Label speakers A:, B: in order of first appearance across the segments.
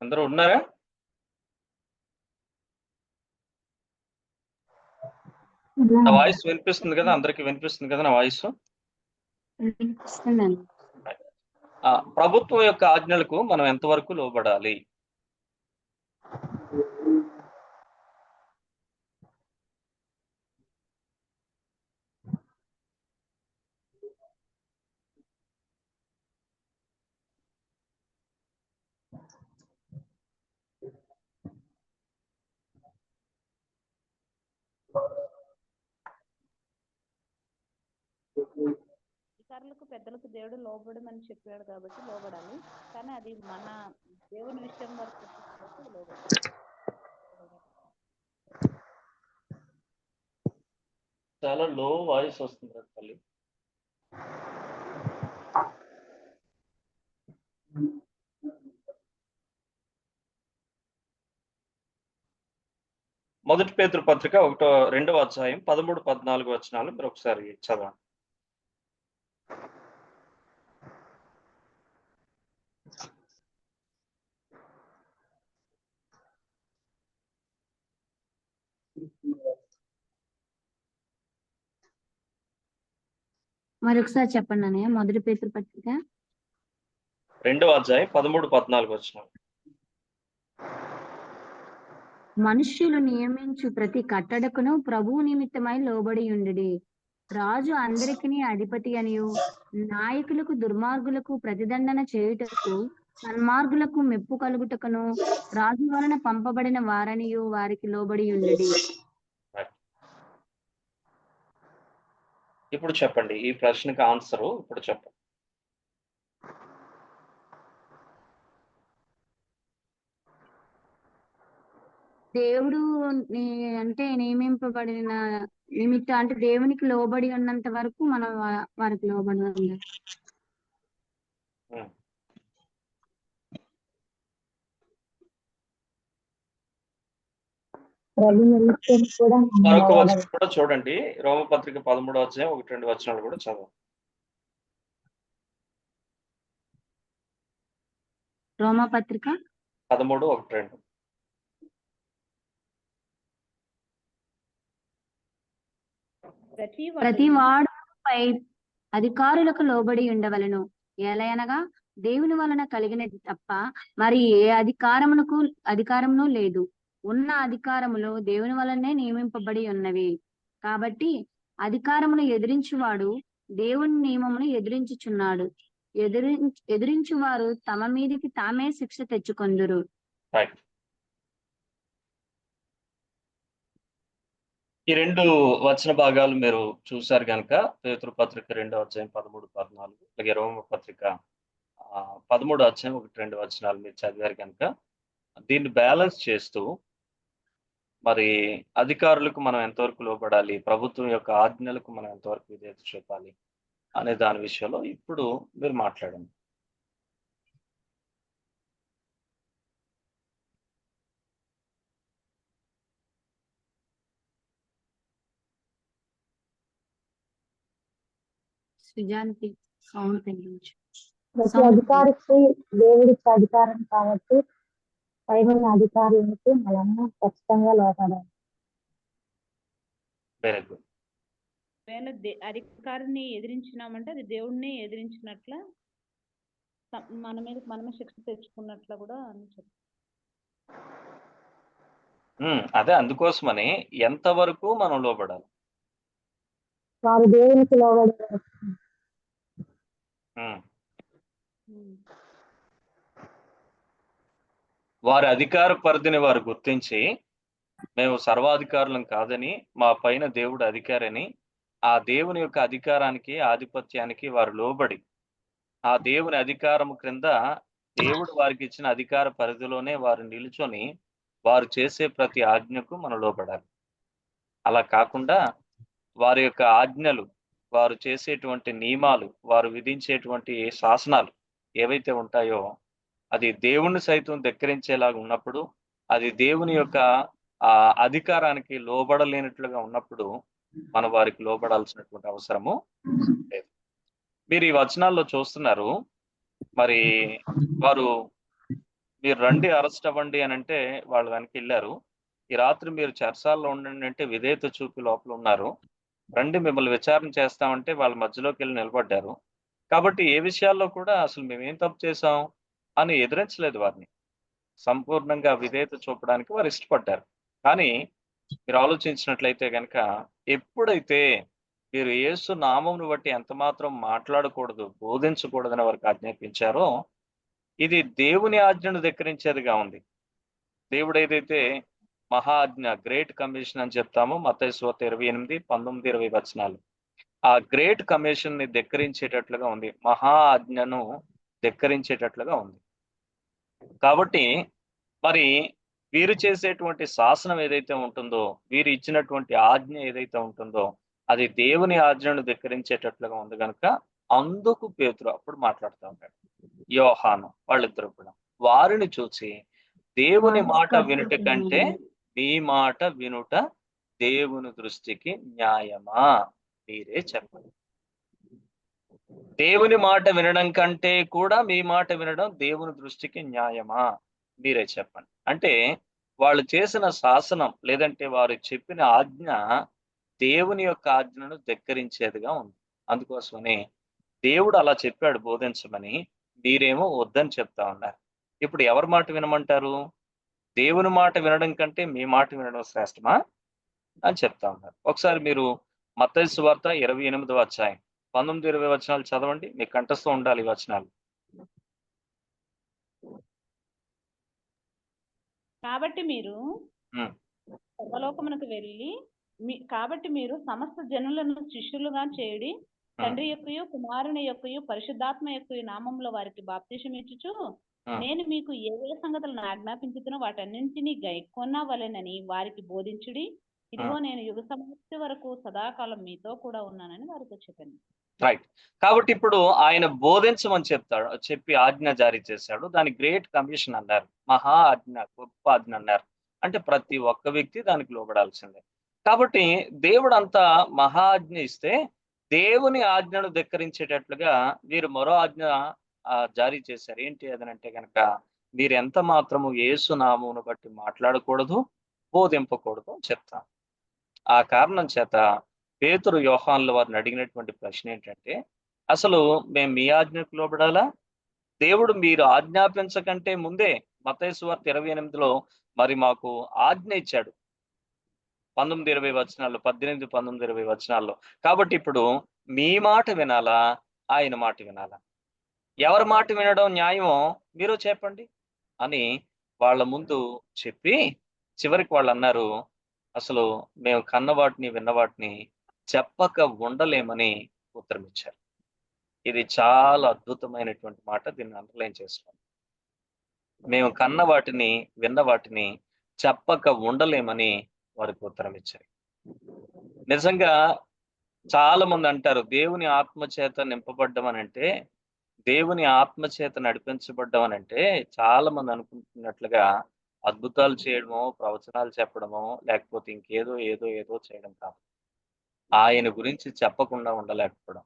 A: అందరూ ఉన్నారా? నా వాయిస్ వినిపిస్తుంది కదా? అందరికి వినిపిస్తుంది కదా నా వాయిస్?
B: వినిపిస్తుందండి.
A: ప్రభుత్వం యొక్క ఆజ్ఞలకు మనం ఎంతవరకు లోబడాలి?
C: అధికారులకు పెద్దలకు దేవుడు లోబడమని చెప్పాడు కాబట్టి లోబడాలి. కానీ అది మన దేవుని విషయం వరకు లోబడాలి.
A: చాలా లో వాయిస్ వస్తుంది తల్లి. మొదటి పేతురు పత్రిక 2వ అధ్యాయం 13, 14 వచనాలు మీరు ఒకసారి చదవండి.
B: మరొకసారి చెప్పండి అన్నయ్య. మొదటి పేతురు పత్రిక
A: 2వ అధ్యాయం 13, 14 వచనాలు.
B: మనుష్యులు నియమించు ప్రతి కట్టడకును ప్రభువు నిమిత్తమై లోబడి ఉండుడి. రాజు అందరికీ అధిపతి అనియు, నాయకులకు దుర్మార్గులకు ప్రతిదండన చేయుటకు, సన్మార్గులకు మెప్పు కలుగుటకును రాజు వలన పంపబడిన వారనియు వారికి లోబడి ఉండుడి.
A: ఇప్పుడు చెప్పండి, ఈ ప్రశ్నకి ఆన్సరు ఇప్పుడు చెప్పండి.
B: దేవుడు అంటే నియమింపబడిన నిమిత్తం, అంటే దేవునికి లోబడి ఉన్నంత వరకు మనం వారికి లోబడి ఉండాలి.
A: మరొక వచనం కూడా చూడండి, రోమపత్రిక 13వ అధ్యాయం 1-2 వచనాలు కూడా చదవండి.
B: రోమపత్రిక
A: 13, 1-2.
B: ప్రతి వాడు పై అధికారులకు లోబడి ఉండవలను, ఎలయనగా దేవుని వలన కలిగినది తప్ప మరి ఏ అధికారమును లేదు. ఉన్న అధికారములు దేవుని వలనే నియమింపబడి ఉన్నవి. కాబట్టి అధికారమును ఎదిరించువాడు దేవుని నియమమును ఎదిరించుచున్నాడు. ఎదిరించువారు తమ మీదికి తామే శిక్ష తెచ్చుకొందురు.
A: ఈ 2 వచన భాగాలు మీరు చూశారు కనుక, పేతురు పత్రిక 2వ అధ్యాయం 13, 14, అలాగే రోమ పత్రిక 13వ అధ్యాయం 1-2 వచనాలు మీరు చదివారు కనుక, దీన్ని బ్యాలెన్స్ చేస్తూ మరి అధికారులకు మనం ఎంతవరకు లోబడాలి, ప్రభుత్వం యొక్క ఆజ్ఞలకు మనం ఎంతవరకు విధేయత చూపాలి అనే దాని విషయంలో ఇప్పుడు మీరు మాట్లాడండి.
B: సుజాంతి సౌండ్ పెంచు.
D: ప్రతి అధికారికి దేవుడికి అధికారం కాబట్టి పైన అధికారులకు మనము ఖచ్చితంగా లోపడాలి.
A: Very good.
C: అధికారిని ఎదిరించినామంటే అది దేవుడిని ఎదిరించినట్ల, మన మీద మనమే శిక్ష తెచ్చుకున్నట్ల కూడా అని చెప్పారు.
A: అదే, అందుకోసమని ఎంతవరకు మనం లోబడాలి?
D: వారు దేవునికి లోబడాలి.
A: వారి అధికార పరిధిని వారు గుర్తించి, మేము సర్వాధికారులం కాదని, మా పైన దేవుడు అధికారని, ఆ దేవుని యొక్క అధికారానికి, ఆధిపత్యానికి వారు లోబడి, ఆ దేవుని అధికారం క్రింద దేవుడు వారికి ఇచ్చిన అధికార పరిధిలోనే వారు నిలుచొని వారు చేసే ప్రతి ఆజ్ఞకు మనం లోబడాలి. అలా కాకుండా వారి యొక్క ఆజ్ఞలు, వారు చేసేటువంటి నియమాలు, వారు విధించేటువంటి శాసనాలు ఏవైతే ఉంటాయో అది దేవుణ్ణి సైతం ధిక్కరించేలాగా ఉన్నప్పుడు, అది దేవుని యొక్క అధికారానికి లోబడలేనట్లుగా ఉన్నప్పుడు మనం వారికి లోబడాల్సినటువంటి అవసరము లేదు. మీరు ఈ వచనాల్లో చూస్తున్నారు, మరి వారు మీరు రండి అరెస్ట్ అవ్వండి అని అంటే వాళ్ళు వెనక్కి వెళ్ళారు. ఈ రాత్రి మీరు చెరసాల్లో ఉండండి అంటే విధేయత చూపి లోపల ఉన్నారు. రండి మిమ్మల్ని విచారణ చేస్తామంటే వాళ్ళ మధ్యలోకి వెళ్ళి నిలబడ్డారు. కాబట్టి ఏ విషయాల్లో కూడా అసలు మేమేం తప్పు చేశాం అని ఎదిరించలేదు వారిని. సంపూర్ణంగా విధేయత చూపడానికి వారు ఇష్టపడ్డారు. కానీ మీరు ఆలోచించినట్లయితే గనక ఎప్పుడైతే మీరు యేసు నామమును బట్టి ఎంత మాత్రం మాట్లాడకూడదు, బోధించకూడదని వారికి ఆజ్ఞాపించారో, ఇది దేవుని ఆజ్ఞను ధిక్కరించేదిగా ఉంది. దేవుడు ఏదైతే మహా ఆజ్ఞ, గ్రేట్ కమిషన్ అని చెప్తామో మత్తయి సువార్త 28, 19, 20 వచనాలు. ఆ గ్రేట్ కమిషన్ ని ధిక్కరించేటట్లుగా ఉంది. మహా ఆజ్ఞను ధిక్కరించేటట్లుగా ఉంది. కాబట్టి మరి వీరు చేసేటువంటి శాసనం ఏదైతే ఉంటుందో, వీరు ఇచ్చినటువంటి ఆజ్ఞ ఏదైతే ఉంటుందో, అది దేవుని ఆజ్ఞను ధిక్కరించేటట్లుగా ఉంది గనుక అందుకు పేతురు అప్పుడు మాట్లాడుతూ ఉంటాడు. యోహాను వాళ్ళిద్దరు కూడా వారిని చూసి దేవుని మాట వినుట కంటే మీ మాట వినుట దేవుని దృష్టికి న్యాయమా? మీరే చెప్పండి. దేవుని మాట వినడం కంటే కూడా మీ మాట వినడం దేవుని దృష్టికి న్యాయమా? మీరే చెప్పండి. అంటే వాళ్ళు చేసిన శాసనం లేదంటే వారు చెప్పిన ఆజ్ఞ దేవుని యొక్క ఆజ్ఞను ధిక్కరించేదిగా ఉంది. అందుకోసమని దేవుడు అలా చెప్పాడు బోధించమని, మీరేమో వద్దని చెప్తా ఉన్నారు. ఇప్పుడు ఎవరి మాట వినమంటారు? దేవుని మాట వినడం కంటే మీ మాట వినడం శ్రేష్టమా అని చెప్తా ఉన్నారు. ఒకసారి మీరు మత్తయి సువార్త 28వ అధ్యాయం 19, 20 వచనాలు చదవండి. మీకు కంఠస్థం ఉండాలి ఈ వచనాలు.
C: కాబట్టి మీరు
A: ఉమ్,
C: సర్వలోకమునకు వెళ్ళి కాబట్టి మీరు సమస్త జనులను శిష్యులుగా చేయుడి, తండ్రి యొక్కయు కుమారుని యొక్కయు పరిశుద్ధాత్మ యొక్కయు నామములో వారికి బాప్తిసం ఇచ్చుచు, నేను మీకు ఏ సంగతులను ఆజ్ఞాపించుతున్నో వాటన్నింటినీ గైకొనవలెనని వారికి బోధించుడి. ఇదిగో నేను యుగ సమాప్తి వరకు సదాకాలం మీతో కూడా ఉన్నానని వారితో చెప్పాను.
A: రైట్. కాబట్టి ఇప్పుడు ఆయన బోధించమని చెప్పి ఆజ్ఞ జారీ చేశాడు. దాని గ్రేట్ కమిషన్ అన్నారు, మహా ఆజ్ఞ, గొప్ప ఆజ్ఞ అన్నారు. అంటే ప్రతి ఒక్క వ్యక్తి దానికి లోబడాల్సిందే. కాబట్టి దేవుడు అంత మహా ఆజ్ఞ ఇస్తే దేవుని ఆజ్ఞను ధిక్కరించేటట్లుగా వీరు మరో ఆజ్ఞ జారీ చేశారు. ఏంటి అదనంటే గనక మీరు ఎంత మాత్రము యేసు నామమును బట్టి మాట్లాడకూడదు, బోధింపకూడదు అని చెప్తాం. ఆ కారణం చేత పేతురు యోహానుల వారిని అడిగినటువంటి ప్రశ్న ఏంటంటే, అసలు మేము మీ ఆజ్ఞకు లోబడాలా? దేవుడు మీరు ఆజ్ఞాపించకంటే ముందే మత్తయి సువార్త 28లో మరి మాకు ఆజ్ఞ ఇచ్చాడు. 19, 20 వచనాల్లో, 18, 19, 20 వచనాల్లో. కాబట్టి ఇప్పుడు మీ మాట వినాలా, ఆయన మాట వినాలా? ఎవరి మాట వినడం న్యాయమో మీరు చెప్పండి అని వాళ్ళ ముందు చెప్పి చివరికి వాళ్ళు అన్నారు, అసలు మేము కన్నవాటిని విన్నవాటిని చెప్పక ఉండలేమని ఉత్తరం ఇచ్చారు. ఇది చాలా అద్భుతమైనటువంటి మాట. దీన్ని అండర్లైన్ చేసుకోండి. మేము కన్న వాటిని విన్న వాటిని చెప్పక ఉండలేమని వారికి ఉత్తరం ఇచ్చారు. నిజంగా చాలా మంది అంటారు దేవుని ఆత్మ చేత నింపబడ్డం అని అంటే, దేవుని ఆత్మ చేత నడిపించబడ్డం అని అంటే చాలా మంది అనుకుంటున్నట్లుగా అద్భుతాలు చేయడమో, ప్రవచనాలు చెప్పడమో, లేకపోతే ఇంకేదో ఏదో ఏదో చేయడం కాదు. ఆయన గురించి చెప్పకుండా ఉండలేకపోవడం.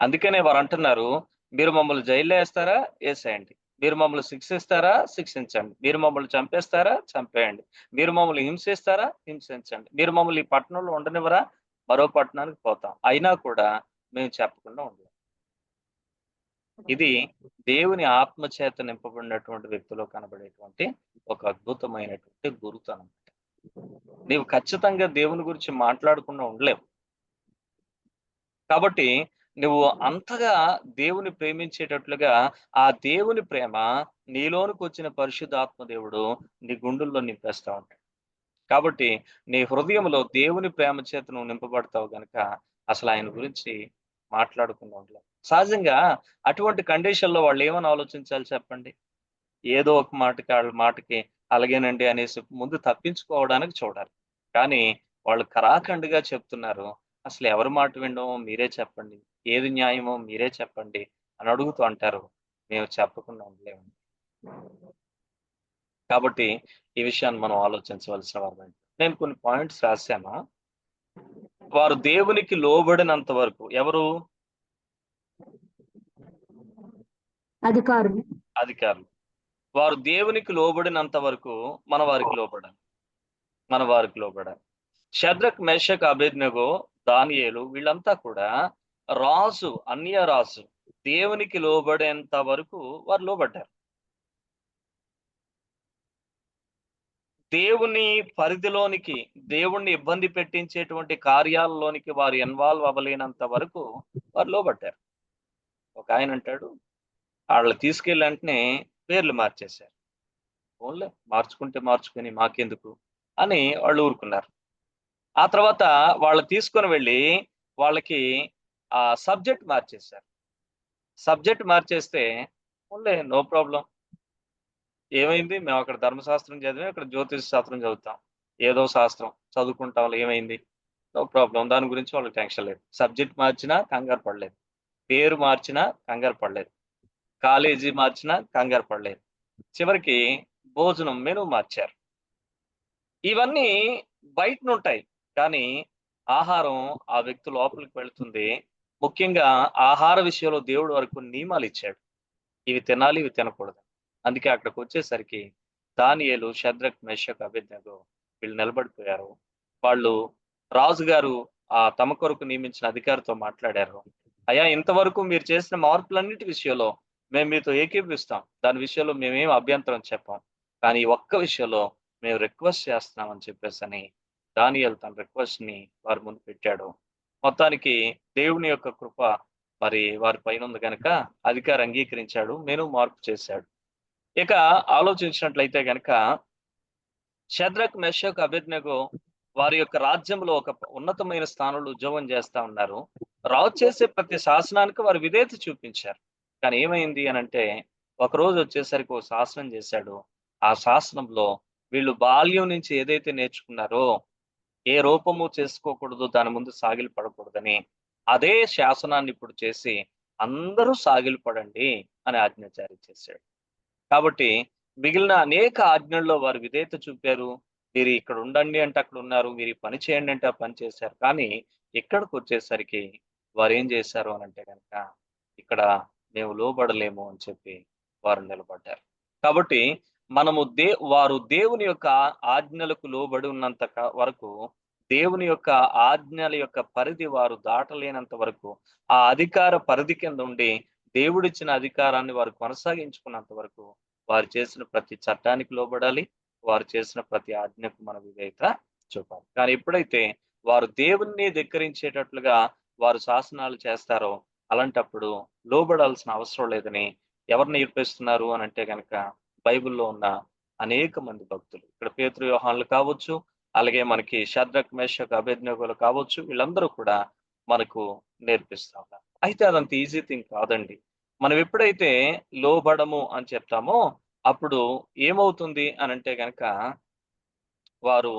A: అందుకనే వారు అంటున్నారు, మీరు మమ్మల్ని జైల్లో వేస్తారా? వేసేయండి. మీరు మమ్మల్ని శిక్షిస్తారా? శిక్షించండి. మీరు మమ్మల్ని చంపేస్తారా? చంపేయండి. మీరు మమ్మల్ని హింసిస్తారా? హింసించండి. మీరు మమ్మల్ని ఈ పట్టణంలో ఉండనివ్వరా? మరో పట్టణానికి పోతాం. అయినా కూడా మేము చెప్పకుండా ఉండలేం. ఇది దేవుని ఆత్మ చేత నింపబడినటువంటి వ్యక్తిలో కనబడేటువంటి ఒక అద్భుతమైనటువంటి గురుతనం. నీవు ఖచ్చితంగా దేవుని గురించి మాట్లాడకుండా ఉండలేవు. కాబట్టి నువ్వు అంతగా దేవుని ప్రేమించేటట్లుగా ఆ దేవుని ప్రేమ నీలోనికి వచ్చిన పరిశుద్ధాత్మ దేవుడు నీ గుండెల్లో నింపేస్తా ఉంటాడు. కాబట్టి నీ హృదయంలో దేవుని ప్రేమ చేత నువ్వు నింపబడతావు గనక అసలు ఆయన గురించి మాట్లాడకుండా ఉండలేవు. సహజంగా అటువంటి కండిషన్లో వాళ్ళు ఏమని ఆలోచించాలి చెప్పండి? ఏదో ఒక మాటకి అలాగేనండి అనేసి ముందు తప్పించుకోవడానికి చూడాలి. కానీ వాళ్ళు కరాఖండిగా చెప్తున్నారు, అసలు ఎవరి మాట వినడమో మీరే చెప్పండి, ఏది న్యాయమో మీరే చెప్పండి అని అడుగుతూ అంటారు. మేము చెప్పకుండా ఉండలేము. కాబట్టి ఈ విషయాన్ని మనం ఆలోచించవలసిన వారు. నేను కొన్ని పాయింట్స్ రాశాను. వారు దేవునికి లోబడినంత వరకు ఎవరు?
B: అధికారులు.
A: అధికారులు. వారు దేవునికి లోబడినంత వరకు మన వారికి లోబడాలి. షద్రక్, మేషక్, అబేద్నెగో, దానియేలు వీళ్ళంతా కూడా అన్య రాజు దేవునికి లోబడేంత వరకు వారు లోబడ్డారు. దేవుని పరిధిలోనికి, దేవుణ్ణి ఇబ్బంది పెట్టించేటువంటి కార్యాలలోనికి వారు ఇన్వాల్వ్ అవ్వలేనంత వరకు వారు లోబడ్డారు. ఒక ఆయన అంటాడు, వాళ్ళు తీసుకెళ్ళి వెంటనే పేర్లు మార్చేశారు. ఓన్లే మార్చుకుని మాకెందుకు అని వాళ్ళు ఊరుకున్నారు. ఆ తర్వాత వాళ్ళు తీసుకొని వెళ్ళి వాళ్ళకి ఆ సబ్జెక్ట్ మార్చేశారు. సబ్జెక్ట్ మార్చేస్తే ఓన్లే నో ప్రాబ్లం. ఏమైంది, మేము అక్కడ ధర్మశాస్త్రం చదివాం, ఇక్కడ జ్యోతిష శాస్త్రం చదువుతాం, ఏదో శాస్త్రం చదువుకుంటాం, ఏమైంది, నో ప్రాబ్లం. దాని గురించి వాళ్ళకి టెన్షన్ లేదు. సబ్జెక్ట్ మార్చినా కంగారు పడలేదు, పేరు మార్చినా కంగారు పడలేదు, కాలేజీ మార్చినా కంగారు పడలేదు, చివరికి భోజనం మెను మార్చారు. ఇవన్నీ బయటనుంటాయి, కానీ ఆహారం ఆ వ్యక్తి లోపలికి వెళుతుంది. ముఖ్యంగా ఆహార విషయంలో దేవుడు వరకు నియమాలు ఇచ్చాడు, ఇవి తినాలి, ఇవి తినకూడదు. అందుకే అక్కడికి వచ్చేసరికి దానియేలు, షద్రక్, మేషక్, అబేద్నెగో వీళ్ళు నిలబడిపోయారు. వాళ్ళు రాజుగారు తమ కొరకు నియమించిన అధికారితో మాట్లాడారు. అయ్యా, ఇంతవరకు మీరు చేసిన మార్పులన్నిటి విషయంలో మేము మీతో ఏకీభవిస్తాం, దాని విషయంలో మేమేం అభ్యంతరం చెప్పాం, కానీ ఈ ఒక్క విషయంలో మేము రిక్వెస్ట్ చేస్తున్నామని చెప్పేసి దానియేలు తన రిక్వెస్ట్ ని వారి ముందు పెట్టాడు. మొత్తానికి దేవుని యొక్క కృప మరి వారి పైన ఉంది కనుక అధికారి అంగీకరించాడు, మెను మార్పు చేశాడు. ఇక ఆలోచించినట్లయితే గనక షద్రక్, మేషక్, అబేద్నెగో వారి యొక్క రాజ్యంలో ఒక ఉన్నతమైన స్థానంలో ఉద్యోగం చేస్తా ఉన్నారు. రాజు చేసే ప్రతి శాసనానికి వారు విధేయత చూపించారు. కానీ ఏమైంది అనంటే, ఒకరోజు వచ్చేసరికి ఒక శాసనం చేశాడు. ఆ శాసనంలో వీళ్ళు బాల్యం నుంచి ఏదైతే నేర్చుకున్నారో, ఏ రూపము చేసుకోకూడదు, దాని ముందు సాగిలి పడకూడదని, అదే శాసనాన్ని ఇప్పుడు చేసి అందరూ సాగిలి పడండి అని ఆజ్ఞ జారీ చేశాడు. కాబట్టి మిగిలిన అనేక ఆజ్ఞల్లో వారు విధేయత చూపారు. మీరు ఇక్కడ ఉండండి అంటే అక్కడ ఉన్నారు, మీరు ఈ పని చేయండి అంటే ఆ పని చేశారు. కానీ ఇక్కడికి వచ్చేసరికి వారు ఏం చేశారు అని అంటే కనుక, ఇక్కడ మేము లోబడలేము అని చెప్పి వారు నిలబడ్డారు. కాబట్టి మనము వారు దేవుని యొక్క ఆజ్ఞలకు లోబడి ఉన్నంత వరకు, దేవుని యొక్క ఆజ్ఞల యొక్క పరిధి వారు దాటలేనంత వరకు, ఆ అధికార పరిధి కింద ఉండి దేవుడిచ్చిన అధికారాన్ని వారు కొనసాగించుకున్నంత వరకు వారు చేసిన ప్రతి చట్టానికి లోబడాలి, వారు చేసిన ప్రతి ఆజ్ఞకు మన విధేయత చూపాలి. కానీ ఎప్పుడైతే వారు దేవుణ్ణి ధిక్కరించేటట్లుగా వారు శాసనాలు చేస్తారో, అలాంటప్పుడు లోబడాల్సిన అవసరం లేదని ఎవరు నేర్పిస్తున్నారు అని అంటే కనుక, బైబిల్లో ఉన్న అనేక మంది భక్తులు, ఇక్కడ పేతురు, యోహానులు కావచ్చు, అలాగే మనకి షద్రక్, మేషక్, అబేద్నెగోలు కావచ్చు, వీళ్ళందరూ కూడా మనకు నేర్పిస్తా ఉన్నారు. అయితే అదంత ఈజీ థింగ్ కాదండి. మనం ఎప్పుడైతే లోబడము అని చెప్తామో అప్పుడు ఏమవుతుంది అని అంటే గనక, వారు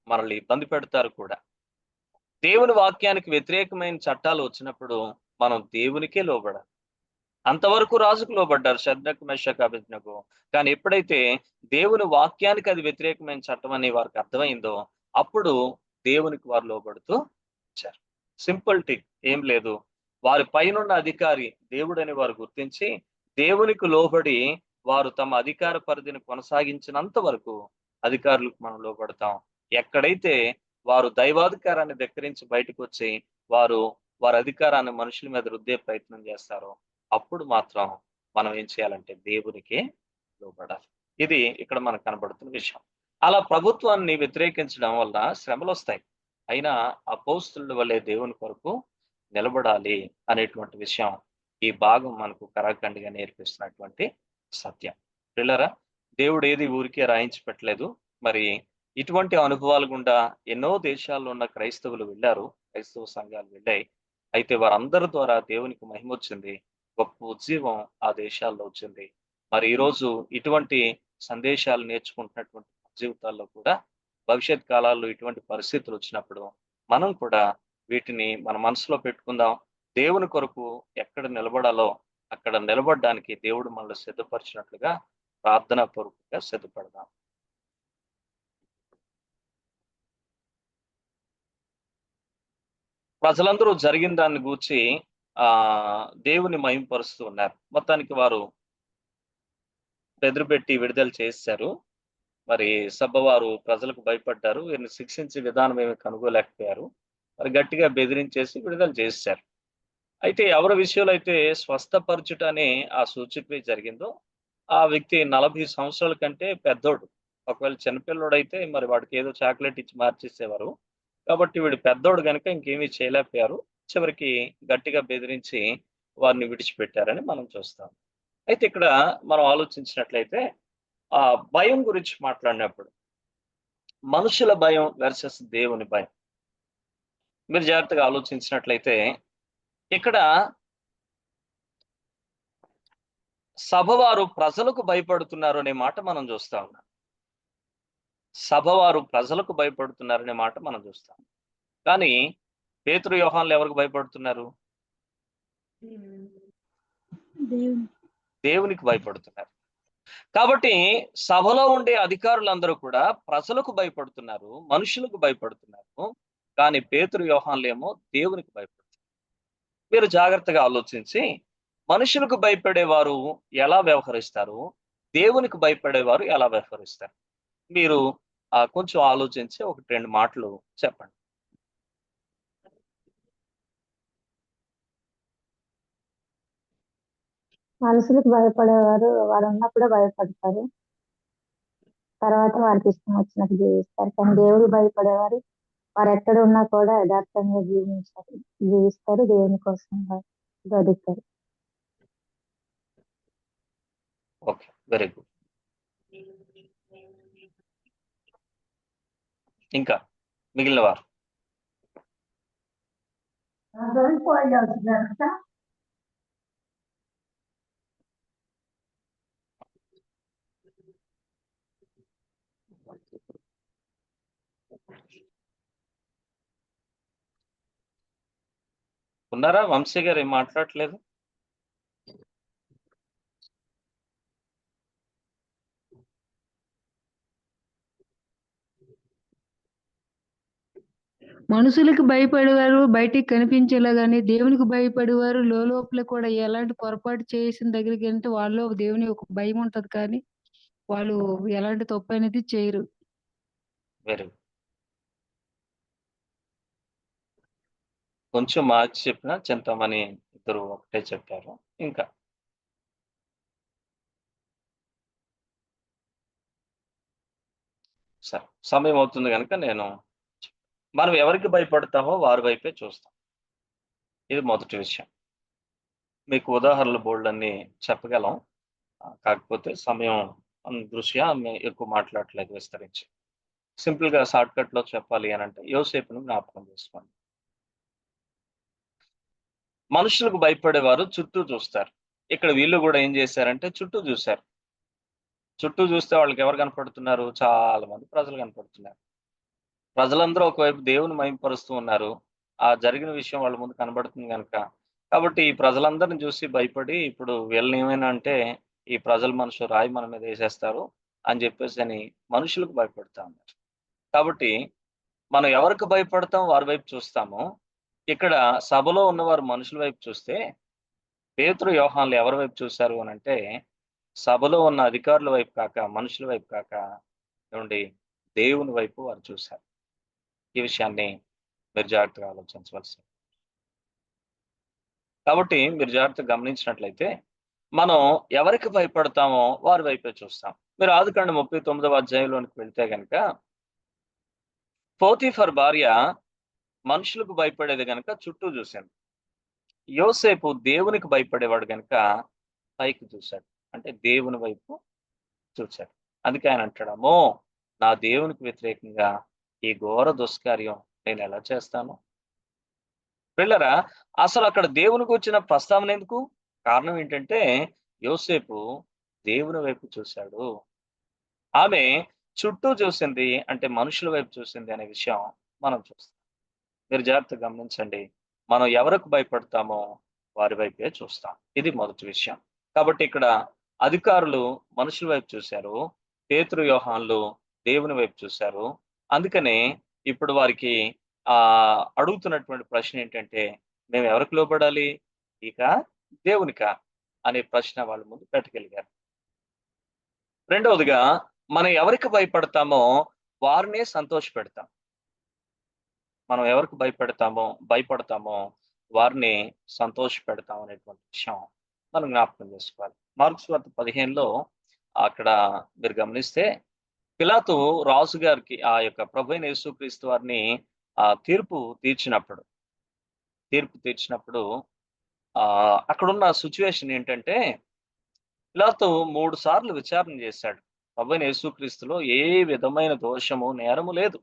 A: మనల్ని ఇబ్బంది పెడతారు కూడా. దేవుని వాక్యానికి వ్యతిరేకమైన చట్టాలు వచ్చినప్పుడు మనం దేవునికే లోబడాలి. అంతవరకు రాజుకు లోబడ్డారు షద్రక్, మేషక్, అబేద్నెగో. కానీ ఎప్పుడైతే దేవుని వాక్యానికి అది వ్యతిరేకమైన చట్టం అని వారికి అర్థమైందో, అప్పుడు దేవునికి వారు లోబడుతూ వచ్చారు. సింపుల్ టిక్, ఏం లేదు. వారి పైనున్న అధికారి దేవుడని వారు గుర్తించి దేవునికి లోబడి వారు తమ అధికార పరిధిని కొనసాగించినంత వరకు అధికారులకు మనం లోబడతాం. ఎక్కడైతే వారు దైవాధికారాన్ని ధిక్కరించి బయటకు వచ్చి వారి అధికారాన్ని మనుషుల మీద రుద్దే ప్రయత్నం చేస్తారో, అప్పుడు మాత్రం మనం ఏం చేయాలంటే దేవునికే లోబడాలి. ఇది ఇక్కడ మనకు కనబడుతున్న విషయం. అలా ప్రభుత్వాన్ని వ్యతిరేకించడం వల్ల శ్రమలు వస్తాయి, అయినా అపోస్తుల వల్లే దేవుని కొరకు నిలబడాలి అనేటువంటి విషయం ఈ భాగం మనకు కరాఖండిగా నేర్పిస్తున్నటువంటి సత్యం. పిల్లరా, దేవుడు ఏది ఊరికే రాయించి పెట్టలేదు. మరి ఇటువంటి అనుభవాలు గుండా ఎన్నో దేశాల్లో ఉన్న క్రైస్తవులు వెళ్ళారు, క్రైస్తవ సంఘాలు వెళ్ళాయి. అయితే వారందరి ద్వారా దేవునికి మహిమ వచ్చింది, గొప్ప ఉజ్జీవం ఆ దేశాల్లో వచ్చింది. మరి ఈరోజు ఇటువంటి సందేశాలు నేర్చుకుంటున్నటువంటి జీవితాల్లో కూడా భవిష్యత్ కాలాల్లో ఇటువంటి పరిస్థితులు వచ్చినప్పుడు మనం కూడా వీటిని మన మనసులో పెట్టుకుందాం. దేవుని కొరకు ఎక్కడ నిలబడాలో అక్కడ నిలబడడానికి దేవుడు మనల్ని సిద్ధపరిచినట్లుగా ప్రార్థనా పూర్వకంగా సిద్ధపడదాం. ప్రజలందరూ జరిగిన దాన్ని గూర్చి దేవుని మహిమపరుస్తూ ఉన్నారు. మొత్తానికి వారు బెదిరిపెట్టి విడుదల చేశారు. మరి సబ్బవారు ప్రజలకు భయపడ్డారు. వీరిని శిక్షించే విధానం ఏమి కనుగోలేకపోయారు. మరి గట్టిగా బెదిరించేసి విడుదల చేశారు. అయితే ఎవరి విషయంలో అయితే స్వస్థపరచుట అనే ఆ సూచక్రియ జరిగిందో ఆ వ్యక్తి 40 సంవత్సరాల కంటే పెద్దోడు. ఒకవేళ చిన్నపిల్లోడైతే మరి వాడికి ఏదో చాక్లెట్ ఇచ్చి మార్చేసేవారు. కాబట్టి వీడు పెద్దోడు గనుక ఇంకేమీ చేయలేకపోయారు. చివరికి గట్టిగా బెదిరించి వారిని విడిచిపెట్టారని మనం చూస్తాం. అయితే ఇక్కడ మనం ఆలోచించినట్లయితే భయం గురించి మాట్లాడినప్పుడు మనుషుల భయం వర్సెస్ దేవుని భయం. మీరు జాగ్రత్తగా ఆలోచించినట్లయితే ఇక్కడ సభవారు ప్రజలకు భయపడుతున్నారు అనే మాట మనం చూస్తా ఉన్నాం. సభవారు ప్రజలకు భయపడుతున్నారనే మాట మనం చూస్తాం. కానీ పేతురు యోహాన్లు ఎవరికి భయపడుతున్నారు? దేవునికి భయపడుతున్నారు. కాబట్టి సభలో ఉండే అధికారులందరూ కూడా ప్రజలకు భయపడుతున్నారు, మనుషులకు భయపడుతున్నారు. కానీ పేతురు యోహాన్లేమో దేవునికి భయపడుతున్నారు. మీరు జాగ్రత్తగా ఆలోచించి మనుషులకు భయపడేవారు ఎలా వ్యవహరిస్తారు, దేవునికి భయపడేవారు ఎలా వ్యవహరిస్తారు? మీరు కొంచెం ఆలోచించి 1-2 మాటలు చెప్పండి.
D: మనుషులకు భయపడేవారు వారు ఉన్నప్పుడే భయపడతారు, తర్వాత వారికి ఇష్టం వచ్చినట్టు జీవిస్తారు. కానీ దేవుడు భయపడేవారు వారు ఎక్కడ ఉన్నా కూడా యథార్థంగా జీవిస్తారు, దేవుని కోసం బతుకుతారు.
A: Okay, very good. ఇంకా మిగిలిన వారు ఉన్నారా? వంశీ గారు ఏం మాట్లాడట్లేదు?
E: మనుషులకు భయపడేవారు బయటికి కనిపించేలా గానీ దేవునికి భయపడేవారు లోపల కూడా ఎలాంటి పొరపాటు చేసిన దగ్గరికి అంటే వాళ్ళు దేవుని ఒక భయం ఉంటది, కానీ వాళ్ళు ఎలాంటి తప్పు అనేది చేయరు.
A: Very good. కొంచెం మార్చి చెప్పిన చింతమని ఇద్దరు ఒకటే చెప్పారు. ఇంకా సరే, సమయం అవుతుంది కనుక మనం ఎవరికి భయపడతామో వారి వైపే చూస్తాం. ఇది మొదటి విషయం. మీకు ఉదాహరణలు బోల్డన్ని చెప్పగలం, కాకపోతే సమయం దృష్ట్యా ఎక్కువ మాట్లాడట్లేదు విస్తరించి. సింపుల్ గా షార్ట్ కట్ లో చెప్పాలి అని అంటే యోసేపును జ్ఞాపకం చేసుకోండి. మనుషులకు భయపడేవారు చుట్టూ చూస్తారు. ఇక్కడ వీళ్ళు కూడా ఏం చేశారంటే చుట్టూ చూశారు. చుట్టూ చూస్తే వాళ్ళకి ఎవరు కనపడుతున్నారు? చాలా మంది ప్రజలు కనపడుతున్నారు. ప్రజలందరూ ఒకవైపు దేవుని మహిమపరుస్తూ ఉన్నారు. ఆ జరిగిన విషయం వాళ్ళ ముందు కనబడుతుంది కనుక, కాబట్టి ఈ ప్రజలందరిని చూసి భయపడి ఇప్పుడు వీళ్ళని ఏమైనా అంటే ఈ ప్రజల మనుషులు రాయి మన మీద వేసేస్తారు అని చెప్పేసి అని మనుషులకు భయపడతా ఉన్నారు. కాబట్టి మనం ఎవరికి భయపడతాం వారి వైపు చూస్తాము. ఇక్కడ సభలో ఉన్నవారు మనుషుల వైపు చూస్తే పేతురు యోహాన్లు ఎవరి వైపు చూశారు అని అంటే సభలో ఉన్న అధికారుల వైపు కాక, మనుషుల వైపు కాక, ఏమండి, దేవుని వైపు వారు చూశారు. ఈ విషయాన్ని మీరు జాగ్రత్తగా ఆలోచించవలసి. కాబట్టి మీరు జాగ్రత్తగా గమనించినట్లయితే మనం ఎవరికి భయపడతామో వారి వైపే చూస్తాం. మీరు ఆదికాండం 39వ అధ్యాయంలోనికి వెళ్తే కనుక పోతీఫర్ భార్య మనుషులకు భయపడేది కనుక చుట్టూ చూశాడు. యోసేపు దేవునికి భయపడేవాడు కనుక పైకి చూశాడు, అంటే దేవుని వైపు చూశాడు. అందుకే ఆయన అంటాడమ్మో, నా దేవునికి వ్యతిరేకంగా ఈ ఘోర దుష్కార్యం నేను ఎలా చేస్తాను? పిల్లరా, అసలు అక్కడ దేవునికి వచ్చిన ప్రస్తావన ఎందుకు? కారణం ఏంటంటే యోసేపు దేవుని వైపు చూశాడు. ఆమె చుట్టూ చూసింది, అంటే మనుషుల వైపు చూసింది అనే విషయం మనం చూస్తాం. మీరు జాగ్రత్తగా గమనించండి. మనం ఎవరికి భయపడతామో వారి వైపే చూస్తాం. ఇది మొదటి విషయం. కాబట్టి ఇక్కడ అధికారులు మనుషుల వైపు చూశారు, పేతురు యోహాన్లు దేవుని వైపు చూశారు. అందుకనే ఇప్పుడు వారికి అడుగుతున్నటువంటి ప్రశ్న ఏంటంటే, మేము ఎవరికి లోబడాలి, ఇక దేవునికా అనే ప్రశ్న వాళ్ళ ముందు పెట్టగలిగారు. రెండవదిగా మనం ఎవరికి భయపడతామో వారినే సంతోషపెడతాం. మనం ఎవరికి భయపడతామో వారిని సంతోషపెడతాం అనేటువంటి విషయం మనం జ్ఞాపకం చేసుకోవాలి. మార్కు సువార్త 15లో అక్కడ మీరు గమనిస్తే పిలాతు రాజు గారికి ఆ యొక్క ప్రభువైన యేసుక్రీస్తు వారిని తీర్పు తీర్చినప్పుడు అక్కడున్న సిచ్యువేషన్ ఏంటంటే పిలాతు 3 సార్లు విచారణ చేశాడు. ప్రభువైన యేసుక్రీస్తులో ఏ విధమైన దోషము, నేరము లేదు.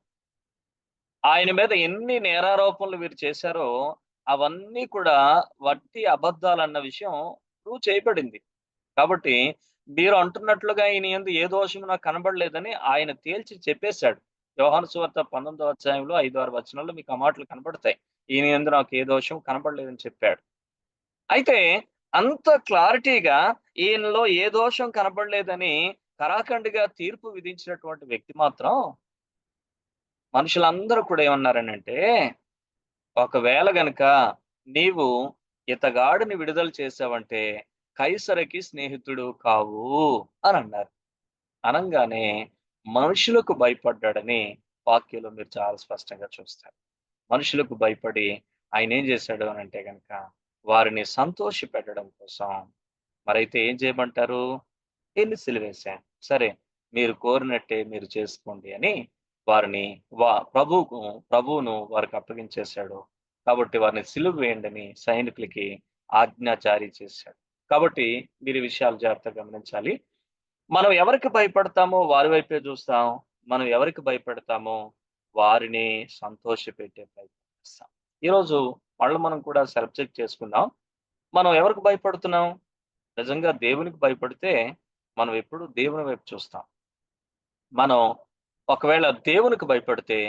A: ఆయన మీద ఎన్ని నేరారోపణలు వీరు చేశారో అవన్నీ కూడా వట్టి అబద్ధాలన్న విషయం ప్రూవ్ చేయబడింది. కాబట్టి మీరు అంటున్నట్లుగా ఈయన యందు ఏ దోషము నాకు కనబడలేదని ఆయన తేల్చి చెప్పేశాడు. యోహాను సువార్త 19వ అధ్యాయంలో 5-6 వచనాల్లో మీకు ఆ మాటలు కనబడతాయి. ఈయన యందు నాకు ఏ దోషం కనబడలేదని చెప్పాడు. అయితే అంత క్లారిటీగా ఈయనలో ఏ దోషం కనబడలేదని కరాఖండిగా తీర్పు విధించినటువంటి వ్యక్తి మాత్రం మనుషులందరూ కూడా ఏమన్నారనంటే, ఒకవేళ గనుక నీవు ఇతగాడిని విడుదల చేసావంటే కైసరకి స్నేహితుడు కావు అని అన్నారు. అనంగానే మనుషులకు భయపడ్డాడని వాక్యంలో మీరు చాలా స్పష్టంగా చూస్తారు. మనుషులకు భయపడి ఆయన ఏం చేశాడు అని అంటే గనక వారిని సంతోష పెట్టడం కోసం మరైతే ఏం చేయమంటారు? ఎన్ని సిలువేశాను, సరే మీరు కోరినట్టే మీరు చేసుకోండి అని వారిని ప్రభువును వారికి అప్పగించేశాడు. కాబట్టి వారిని సిలువ వేయండి అని సైనికులకి ఆజ్ఞ జారీ చేశాడు. కాబట్టి మీరు ఈ విషయాలు జాగ్రత్తగా గమనించాలి. మనం ఎవరికి భయపడతామో వారి వైపే చూస్తాం. మనం ఎవరికి భయపెడతామో వారిని సంతోషపెట్టే ప్రయత్నం చేస్తాం. ఈరోజు మనం కూడా సెల్ఫ్ చెక్ చేసుకుందాం. మనం ఎవరికి భయపడుతున్నాం? నిజంగా దేవునికి భయపడితే మనం ఎప్పుడు దేవుని వైపు చూస్తాం. మనం ఒకవేళ దేవునికి భయపడితే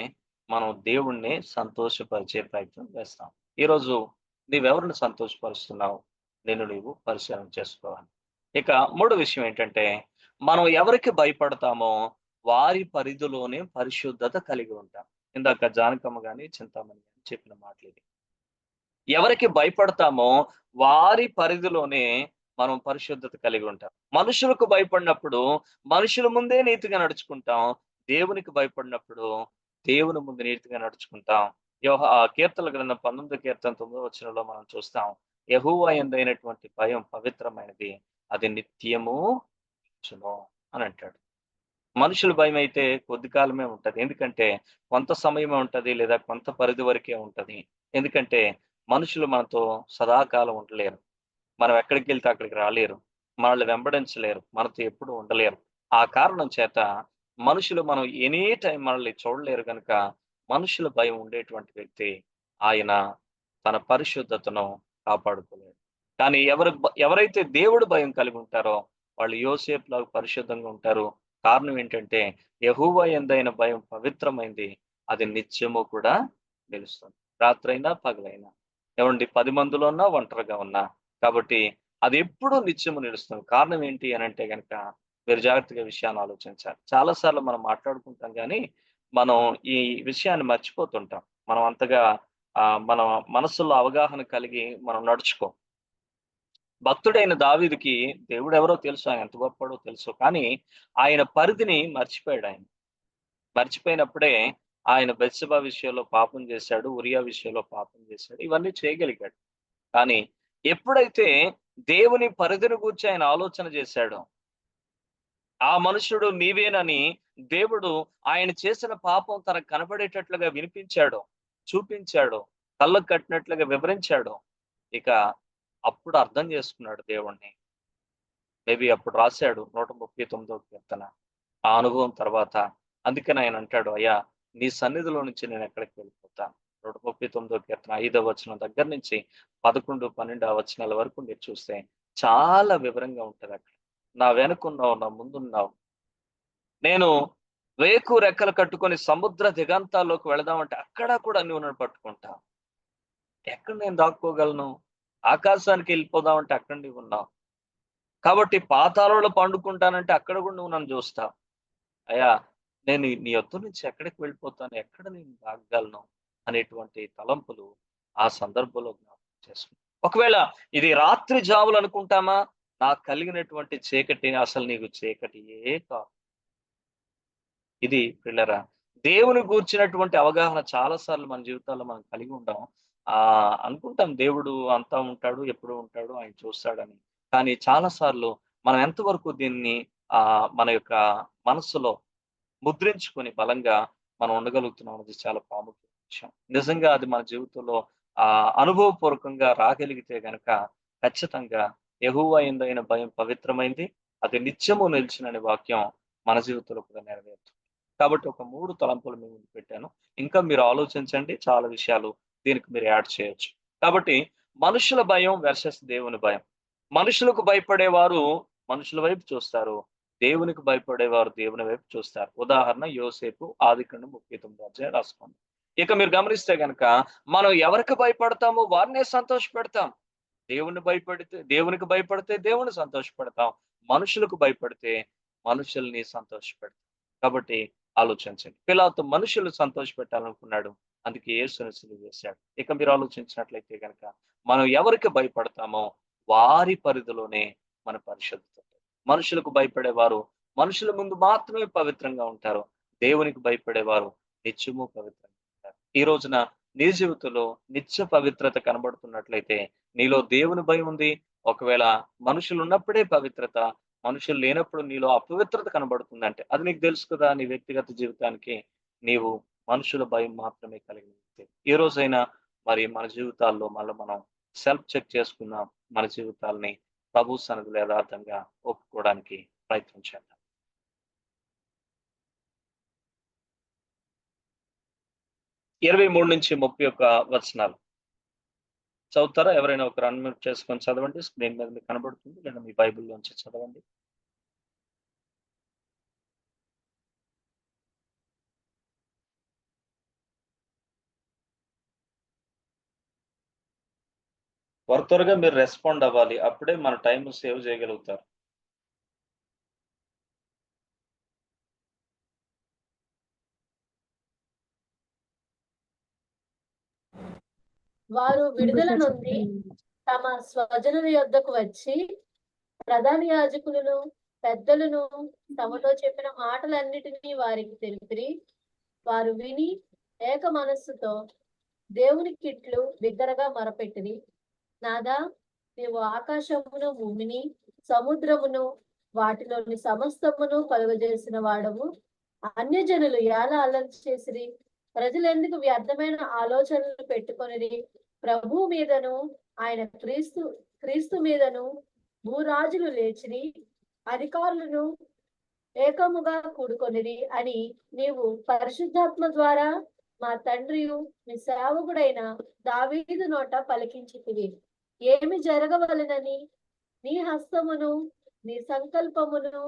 A: మనం దేవుణ్ణి సంతోషపరిచే ప్రయత్నం చేస్తాం. ఈరోజు నీవెవరిని సంతోషపరుస్తున్నావు? నిన్ను నీవు పరిశీలన చేసుకోవాలి. ఇక మూడో విషయం ఏంటంటే, మనం ఎవరికి భయపడతామో వారి పరిధిలోనే పరిశుద్ధత కలిగి ఉంటాం. ఇందాక జానకమ్మ గాని చింతామణి గాని చెప్పిన మాటలు ఇది. ఎవరికి భయపడతామో వారి పరిధిలోనే మనం పరిశుద్ధత కలిగి ఉంటాం. మనుషులకు భయపడినప్పుడు మనుషుల ముందే నీతిగా నడుచుకుంటాం. దేవునికి భయపడినప్పుడు దేవుని ముందు నీతిగా నడుచుకుంటాం. కీర్తనల గ్రంథం 19వ కీర్తన 9వ వచనంలో మనం చూస్తాం, యెహోవా యందైనటువంటి భయం పవిత్రమైనది, అది నిత్యము అని అంటాడు. మనుషుల భయం అయితే కొద్ది కాలమే ఉంటది. ఎందుకంటే కొంత సమయమే ఉంటది, లేదా కొంత పరిధి వరకే ఉంటది. ఎందుకంటే మనుషులు మనతో సదాకాలం ఉండలేరు. మనం ఎక్కడికి వెళ్తే అక్కడికి రాలేరు. మనల్ని వెంబడించలేరు. మనతో ఎప్పుడు ఉండలేరు. ఆ కారణం చేత మనుషులు మనం ఎనీ టైం మనల్ని చూడలేరు కనుక మనుషుల భయం ఉండేటువంటి వ్యక్తి ఆయన తన పరిశుద్ధతను కాపాడుకోలేడు. కానీ ఎవరైతే దేవుడు భయం కలిగి ఉంటారో వాళ్ళు యోసేపులాగా పరిశుద్ధంగా ఉంటారు. కారణం ఏంటంటే యెహోవా యందైన భయం పవిత్రమైంది, అది నిత్యము కూడా నిలుస్తుంది. రాత్రైనా పగలైనా, ఏమండి 10 మందిలో ఉన్నా ఒంటరిగా ఉన్నా. కాబట్టి అది ఎప్పుడూ నిత్యము నిలుస్తుంది. కారణం ఏంటి అని అంటే కనుక మీరు జాగ్రత్తగా విషయాన్ని ఆలోచించాలి. చాలాసార్లు మనం మాట్లాడుకుంటాం కానీ మనం ఈ విషయాన్ని మర్చిపోతుంటాం. మనం అంతగా మన మనసులో అవగాహన కలిగి మనం నడుచుకోం. భక్తుడైన దావీదుకి దేవుడు ఎవరో తెలుసు, ఆయన ఎంత గొప్పడో తెలుసు. కానీ ఆయన పరిధిని మర్చిపోయాడు. ఆయన మర్చిపోయినప్పుడే ఆయన బెత్షెబా విషయంలో పాపం చేశాడు, ఉరియా విషయంలో పాపం చేశాడు, ఇవన్నీ చేయగలిగాడు. కానీ ఎప్పుడైతే దేవుని పరిధిని గూర్చి ఆయన ఆలోచన చేశాడో, ఆ మనుషుడు నీవేనని దేవుడు ఆయన చేసిన పాపం తనకు కనబడేటట్లుగా వినిపించాడు, చూపించాడు, కళ్ళకు కట్టినట్లుగా వివరించాడు. ఇక అప్పుడు అర్థం చేసుకున్నాడు దేవుణ్ణి. మేబీ అప్పుడు రాశాడు 139వ కీర్తన. ఆ అనుభవం తర్వాత అందుకని ఆయన అంటాడు, అయ్యా నీ సన్నిధిలో నుంచి నేను ఎక్కడికి వెళ్ళిపోతాను. 139వ కీర్తన 5వ వచనం దగ్గర నుంచి 11, 12 వచనాల వరకు మీరు చూస్తే చాలా వివరంగా ఉంటది. అక్కడ నా వెనుకున్నావు, నా ముందున్నావు, నేను వేకు రెక్కలు కట్టుకొని సముద్ర దిగంతాల్లోకి వెళదామంటే అక్కడ కూడా నువ్వు నన్ను పట్టుకుంటావు. ఎక్కడ నేను దాక్కోగలను? ఆకాశానికి వెళ్ళిపోదామంటే అక్కడ నువ్వు ఉన్నావు. కాబట్టి పాతాళంలో పండుకుంటానంటే అక్కడ కూడా నువ్వు నన్ను చూస్తావు. అయ్యా నేను నీ యొద్ద నుంచి ఎక్కడికి వెళ్ళిపోతాను, ఎక్కడ నేను దాగగలను అనేటువంటి తలంపులు ఆ సందర్భంలో జ్ఞాపకం చేసుకుంటాం. ఒకవేళ ఇది రాత్రి జాములు అనుకుంటామా? నాకు కలిగినటువంటి చీకటి అసలు నీకు చీకటియే కాదు. ఇది పిల్లరా, దేవుని గూర్చినటువంటి అవగాహన చాలా సార్లు మన జీవితాల్లో మనం కలిగి ఉంటాం. అనుకుంటాం దేవుడు అంతా ఉంటాడు, ఎప్పుడు ఉంటాడు, ఆయన చూస్తాడని. కానీ చాలా సార్లు మనం ఎంతవరకు దీన్ని మన యొక్క మనస్సులో ముద్రించుకొని బలంగా మనం ఉండగలుగుతున్నాం అనేది చాలా ప్రాముఖ్యమైన విషయం. నిజంగా అది మన జీవితంలో అనుభవపూర్వకంగా రాగలిగితే గనక ఖచ్చితంగా యెహోవా యందైన భయం పవిత్రమైంది, అది నిత్యము నిలిచినని వాక్యం మన జీవితంలో కూడా నెరవేరుతుంది. కాబట్టి ఒక 3 తలంపులు మీ ముందు పెట్టాను. ఇంకా మీరు ఆలోచించండి, చాలా విషయాలు దీనికి మీరు యాడ్ చేయొచ్చు. కాబట్టి మనుషుల భయం వర్సెస్ దేవుని భయం. మనుషులకు భయపడేవారు మనుషుల వైపు చూస్తారు, దేవునికి భయపడేవారు దేవుని వైపు చూస్తారు. ఉదాహరణ యోసేపు ఆదికాండం 39వ అధ్యాయం రాసుకోండి. ఇక మీరు గమనిస్తే గనక మనం ఎవరికి భయపడతామో వారినే సంతోషపెడతాం. దేవునికి భయపడితే దేవుని సంతోషపెడతాం, మనుషులకు భయపడితే మనుషుల్ని సంతోషపెడతాం. కాబట్టి ఆలోచించండి. పిలాతు మనుషులు సంతోషపెట్టాలనుకున్నాడు, అందుకే యేసుని సిలువ వేశాడు. ఇక మీరు ఆలోచించినట్లయితే గనక మనం ఎవరికి భయపడతామో వారి పరిధిలోనే మన పరిశుద్ధత. మనుషులకు భయపడేవారు మనుషుల ముందు మాత్రమే పవిత్రంగా ఉంటారు, దేవునికి భయపడేవారు నిత్యము పవిత్రంగా ఉంటారు. ఈ రోజున నీ జీవితంలో నిత్య పవిత్రత కనబడుతున్నట్లయితే నీలో దేవుని భయం ఉంది. ఒకవేళ మనుషులు ఉన్నప్పుడే పవిత్రత, మనుషులు లేనప్పుడు నీలో అపవిత్రత కనబడుతుందంటే అది నీకు తెలుసు కదా. నీ వ్యక్తిగత జీవితానికి నీవు మనుషుల భయం మాత్రమే కలిగి ఉంది. ఈ రోజైనా మరి మన జీవితాల్లో మళ్ళీ మనం సెల్ఫ్ చెక్ చేసుకుందాం. మన జీవితాల్ని ప్రభు సన్నిధిలో యథార్థంగా ఒప్పుకోవడానికి ప్రయత్నం చేద్దాం. 23 నుంచి 31 వచనాలు చదువుతారా? ఎవరైనా ఒకరు అన్మ్యూట్ చేసుకొని చదవండి. స్క్రీన్ మీద మీకు కనబడుతుంది, లేదా మీ బైబిల్లోంచి చదవండి. త్వరగా మీరు రెస్పాండ్ అవ్వాలి, అప్పుడే మన టైం సేవ్ చేయగలుగుతారు.
F: వారు విడుదల నుండి తమ స్వజనుల యొద్దకు వచ్చి ప్రధాన యాజకులను పెద్దలను తమతో చెప్పిన మాటలన్నిటినీ వారికి తెలిపిరి. వారు విని ఏక మనస్సుతో దేవునికి ఇట్లు బిగ్గరగా మొరపెట్టిరి. నాదా, నీవు ఆకాశమును భూమిని సముద్రమును వాటిలోని సమస్తమును కలుగజేసిన వాడవు. అన్యజనులు ఎలా అల్లరి చేసిరి, ప్రజలెందుకు వ్యర్థమైన ఆలోచనలు పెట్టుకొనిరి. ప్రభు మీదను ఆయన క్రీస్తు మీదను భూరాజులు లేచిరి, అధికారులను ఏకముగా కూడుకొనిరి అని నీవు పరిశుద్ధాత్మ ద్వారా మా తండ్రియు నీ సేవకుడైన దావీదు నోట పలికించితివి. ఏమి జరగవలెనని నీ హస్తమును నీ సంకల్పమును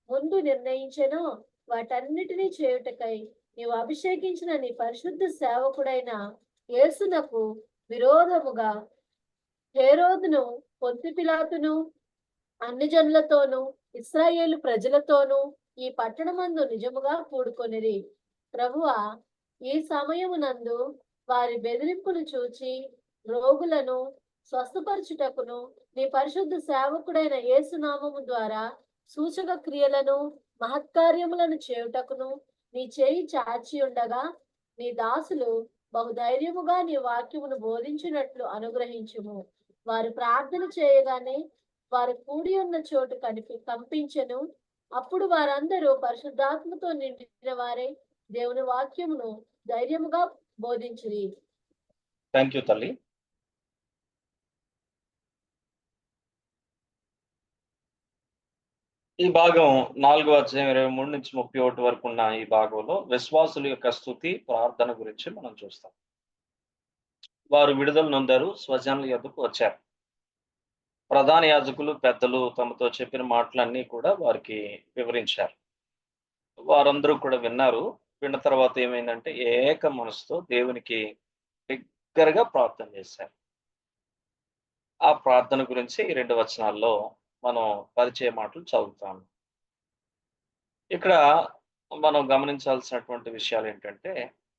F: ముందు నిర్ణయించెనో వాటన్నిటినీ చేయుటకై నీవు అభిషేకించిన నీ పరిశుద్ధ సేవకుడైన యేసునకు విరోధముగా హేరోదును, పొంతి పిలాతును, అన్ని జనులతోనూ ఇశ్రాయేలు ప్రజలతోనూ ఈ పట్టణమందు నిజముగా కూడుకొనిరి. ప్రభువా, ఈ సమయమునందు వారి బెదిరింపును చూచి రోగులను స్వస్థపరచుటకును నీ పరిశుద్ధ సేవకుడైన యేసునామము ద్వారా సూచక క్రియలను మహత్కార్యములను చేయుటకును నీ చేయి చాచి ఉండగా నీ దాసులు బహుధైర్యముగా నీ వాక్యమును బోధించినట్లు అనుగ్రహించుము. వారు ప్రార్థన చేయగానే వారు కూడి ఉన్న చోటు కంపించెను. అప్పుడు వారందరూ పరిశుద్ధాత్మతో నిండిన వారే దేవుని వాక్యమును ధైర్యముగా బోధించిరి.
A: థ్యాంక్ యూ తల్లి. ఈ భాగం 4వ అధ్యాయం 23 నుంచి 31 వరకు ఉన్న ఈ భాగంలో విశ్వాసుల యొక్క స్తుతి ప్రార్థన గురించి మనం చూస్తాం. వారు విడుదల నొందారు, స్వజనుల యొద్దకు వచ్చారు. ప్రధాన యాజకులు పెద్దలు తమతో చెప్పిన మాటలన్నీ కూడా వారికి వివరించారు. వారందరూ కూడా విన్నారు. విన్న తర్వాత ఏమైందంటే ఏక మనసుతో దేవునికి దగ్గరగా ప్రార్థన చేశారు. ఆ ప్రార్థన గురించి ఈ 2 వచనాల్లో మనం పరిచయ మాటలు చదువుతాము. ఇక్కడ మనం గమనించాల్సినటువంటి విషయాలు ఏంటంటే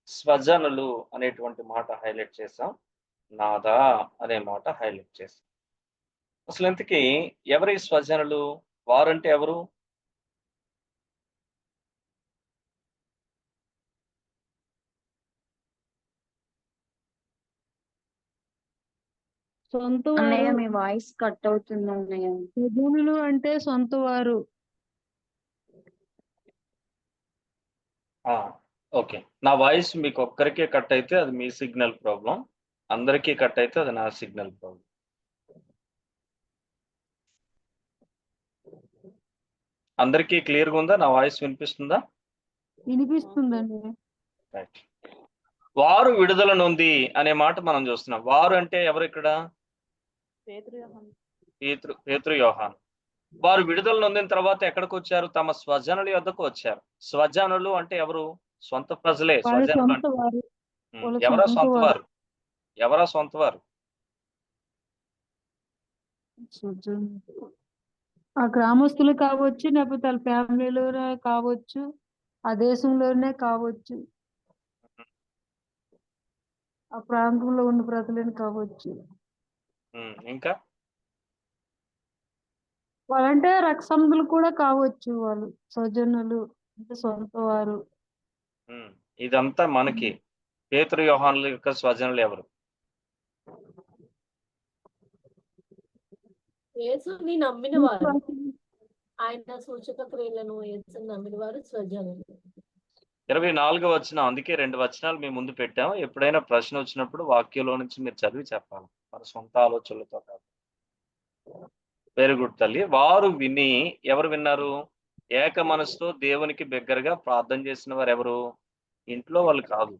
A: స్వజనులు అనేటువంటి మాట హైలైట్ చేసాం, నాదా అనే మాట హైలైట్ చేసాం. అసలు ఇంతకీ ఎవరి స్వజనులు? వారంటే ఎవరు?
E: సొంత
B: అన్నయ్య
E: వారు.
B: మీ వాయిస్ కట్ అవుతుంది అన్నయ్య.
E: స్వజనులు అంటే సొంత వారు.
A: ఓకే. నా వాయిస్ మీకు ఒక్కరికే కట్ అయితే అది మీ సిగ్నల్ ప్రాబ్లం. అందరికీ కట్ అయితే అది నా సిగ్నల్ ప్రాబ్లం. అందరికీ క్లియర్‌గా ఉందా? నా వాయిస్ వినిపిస్తుందా?
E: వినిపిస్తుందండి.
A: రైట్. వారు విడుదల నొంది అనే మాట మనం చూస్తున్నాం. వారు అంటే ఎవరు ఇక్కడ?
C: పేతురు యోహాను.
A: పేతురు యోహాను. వారు విడుదల నొందిన తర్వాత ఎక్కడికొచ్చారు? తమ స్వజనుల యొద్దకు వచ్చారు. స్వజనులు అంటే ఎవరు? సొంత ప్రజలే
E: వాళ్ళ
A: స్వజనులు
E: సొంత
A: అంటే.
E: వారు. వాళ్ళ
A: ఎవరా
E: సొంత
A: సొంత
E: వారు.
A: వారు? ఎవరా సొంత వారు?
E: స్వజనులు. ఆ గ్రామస్తులు కావచ్చు, లేకపోతే వాళ్ళ ఫ్యామిలీలోనే కావచ్చు, ఆ దేశంలోనే కావచ్చు, ఆ ప్రాంతంలో ఉన్న ప్రజలని కావచ్చు.
A: ఇంకా
E: వాళ్ళంటే రక్తసంబంధులు కూడా కావచ్చు. వాళ్ళు స్వజనులు అంటే సొంత వారు.
A: ఇదంతా మనకి పేతురు యోహానుల యొక్క స్వజనులు ఎవరు?
F: యేసుని నమ్మిన వారు, ఆయన సూచక క్రియలను యేసుని నమ్మిన వారు స్వజనులు.
A: 24వ వచనం. అందుకే 2 వచనాలు మీ ముందు పెట్టాం. ఎప్పుడైనా ప్రశ్న వచ్చినప్పుడు వాక్యంలో నుంచి మీరు చదివి చెప్పాలి. మన సొంత ఆలోచనలతో కాదు. వెరీ గుడ్ తల్లి. వారు విని ఎవరు విన్నారు? ఏక మనసుతో దేవునికి బిగ్గరగా ప్రార్థన చేసిన వారు ఎవరు? ఇంట్లో వాళ్ళు కాదు.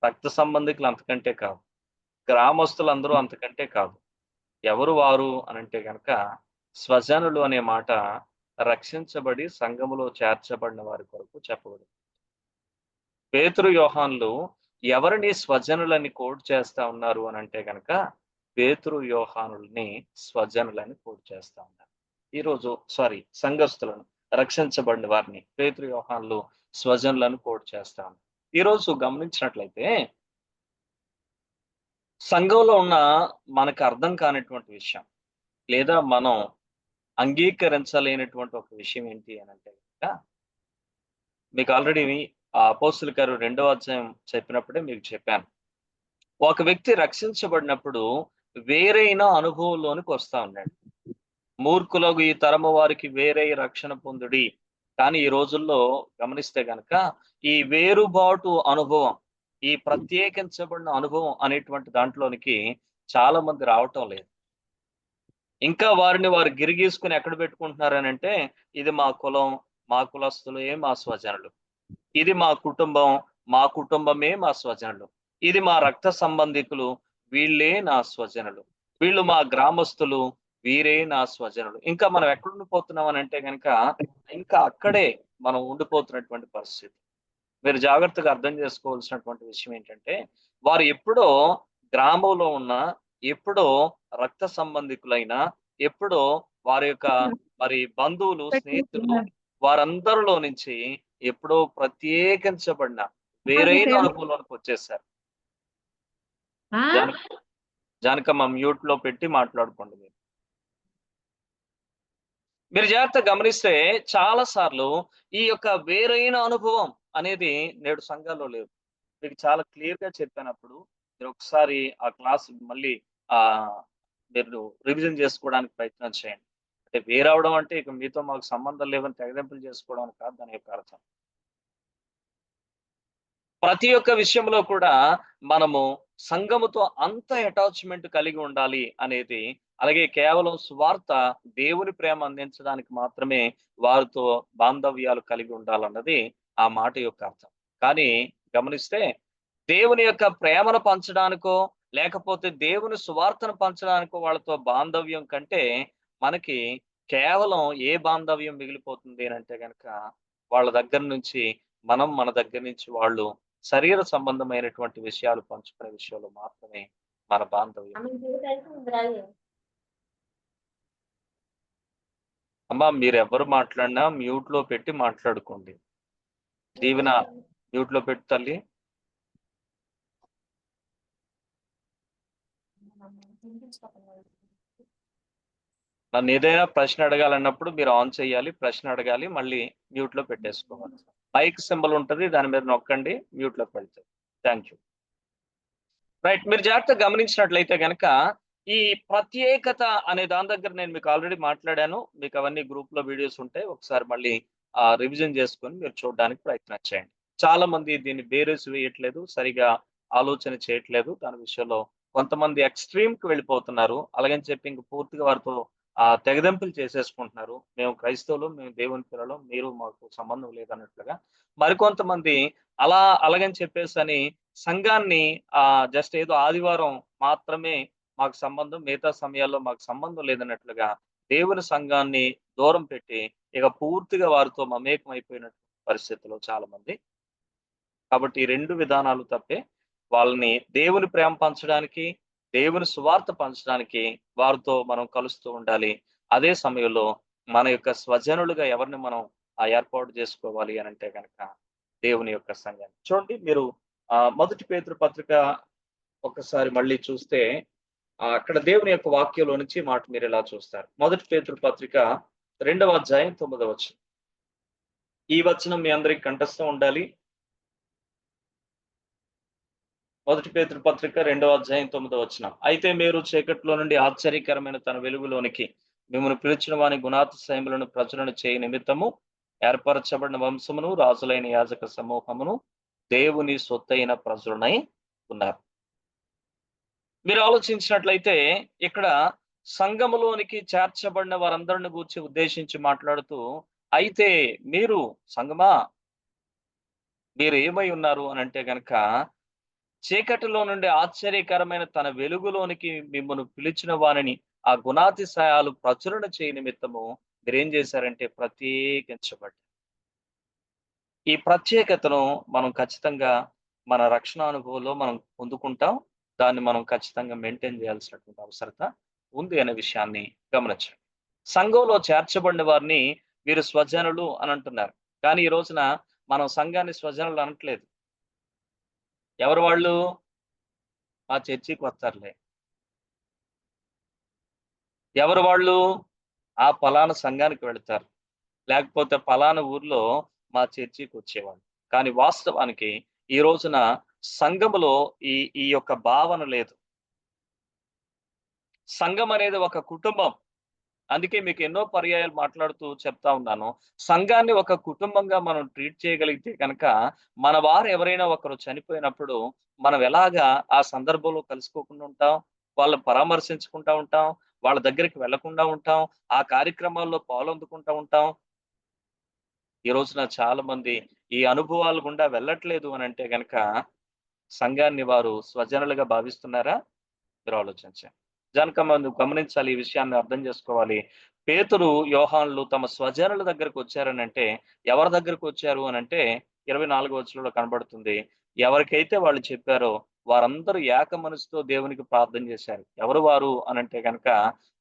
A: రక్త సంబంధికులు అంతకంటే కాదు. గ్రామస్తులందరూ అంతకంటే కాదు. ఎవరు వారు అనంటే గనక స్వజనులు అనే మాట రక్షించబడి సంఘములో చేర్చబడిన వారి కొరకు చెప్పబడింది. పేతురు యోహానులు ఎవరిని స్వజనులని కోట్ చేస్తా ఉన్నారు అనంటే గనక పేతురు యోహానుల్ని స్వజనులని కోట్ చేస్తా ఉన్నారు. ఈరోజు సంఘస్థులను రక్షించబడిన వారిని పేతురు యోహానులు స్వజనులను కోట్ చేస్తా ఉన్నారు. ఈరోజు గమనించినట్లయితే సంఘంలో ఉన్న మనకు అర్థం కానిటువంటి విషయం లేదా మనం అంగీకరించలేనటువంటి ఒక విషయం ఏంటి అని అంటే కనుక మీకు ఆల్రెడీ అపోస్తుల కార్యం 2వ అధ్యాయం చెప్పినప్పుడే మీకు చెప్పాను. ఒక వ్యక్తి రక్షించబడినప్పుడు వేరైన అనుభవంలోనికి వస్తా ఉన్నాడు. మూర్ఖులకు ఈ తరము వారికి వేరే రక్షణ పొందుడి. కానీ ఈ రోజుల్లో గమనిస్తే గనక ఈ వేరుబాటు అనుభవం, ఈ ప్రత్యేకించబడిన అనుభవం అనేటువంటి దాంట్లోనికి చాలా మంది రావటం లేదు. ఇంకా వారిని వారు గిరిగీసుకుని ఎక్కడ పెట్టుకుంటున్నారనంటే ఇది మా కులం, మా కులస్తులే మా స్వజనులు. ఇది మా కుటుంబం, మా కుటుంబమే మా స్వజనులు. ఇది మా రక్త సంబంధికులు, వీళ్ళే నా స్వజనులు. వీళ్ళు మా గ్రామస్తులు, వీరే నా స్వజనులు. ఇంకా మనం ఎక్కడ ఉండిపోతున్నాం అని అంటే కనుక ఇంకా అక్కడే మనం ఉండిపోతున్నటువంటి పరిస్థితి. మీరు జాగ్రత్తగా అర్థం చేసుకోవాల్సినటువంటి విషయం ఏంటంటే వారు ఎప్పుడో గ్రామంలో ఉన్న, ఎప్పుడో రక్త సంబంధికులైన, ఎప్పుడో వారి యొక్క బంధువులు, స్నేహితులు వారందరిలో నుంచి ఎప్పుడో ప్రత్యేకించబడిన వేరైన అనుభవంలోకి వచ్చేసారు. జానకమ్మ మ్యూట్ లో పెట్టి మాట్లాడుకోండి. మీరు జాగ్రత్త గమనిస్తే చాలా సార్లు ఈ యొక్క వేరైన అనుభవం అనేది నేడు సంఘాల్లో లేదు. మీకు చాలా క్లియర్ గా చెప్పినప్పుడు మీరు ఒకసారి ఆ క్లాస్ మళ్ళీ మీరు రివిజన్ చేసుకోవడానికి ప్రయత్నం చేయండి. అంటే వేరవడం అంటే ఇక మీతో మాకు సంబంధం లేవని తెగదెంపులు చేసుకోవడం కాదు దాని యొక్క అర్థం. ప్రతి ఒక్క విషయంలో కూడా మనము సంఘముతో అంత అటాచ్మెంట్ కలిగి ఉండాలి అనేది, అలాగే కేవలం స్వార్థ దేవుని ప్రేమ అందించడానికి మాత్రమే వారితో బాంధవ్యాలు కలిగి ఉండాలన్నది ఆ మాట యొక్క అర్థం. కానీ గమనిస్తే దేవుని యొక్క ప్రేమను పంచడానికో లేకపోతే దేవుని సువార్తను పంచడానికో వాళ్ళతో బాంధవ్యం కంటే మనకి కేవలం ఏ బాంధవ్యం మిగిలిపోతుంది అంటే గనక వాళ్ళ దగ్గర నుంచి మన దగ్గర నుంచి వాళ్ళు శరీర సంబంధమైనటువంటి విషయాలు పంచుకునే విషయంలో మాత్రమే మన బాంధవ్యం. అమ్మా మీరు ఎవరు మాట్లాడినా మ్యూట్ లో పెట్టి మాట్లాడుకోండి. దీవెన మ్యూట్ లో పెట్టు తల్లి. నన్ను ఏదైనా ప్రశ్న అడగాలన్నప్పుడు మీరు ఆన్ చేయాలి, ప్రశ్న అడగాలి, మళ్ళీ మ్యూట్లో పెట్టేసుకోవాలి. మైక్ సింబల్ ఉంటుంది, దాని మీద నొక్కండి, మ్యూట్లోకి వెళ్తుంది. Thank you. రైట్, మీరు జాగ్రత్తగా గమనించినట్లయితే కనుక ఈ ప్రత్యేకత అనే దాని దగ్గర నేను మీకు ఆల్రెడీ మాట్లాడాను. మీకు అవన్నీ గ్రూప్లో వీడియోస్ ఉంటాయి, ఒకసారి మళ్ళీ రివిజన్ చేసుకొని మీరు చూడడానికి ప్రయత్నం చేయండి. చాలా మంది దీన్ని బేరేసి వేయట్లేదు, సరిగా ఆలోచన చేయట్లేదు. దాని విషయంలో కొంతమంది ఎక్స్ట్రీమ్కి వెళ్ళిపోతున్నారు. అలాగని చెప్పి ఇంక పూర్తిగా వారితో తెగదెంపులు చేసేసుకుంటున్నారు. మేము క్రైస్తవులు, మేము దేవుని పిల్లలు, మీరు మాకు సంబంధం లేదన్నట్లుగా. మరికొంతమంది అలాగని చెప్పేసి అని సంఘాన్ని జస్ట్ ఏదో ఆదివారం మాత్రమే మాకు సంబంధం, మిగతా సమయాల్లో మాకు సంబంధం లేదన్నట్లుగా దేవుని సంఘాన్ని దూరం పెట్టి ఇక పూర్తిగా వారితో మమేకం అయిపోయిన పరిస్థితుల్లో చాలా మంది. కాబట్టి ఈ 2 విధానాలు తప్పే. వాళ్ళని దేవుని ప్రేమ పంచడానికి, దేవుని సువార్త పంచడానికి వారితో మనం కలుస్తూ ఉండాలి. అదే సమయంలో మన యొక్క స్వజనులుగా ఎవరిని మనం ఏర్పాటు చేసుకోవాలి అని అంటే కనుక దేవుని యొక్క సంఘాన్ని. చూడండి, మీరు మొదటి పేతురు పత్రిక ఒకసారి మళ్ళీ చూస్తే అక్కడ దేవుని యొక్క వాక్యంలో నుంచి మాట మీరు ఇలా చూస్తారు. మొదటి పేతురు పత్రిక 2వ అధ్యాయం 9వ వచనం. ఈ వచనం మీ అందరికి కంఠస్థం ఉండాలి. మొదటి పేతురు పత్రిక 2వ అధ్యాయం 9వ వచనం. అయితే మీరు చీకట్లో నుండి ఆశ్చర్యకరమైన తన వెలుగులోనికి మిమ్మల్ని పిలిచిన వాని గుణాతిశయములను ప్రచురణ చేయ నిమిత్తము ఏర్పరచబడిన వంశమును, రాజులైన యాజక సమూహమును, దేవుని సొత్తైన ప్రజలనై ఉన్నారు. మీరు ఆలోచించినట్లయితే ఇక్కడ సంఘములోనికి చేర్చబడిన వారందరిని గూర్చి ఉద్దేశించి మాట్లాడుతూ, అయితే మీరు సంఘమా మీరు ఏమై ఉన్నారు అని అంటే గనక చీకటిలో నుండి ఆశ్చర్యకరమైన తన వెలుగులోనికి మిమ్మల్ని పిలిచిన వారిని ఆ గుణాతిశయాలు ప్రచురణ చేయ నిమిత్తము మీరేం చేశారంటే ప్రత్యేకించబడ్డారు. ఈ ప్రత్యేకతను మనం ఖచ్చితంగా మన రక్షణ అనుభవంలో మనం పొందుకుంటాం. దాన్ని మనం ఖచ్చితంగా మెయింటైన్ చేయాల్సినటువంటి అవసరత ఉంది అనే విషయాన్ని గమనించండి. సంఘంలో చేర్చబడిన వారిని వీరు స్వజనులు అని అంటున్నారు. కానీ ఈ రోజున మనం సంఘాన్ని స్వజనులు అనట్లేదు. ఎవరు వాళ్ళు? మా చర్చికి వస్తారులే. ఎవరు వాళ్ళు? ఆ పలానా సంఘానికి వెళతారు, లేకపోతే పలానా ఊర్లో మా చర్చికి వచ్చేవాళ్ళు. కానీ వాస్తవానికి ఈ రోజున సంఘములో ఈ యొక్క భావన లేదు. సంఘం అనేది ఒక కుటుంబం. అందుకే మీకు ఎన్నో పర్యాయాలు మాట్లాడుతూ చెప్తా ఉన్నాను. సంఘాన్ని ఒక కుటుంబంగా మనం ట్రీట్ చేయగలిగితే కనుక మన వారు ఎవరైనా ఒకరు చనిపోయినప్పుడు మనం ఎలాగా ఆ సందర్భంలో కలుసుకోకుండా ఉంటాం, వాళ్ళని పరామర్శించుకుంటా ఉంటాం, వాళ్ళ దగ్గరికి వెళ్లకుండా ఉంటాం, ఆ కార్యక్రమాల్లో పాల్గొందుకుంటా ఉంటాం. ఈ రోజున చాలా మంది ఈ అనుభవాల గుండా వెళ్ళట్లేదు అని అంటే గనక సంఘాన్ని వారు స్వజనులుగా భావిస్తున్నారా? మీరు ఆలోచించండి. కనుక మనం గమనించాలి, ఈ విషయాన్ని అర్థం చేసుకోవాలి. పేతురు, యోహానులు తమ స్వజనుల దగ్గరకు వచ్చారని అంటే ఎవరి దగ్గరకు వచ్చారు అని అంటే 24వ వచనంలో కనబడుతుంది. ఎవరికైతే వాళ్ళు చెప్పారో వారందరూ ఏక మనసుతో దేవునికి ప్రార్థన చేశారు. ఎవరు వారు అని అంటే కనుక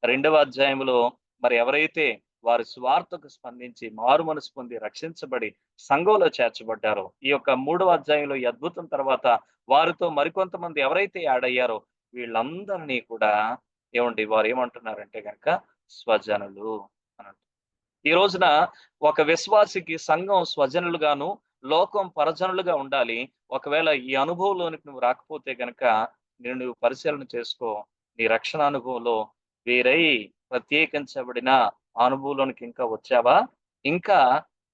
A: 2వ అధ్యాయంలో మరి ఎవరైతే వారి స్వార్థకు స్పందించి మారు మనసు పొంది రక్షించబడి సంఘంలో చేర్చబడ్డారో, ఈ యొక్క 3వ అధ్యాయంలో ఈ అద్భుతం తర్వాత వారితో మరికొంతమంది ఎవరైతే యాడ్ అయ్యారో వీళ్ళందరినీ కూడా వారు ఏమంటున్నారంటే కనుక స్వజనులు అని అంటారు. ఈ రోజున ఒక విశ్వాసికి సంఘం స్వజనులుగాను, లోకం పరజనులుగా ఉండాలి. ఒకవేళ ఈ అనుభవంలోనికి నువ్వు రాకపోతే కనుక నువ్వు పరిశీలన చేసుకో. నీ రక్షణ అనుభవంలో వేరై ప్రత్యేకించబడిన అనుభవంలోనికి ఇంకా వచ్చావా? ఇంకా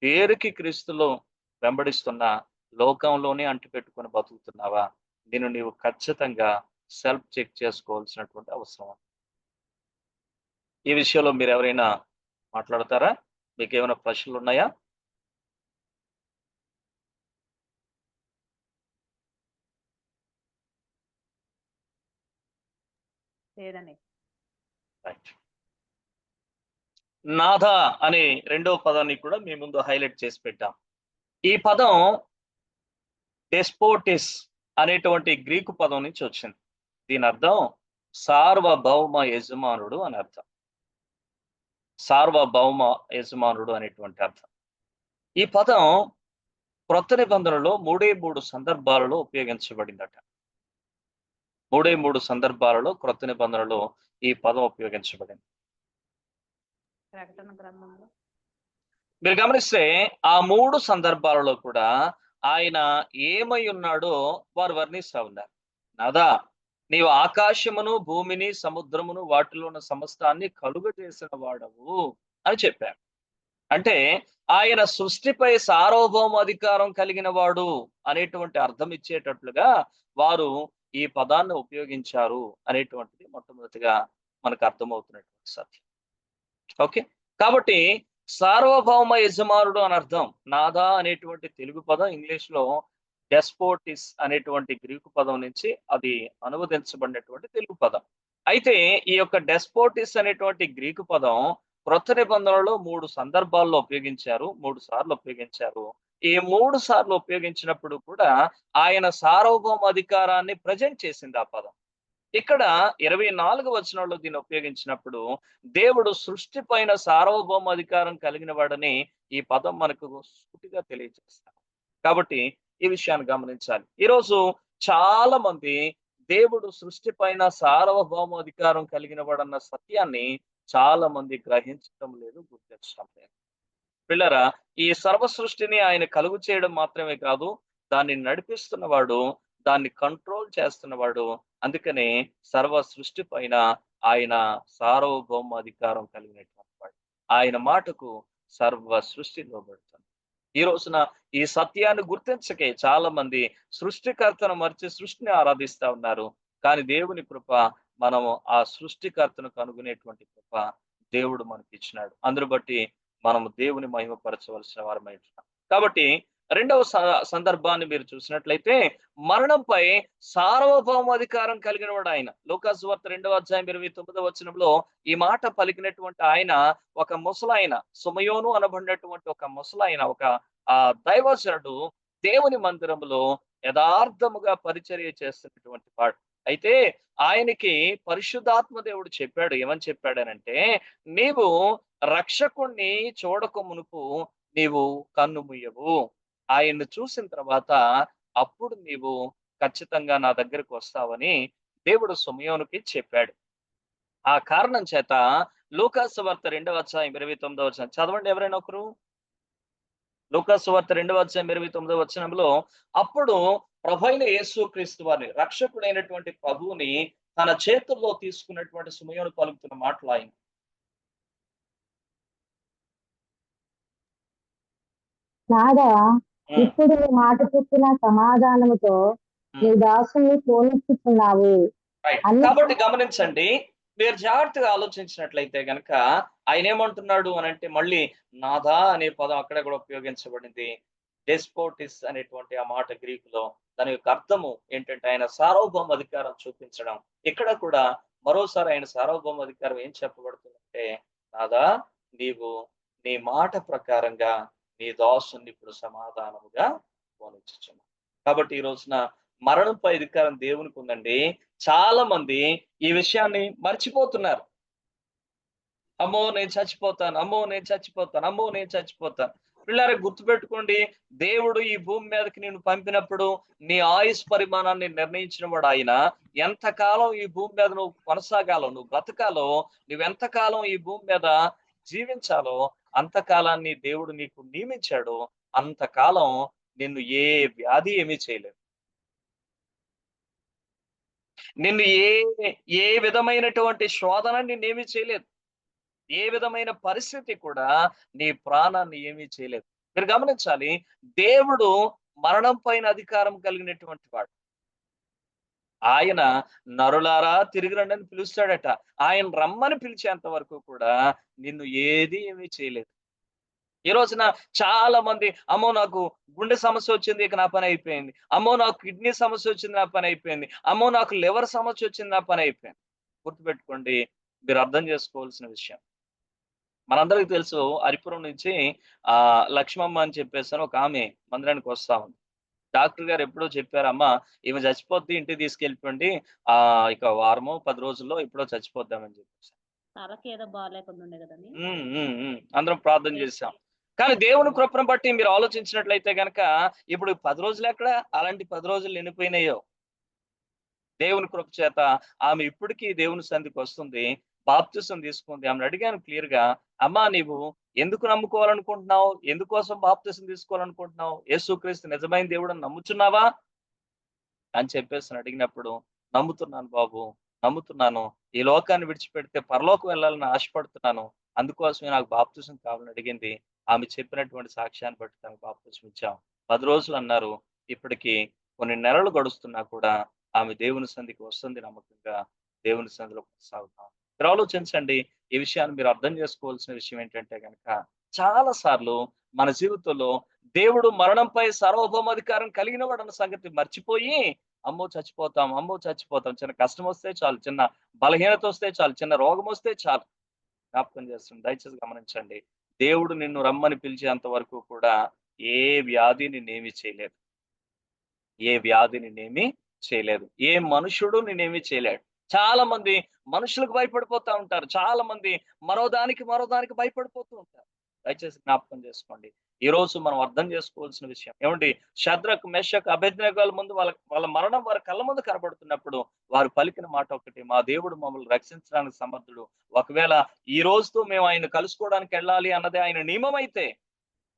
A: పేరుకి క్రీస్తులో వెంబడిస్తున్న లోకంలోనే అంటిపెట్టుకొని బతుకుతున్నావా? దీన్ని నీవు ఖచ్చితంగా సెల్ఫ్ చెక్ చేసుకోవాల్సినటువంటి అవసరం. ఈ విషయంలో మీరు ఎవరైనా మాట్లాడతారా? మీకు ఏమైనా ప్రశ్నలు ఉన్నాయా?
C: లేదండి.
A: నాథ అనే 2వ పదాన్ని కూడా మీ ముందు హైలైట్ చేసి పెట్టాం. ఈ పదం డెస్పోటిస్ అనేటువంటి గ్రీకు పదం నుంచి వచ్చింది. దీని అర్థం సార్వభౌమ యజమానుడు అని అర్థం. సార్వభౌమ యజమానుడు అనేటువంటి అర్థం. ఈ పదం క్రొత్త నిబంధనలో 3 సందర్భాలలో ఉపయోగించబడిందట. 3 సందర్భాలలో క్రొత్త నిబంధనలో ఈ పదం ఉపయోగించబడింది.
C: ప్రకటన గ్రంథంలో
A: మీరు గమనిస్తే ఆ 3 సందర్భాలలో కూడా ఆయన ఏమై ఉన్నాడో వారు వర్ణిస్తా ఉన్నారు. నాదా, నీవు ఆకాశమును, భూమిని, సముద్రమును, వాటిలో ఉన్న సమస్తాన్ని కలుగజేసిన వాడవు అని చెప్పారు. అంటే ఆయన సృష్టిపై సార్వభౌమ అధికారం కలిగిన వాడు అనేటువంటి అర్థం ఇచ్చేటట్లుగా వారు ఈ పదాన్ని ఉపయోగించారు అనేటువంటిది మొట్టమొదటిగా మనకు అర్థమవుతున్నటువంటి సత్యం. ఓకే, కాబట్టి సార్వభౌమ యజమానుడు అని అర్థం. నాదా అనేటువంటి తెలుగు పదం ఇంగ్లీష్ లో డెస్పోటిస్ అనేటువంటి గ్రీకు పదం నుంచి అది అనువదించబడినటువంటి తెలుగు పదం. అయితే ఈ యొక్క డెస్పోటిస్ అనేటువంటి గ్రీకు పదం క్రొత్త నిబంధనలో 3 సందర్భాల్లో ఉపయోగించారు, 3 సార్లు ఉపయోగించారు. ఈ 3 సార్లు ఉపయోగించినప్పుడు కూడా ఆయన సార్వభౌమ అధికారాన్ని ప్రజెంట్ చేసింది ఆ పదం. ఇక్కడ 24వ వచనంలో దీన్ని ఉపయోగించినప్పుడు దేవుడు సృష్టి పైన సార్వభౌమ అధికారం కలిగిన వాడని ఈ పదం మనకు సూటిగా తెలియజేస్తారు. కాబట్టి ఈ విషయాన్ని గమనించాలి. ఈరోజు చాలా మంది దేవుడు సృష్టి పైన సార్వభౌమ అధికారం కలిగిన వాడన్న సత్యాన్ని చాలా మంది గ్రహించడం లేదు, గుర్తించడం లేదు. పిల్లరా, ఈ సర్వ సృష్టిని ఆయన కలుగు చేయడం మాత్రమే కాదు, దాన్ని నడిపిస్తున్నవాడు, దాన్ని కంట్రోల్ చేస్తున్నవాడు. అందుకనే సర్వ సృష్టి పైన ఆయన సార్వభౌమ అధికారం కలిగినటువంటి వాడు. ఆయన మాటకు సర్వ సృష్టి లోబడుతుంది. ఈ రోజున ఈ సత్యాన్ని గుర్తించకే చాలా మంది సృష్టికర్తను మర్చి సృష్టిని ఆరాధిస్తా ఉన్నారు. కానీ దేవుని కృప, మనము ఆ సృష్టికర్తను కనుగొనేటువంటి కృప దేవుడు మనకి ఇచ్చినాడు. అందును బట్టి మనము దేవుని మహిమపరచవలసిన వారమై ఉంటున్నాం. కాబట్టి రెండవ సందర్భాన్ని మీరు చూసినట్లయితే మరణంపై సార్వభౌమాధికారం కలిగిన వాడు ఆయన. లూకాసు వార్త 2వ అధ్యాయం 29వ వచనంలో ఈ మాట పలికినటువంటి ఆయన ఒక ముసలాయన, సుమయోను అనబడినటువంటి ఒక ముసలాయన, ఒక దైవజనుడు దేవుని మందిరంలో యథార్థముగా పరిచర్య చేస్తున్నటువంటి వాడు. అయితే ఆయనకి పరిశుద్ధాత్మ దేవుడు చెప్పాడు. ఏమని చెప్పాడనంటే, నీవు రక్షకుణ్ణి చూడక మునుపు నీవు కన్ను ముయ్యవు, ఆయన్ని చూసిన తర్వాత అప్పుడు నీవు ఖచ్చితంగా నా దగ్గరకు వస్తావని దేవుడు సుమయోనుకి చెప్పాడు. ఆ కారణం చేత లూకాసు వార్త 2వ అధ్యాయం 29వ వచనం చదవండి ఎవరైనా ఒకరు. లూకాసు వార్త 2వ అధ్యాయం 29వ వచనంలో, అప్పుడు ప్రభువైన యేసుక్రీస్తు వారిని, రక్షకుడైనటువంటి ప్రభువుని తన చేతుల్లో తీసుకున్నటువంటి సుమయోను పలుకుతున్న మాటలు ఆయన.
D: నాదా, ఇప్పుడు నీ మాట చెప్పిన సమాధానముతో నీ దాసుని పోనిస్తున్నావు.
A: కాబట్టి గమనించండి, మీరు జాగ్రత్తగా ఆలోచించినట్లయితే గనక ఆయన ఏమంటున్నాడు అనంటే, మళ్ళీ నాదా అనే పదం అక్కడ కూడా ఉపయోగించబడింది. డెస్పోటిస్ అనేటువంటి ఆ మాట గ్రీకులో, దాని యొక్క అర్థము ఏంటంటే ఆయన సార్వభౌమ అధికారం చూపించడం. ఇక్కడ కూడా మరోసారి ఆయన సార్వభౌమ అధికారం ఏం చెప్పబడుతుందంటే, నాదా నీవు నీ మాట ప్రకారంగా నీ దాసుని ఇప్పుడు సమాధానముగా పోనిచ్చుచున్నావు. కాబట్టి ఈ రోజున మరణంపై అధికారం దేవునికి ఉందండి. చాలా మంది ఈ విషయాన్ని మర్చిపోతున్నారు. అమ్మో నేను చచ్చిపోతాను, అమ్మో నేను చచ్చిపోతాను, అమ్మో నేను చచ్చిపోతాను. పిల్లలు గుర్తుపెట్టుకోండి, దేవుడు ఈ భూమి మీదకి నేను పంపినప్పుడు నీ ఆయుష్ పరిమాణాన్ని నిర్ణయించిన వాడు ఆయన. ఎంతకాలం ఈ భూమి మీద నువ్వు కొనసాగాలో, నువ్వు బ్రతకాలో, నువ్వెంతకాలం ఈ భూమి మీద జీవించాలో అంతకాలాన్ని దేవుడు నీకు నియమించాడు. అంతకాలం నిన్ను ఏ వ్యాధి ఏమీ చేయలేదు. నిన్ను ఏ విధమైనటువంటి శోధన నిన్నేమీ చేయలేదు. ఏ విధమైన పరిస్థితి కూడా నీ ప్రాణాన్ని ఏమీ చేయలేదు. మీరు గమనించాలి, దేవుడు మరణం పైన అధికారం కలిగినటువంటి వాడు. ఆయన నరులారా తిరిగి రండి అని పిలుస్తాడట. ఆయన రమ్మని పిలిచేంత వరకు కూడా నిన్ను ఏది ఏమీ చేయలేదు. ఈ రోజున చాలా మంది, అమ్మో నాకు గుండె సమస్య వచ్చింది, ఇక నా పని అయిపోయింది. అమ్మో నాకు కిడ్నీ సమస్య వచ్చింది, నా పని అయిపోయింది. అమ్మో నాకు లివర్ సమస్య వచ్చింది, నా పని అయిపోయింది. గుర్తుపెట్టుకోండి, మీరు అర్థం చేసుకోవాల్సిన విషయం. మనందరికి తెలుసు, అరిపురం నుంచి లక్ష్మమ్మ అని చెప్పేసి ఒక ఆమె మందిరానికి వస్తా ఉంది. డాక్టర్ గారు ఎప్పుడో చెప్పారమ్మా, ఈమె చచ్చిపోద్ది, ఇంటికి తీసుకెళ్ళిపోండి, ఇక వారమో 10 రోజుల్లో ఎప్పుడో చచ్చిపోద్దామని చెప్పేసి.
C: తలకేదో బాగాలేకుండా ఉండే కదండి.
A: అందరం ప్రార్థన చేశాం. కానీ దేవుని కృపను బట్టి మీరు ఆలోచించినట్లయితే గనక ఇప్పుడు 10 రోజులు ఎక్కడ, అలాంటి 10 రోజులు నిండిపోయినాయో. దేవుని కృప చేత ఆమె ఇప్పటికీ దేవుని సన్నిధికి వస్తుంది. బాప్తిసం తీసుకుంది. ఆమెను అడిగాను క్లియర్ గా, అమ్మా నీవు ఎందుకు నమ్ముకోవాలనుకుంటున్నావు? ఎందుకోసం బాప్తిసం తీసుకోవాలనుకుంటున్నావు? యేసుక్రీస్తు నిజమైన దేవుడు అని నమ్ముచున్నావా అని చెప్పేసి అడిగినప్పుడు, నమ్ముతున్నాను బాబు, నమ్ముతున్నాను. ఈ లోకాన్ని విడిచిపెడితే పరలోకం వెళ్ళాలని ఆశపడుతున్నాను. అందుకోసమే నాకు బాప్తిసం కావాలని అడిగింది. ఆమె చెప్పినటువంటి సాక్ష్యాన్ని బట్టి తనకు బాప్తిసం ఇచ్చాం. 10 రోజులు అన్నారు. ఇప్పటికి కొన్ని నెలలు గడుస్తున్నా కూడా ఆమె దేవుని సన్నిధికి వస్తుంది నమ్మకంగా. దేవుని సన్నిధిలో కొనసాగుతాం. మీరు ఆలోచించండి. ఈ విషయాన్ని మీరు అర్థం చేసుకోవాల్సిన విషయం ఏంటంటే గనక, చాలా సార్లు మన జీవితంలో దేవుడు మరణంపై సార్వభౌమాధికారం కలిగిన వాడన్న సంగతి మర్చిపోయి, అమ్మో చచ్చిపోతాం, అమ్మో చచ్చిపోతాం, చిన్న కష్టం వస్తే చాలు, చిన్న బలహీనత వస్తే చాలు, చిన్న రోగం వస్తే చాలు జ్ఞాపకం చేస్తుంది. దయచేసి గమనించండి. దేవుడు నిన్ను రమ్మని పిలిచేంత వరకు కూడా ఏ వ్యాధి నిన్నేమి చేయలేదు. ఏ వ్యాధి నిన్నేమి చేయలేదు. ఏ మనుషుడు నిన్నేమి చేయలేడు. చాలా మంది మనుషులకు భయపడిపోతా ఉంటారు. చాలా మంది మరో దానికి భయపడిపోతూ ఉంటారు. దయచేసి జ్ఞాపకం చేసుకోండి. ఈ రోజు మనం అర్థం చేసుకోవాల్సిన విషయం ఏమండి, షద్రకు, మెషకు, అబేద్నెగోల ముందు వాళ్ళ మరణం వారి కళ్ళ ముందు కనబడుతున్నప్పుడు వారు పలికిన మాట ఒకటి, మా దేవుడు మమ్మల్ని రక్షించడానికి సమర్థుడు. ఒకవేళ ఈ రోజుతో మేము ఆయన కలుసుకోవడానికి వెళ్ళాలి అన్నది ఆయన నియమం అయితే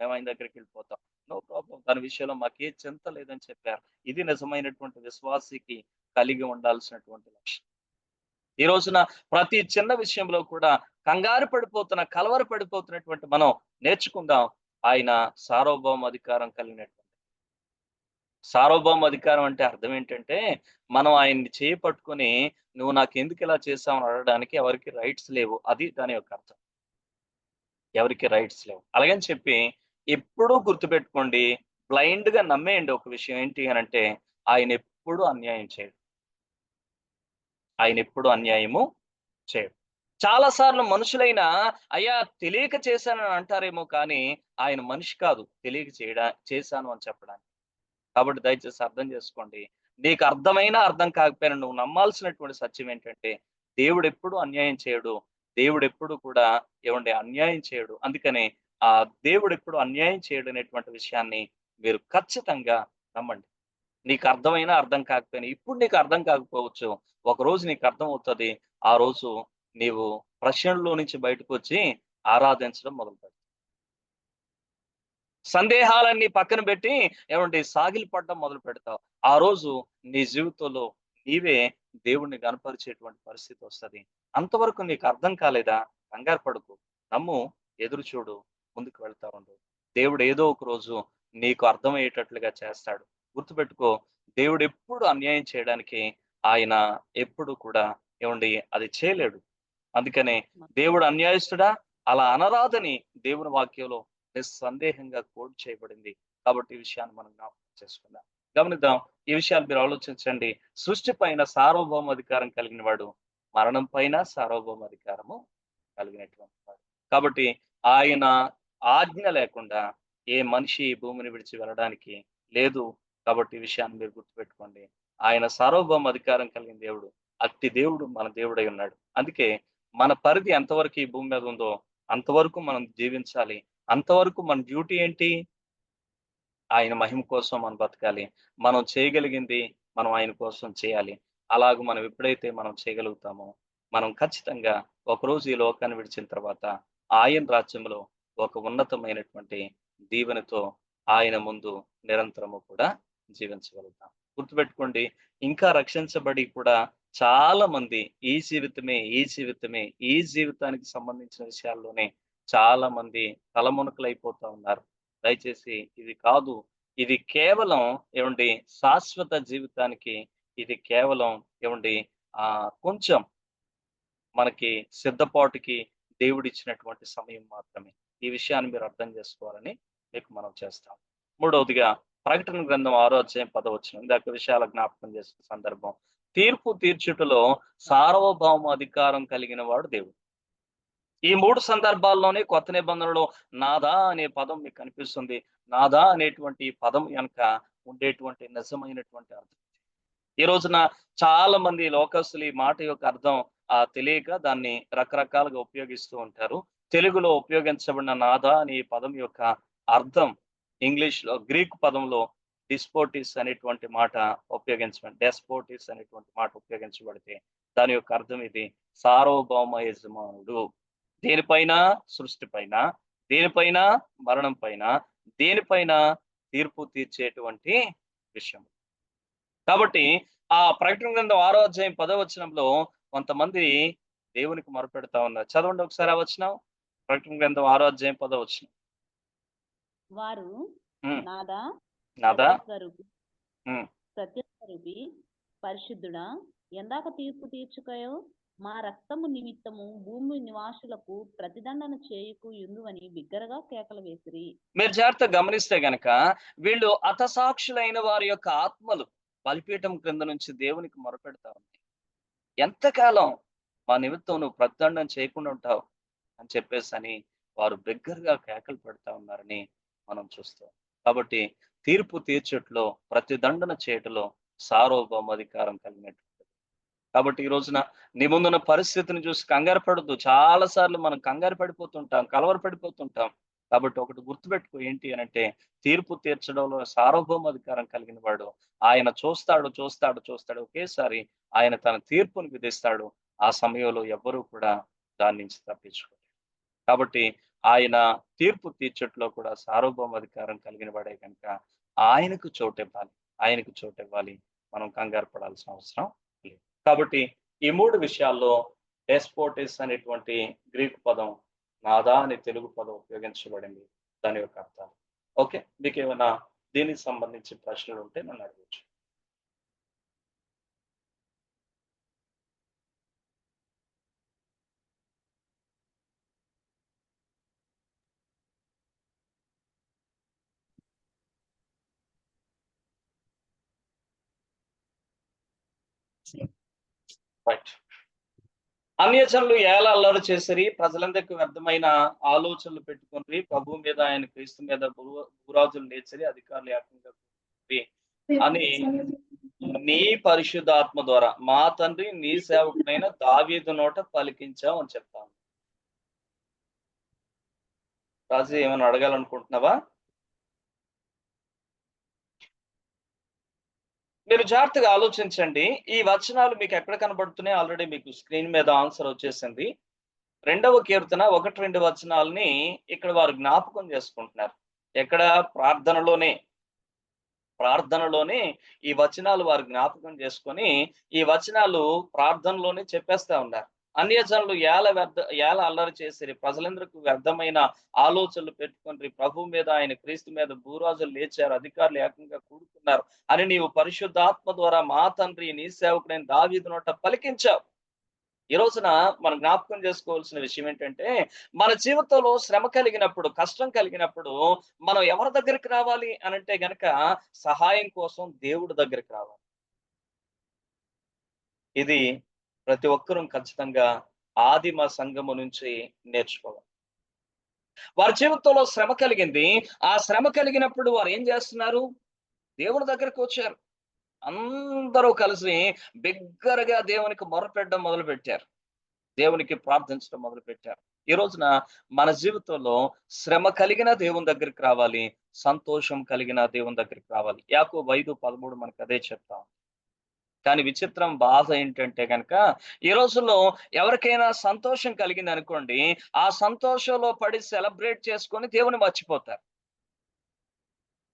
A: మేము ఆయన దగ్గరికి వెళ్ళిపోతాం. No problem. దాని విషయంలో మాకే చింత లేదని చెప్పారు. ఇది నిజమైనటువంటి విశ్వాసికి కలిగి ఉండాల్సినటువంటి లక్ష్యం. ఈ రోజున ప్రతి చిన్న విషయంలో కూడా కంగారు పడిపోతున్న, కలవర పడిపోతున్నటువంటి మనం నేర్చుకుందాం. ఆయన సార్వభౌమ అధికారం కలిగినటువంటి. సార్వభౌమ అధికారం అంటే అర్థం ఏంటంటే, మనం ఆయన్ని చేయి పట్టుకొని నువ్వు నాకు ఎందుకు ఇలా చేసావు అని అడగడానికి ఎవరికి రైట్స్ లేవు. అది దాని యొక్క అర్థం. ఎవరికి రైట్స్ లేవు. అలాగని చెప్పి ఎప్పుడూ గుర్తుపెట్టుకోండి, బ్లైండ్ గా నమ్మేయండి ఒక విషయం ఏంటి అని అంటే, ఆయన ఎప్పుడు అన్యాయం చేయడు. ఆయన ఎప్పుడు అన్యాయము చేయడు. చాలా సార్లు మనుషులైనా అయ్యా తెలియక చేశానని అంటారేమో కానీ ఆయన మనిషి కాదు తెలియక చేశాను అని చెప్పడానికి. కాబట్టి దయచేసి అర్థం చేసుకోండి. నీకు అర్థమైనా అర్థం కాకపోయినా నువ్వు నమ్మాల్సినటువంటి సత్యం ఏంటంటే, దేవుడు ఎప్పుడు అన్యాయం చేయడు. దేవుడు ఎప్పుడు కూడా అన్యాయం చేయడు. అందుకనే ఆ దేవుడు ఎప్పుడు అన్యాయం చేయడు అనేటువంటి విషయాన్ని మీరు ఖచ్చితంగా నమ్మండి. నీకు అర్థమైనా అర్థం కాకపోయినా, ఇప్పుడు నీకు అర్థం కాకపోవచ్చు, ఒక రోజు నీకు అర్థం అవుతుంది. ఆ రోజు నీవు ప్రశ్నల్లో నుంచి బయటకు వచ్చి ఆరాధించడం మొదలు పెడతావు. సందేహాలన్నీ పక్కన పెట్టి సాగిలి పడడం మొదలు పెడతావు. ఆ రోజు నీ జీవితంలో నీవే దేవుణ్ణి కనపరిచేటువంటి పరిస్థితి వస్తుంది. అంతవరకు నీకు అర్థం కాలేదా? కంగారు పడుకు, నమ్ము, ఎదురు చూడు, ముందుకు వెళ్తా ఉండు. దేవుడు ఏదో ఒక రోజు నీకు అర్థమయ్యేటట్లుగా చేస్తాడు. గుర్తుపెట్టుకో, దేవుడు ఎప్పుడు అన్యాయం చేయడానికి ఆయన ఎప్పుడు కూడా అది చేయలేడు. అందుకనే దేవుడు అన్యాయస్తుడా అలా అనరాదని దేవుని వాక్యంలో నిస్సందేహంగా కోడ్ చేయబడింది. కాబట్టి ఈ విషయాన్ని మనం జ్ఞాపకం చేసుకుందాం, గమనిద్దాం. ఈ విషయాలు మీరు ఆలోచించండి. సృష్టి పైన సార్వభౌమ అధికారం కలిగిన వాడు, మరణం పైన సార్వభౌమ అధికారము కలిగినటువంటి వాడు. కాబట్టి ఆయన ఆజ్ఞ లేకుండా ఏ మనిషి ఈ భూమిని విడిచి వెళ్ళడానికి లేదు. కాబట్టి ఈ విషయాన్ని మీరు గుర్తుపెట్టుకోండి. ఆయన సార్వభౌమ అధికారం కలిగిన దేవుడు. అట్టి దేవుడు మన దేవుడై ఉన్నాడు. అందుకే మన పరిధి ఎంతవరకు ఈ భూమి మీద ఉందో అంతవరకు మనం జీవించాలి. అంతవరకు మన డ్యూటీ ఏంటి? ఆయన మహిమ కోసం మనం బతకాలి. మనం చేయగలిగింది మనం ఆయన కోసం చేయాలి. అలాగ మనం ఎప్పుడైతే మనం చేయగలుగుతామో మనం ఖచ్చితంగా ఒకరోజు ఈ లోకాన్ని విడిచిన తర్వాత ఆయన రాజ్యంలో ఒక ఉన్నతమైనటువంటి దీవెనతో ఆయన ముందు నిరంతరము కూడా జీవించగలుగుతాం. గుర్తుపెట్టుకోండి, ఇంకా రక్షించబడి కూడా చాలా మంది ఈ జీవితానికి సంబంధించిన విషయాల్లోనే చాలా మంది తలమునకలైపోతా ఉన్నారు. దయచేసి ఇది కాదు. ఇది కేవలం శాశ్వత జీవితానికి ఇది కేవలం కొంచెం మనకి సిద్ధపాటుకి దేవుడిచ్చినటువంటి సమయం మాత్రమే. ఈ విషయాన్ని మీరు అర్థం చేసుకోవాలని మీకు మనం చేస్తాం. మూడవదిగా ప్రకటన గ్రంథం 6వ అధ్యాయం 10వ వచనం. ఇందాక విషయాల జ్ఞాపకం చేసిన సందర్భం. తీర్పు తీర్చుటలో సార్వభౌమ అధికారం కలిగిన వాడు దేవుడు. ఈ 3 సందర్భాల్లోనే కొత్త నిబంధనలో నాదా అనే పదం మీకు కనిపిస్తుంది. నాదా అనేటువంటి పదం వెనక ఉండేటువంటి నిజమైనటువంటి అర్థం. ఈ రోజున చాలా మంది లోకస్తులు ఈ మాట యొక్క అర్థం తెలియక దాన్ని రకరకాలుగా ఉపయోగిస్తూ ఉంటారు. తెలుగులో ఉపయోగించబడిన నాదా అనే పదం యొక్క అర్థం ఇంగ్లీష్ లో గ్రీకు పదంలో డెస్పోటిస్ అనేటువంటి మాట ఉపయోగించబడితే దాని యొక్క అర్థం ఇది, సార్వభౌమ యజమానుడు. దేనిపైన? సృష్టి పైన, దేనిపైన? మరణం పైన, దేనిపైన? తీర్పు తీర్చేటువంటి విషయం. కాబట్టి ఆ ప్రకటన గ్రంథం 6వ అధ్యాయం 10వ వచనంలో కొంతమంది దేవునికి మొరపెడతా ఉన్నారు. చదవండి ఒకసారి ఆ వచనం. ప్రకటన గ్రంథం 6వ అధ్యాయం 10వ వచనం.
C: వారు
A: ఉమ్,
C: నాదా
A: నాదా
C: సత్యస్వరూపి
A: ఉమ్,
C: సత్యస్వరూపి పరిశుద్ధుడా, ఎందాక తీర్పు తీర్చుకయో మా రక్తము నిమిత్తము భూమి నివాసులకు ప్రతిదండన చేయుకు యుందువని బిగ్గరగా కేకలు వేసిరి.
A: మీరు జాగ్రత్తగా గమనిస్తే గనక వీళ్ళు హతసాక్షులైన వారి యొక్క ఆత్మలు బలిపీఠం క్రింద నుంచి దేవునికి మొరపెడతా ఉన్నాయి. ఎంతకాలం మా నిమిత్తం నువ్వు ప్రతిదండం చేయకుండా ఉంటావు అని చెప్పేసి అని వారు బిగ్గరగా కేకలు పెడతా ఉన్నారని మనం చూస్తాం. కాబట్టి తీర్పు తీర్చట్లో, ప్రతిదండన చేయటలో సార్వభౌమాధికారం కలిగినట్టు. కాబట్టి ఈ రోజున నీ ముందున్న పరిస్థితిని చూసి కంగారు పడద్దు. చాలా సార్లు మనం కంగారు పడిపోతుంటాం, కలవర పడిపోతుంటాం. కాబట్టి ఒకటి గుర్తుపెట్టుకో, ఏంటి అని అంటే, తీర్పు తీర్చడంలో సార్వభౌమాధికారం కలిగిన వాడు. ఆయన చూస్తాడు ఒకేసారి ఆయన తన తీర్పును విధిస్తాడు. ఆ సమయంలో ఎవ్వరూ కూడా దాని నుంచి తప్పించుకోరు. కాబట్టి ఆయన తీర్పు తీర్చట్లో కూడా సార్వభౌమాధికారం కలిగిన వాడే కనుక ఆయనకు చోటివ్వాలి. మనం కంగారు పడాల్సిన అవసరం లేదు. కాబట్టి ఈ 3 విషయాల్లో డెస్పోటిస్ అనేటువంటి గ్రీకు పదం, నాదా అనే తెలుగు పదం ఉపయోగించబడింది. దాని యొక్క అర్థాలు. ఓకే, మీకు ఏమైనా దీనికి సంబంధించి ప్రశ్నలు ఉంటే నన్ను అడగచ్చు. రైట్. అన్యజనులు ఏల అల్లరి చేసిరి, ప్రజలందరికీ వ్యర్థమైన ఆలోచనలు పెట్టుకుని ప్రభు మీద, ఆయన క్రీస్తు మీద భూరాజులు లేచిరి, అధికారులు ఏకంగా అని నీ పరిశుద్ధాత్మ ద్వారా మా తండ్రి నీ సేవకుడైన దావీదు నోట పలికించావు అని చెప్తాను. రాజు ఏమైనా అడగాలనుకుంటున్నావా? మీరు జాగ్రత్తగా ఆలోచించండి. ఈ వచనాలు మీకు ఎక్కడ కనబడుతున్నాయి? ఆల్రెడీ మీకు స్క్రీన్ మీద ఆన్సర్ వచ్చేసింది. 2వ కీర్తన 1-2 వచనాలని ఇక్కడ వారు జ్ఞాపకం చేసుకుంటున్నారు. ఎక్కడ? ప్రార్థనలోనే ఈ వచనాలు వారు జ్ఞాపకం చేసుకొని ఈ వచనాలు ప్రార్థనలోనే చెప్పేస్తా ఉన్నారు. అన్యజనులు ఏల అల్లరి చేసిరి, ప్రజలందరికీ వ్యర్థమైన ఆలోచనలు పెట్టుకుని ప్రభు మీద, ఆయన క్రీస్తు మీద భూరాజులు లేచారు, అధికారులు ఏకంగా కూడుకున్నారు అని నీవు పరిశుద్ధాత్మ ద్వారా మా తండ్రి నీ సేవకుడైన దావీదు నోట పలికించావు. ఈ రోజున మనం జ్ఞాపకం చేసుకోవాల్సిన విషయం ఏంటంటే, మన జీవితంలో శ్రమ కలిగినప్పుడు, కష్టం కలిగినప్పుడు మనం ఎవరి దగ్గరికి రావాలి అని అంటే గనక సహాయం కోసం దేవుడి దగ్గరికి రావాలి. ఇది ప్రతి ఒక్కరూ ఖచ్చితంగా ఆదిమ సంఘము నుంచి నేర్చుకోవాలి. వారి జీవితంలో శ్రమ కలిగింది. ఆ శ్రమ కలిగినప్పుడు వారు ఏం చేస్తున్నారు? దేవుడి దగ్గరకు వచ్చారు. అందరూ కలిసి బిగ్గరగా దేవునికి మొరపెట్టడం మొదలు పెట్టారు, దేవునికి ప్రార్థించడం మొదలు పెట్టారు. ఈ రోజున మన జీవితంలో శ్రమ కలిగిన దేవుని దగ్గరికి రావాలి, సంతోషం కలిగిన దేవుని దగ్గరికి రావాలి. యాకోబు 5:13 మనకు అదే చెప్తాం. కానీ విచిత్రం, బాధ ఏంటంటే కనుక ఈ రోజుల్లో ఎవరికైనా సంతోషం కలిగింది అనుకోండి, ఆ సంతోషంలో పడి సెలబ్రేట్ చేసుకొని దేవుని మర్చిపోతారు.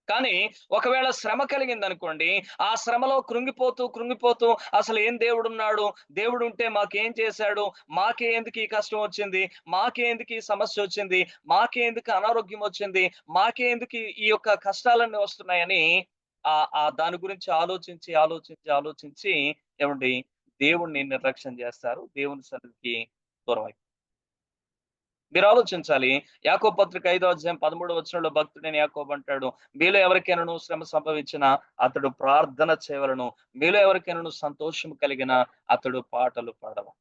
A: కానీ ఒకవేళ శ్రమ కలిగింది అనుకోండి, ఆ శ్రమలో కృంగిపోతూ అసలు ఏం దేవుడున్నాడు, దేవుడు ఉంటే మాకేం చేశాడు, మాకే ఎందుకు ఈ కష్టం వచ్చింది, మాకే ఎందుకు ఈ సమస్య వచ్చింది, మాకే ఎందుకు అనారోగ్యం వచ్చింది, మాకే ఎందుకు ఈ యొక్క కష్టాలన్నీ వస్తున్నాయని దాని గురించి ఆలోచించి ఏమండి దేవుణ్ణి నిర్లక్ష్యం చేస్తారు, దేవుని సన్నిధికి దూరం అయిపోతారు. మీరు ఆలోచించాలి. యాకోబు పత్రిక 5వ అధ్యాయం 13వ వచనంలో భక్తుడైన యాకోబు అంటాడు, మీలో ఎవరికైనాను శ్రమ సంభవించినా అతడు ప్రార్థన చేయవలను, మీలో ఎవరికైనాను సంతోషం కలిగిన అతడు పాటలు పాడవలను.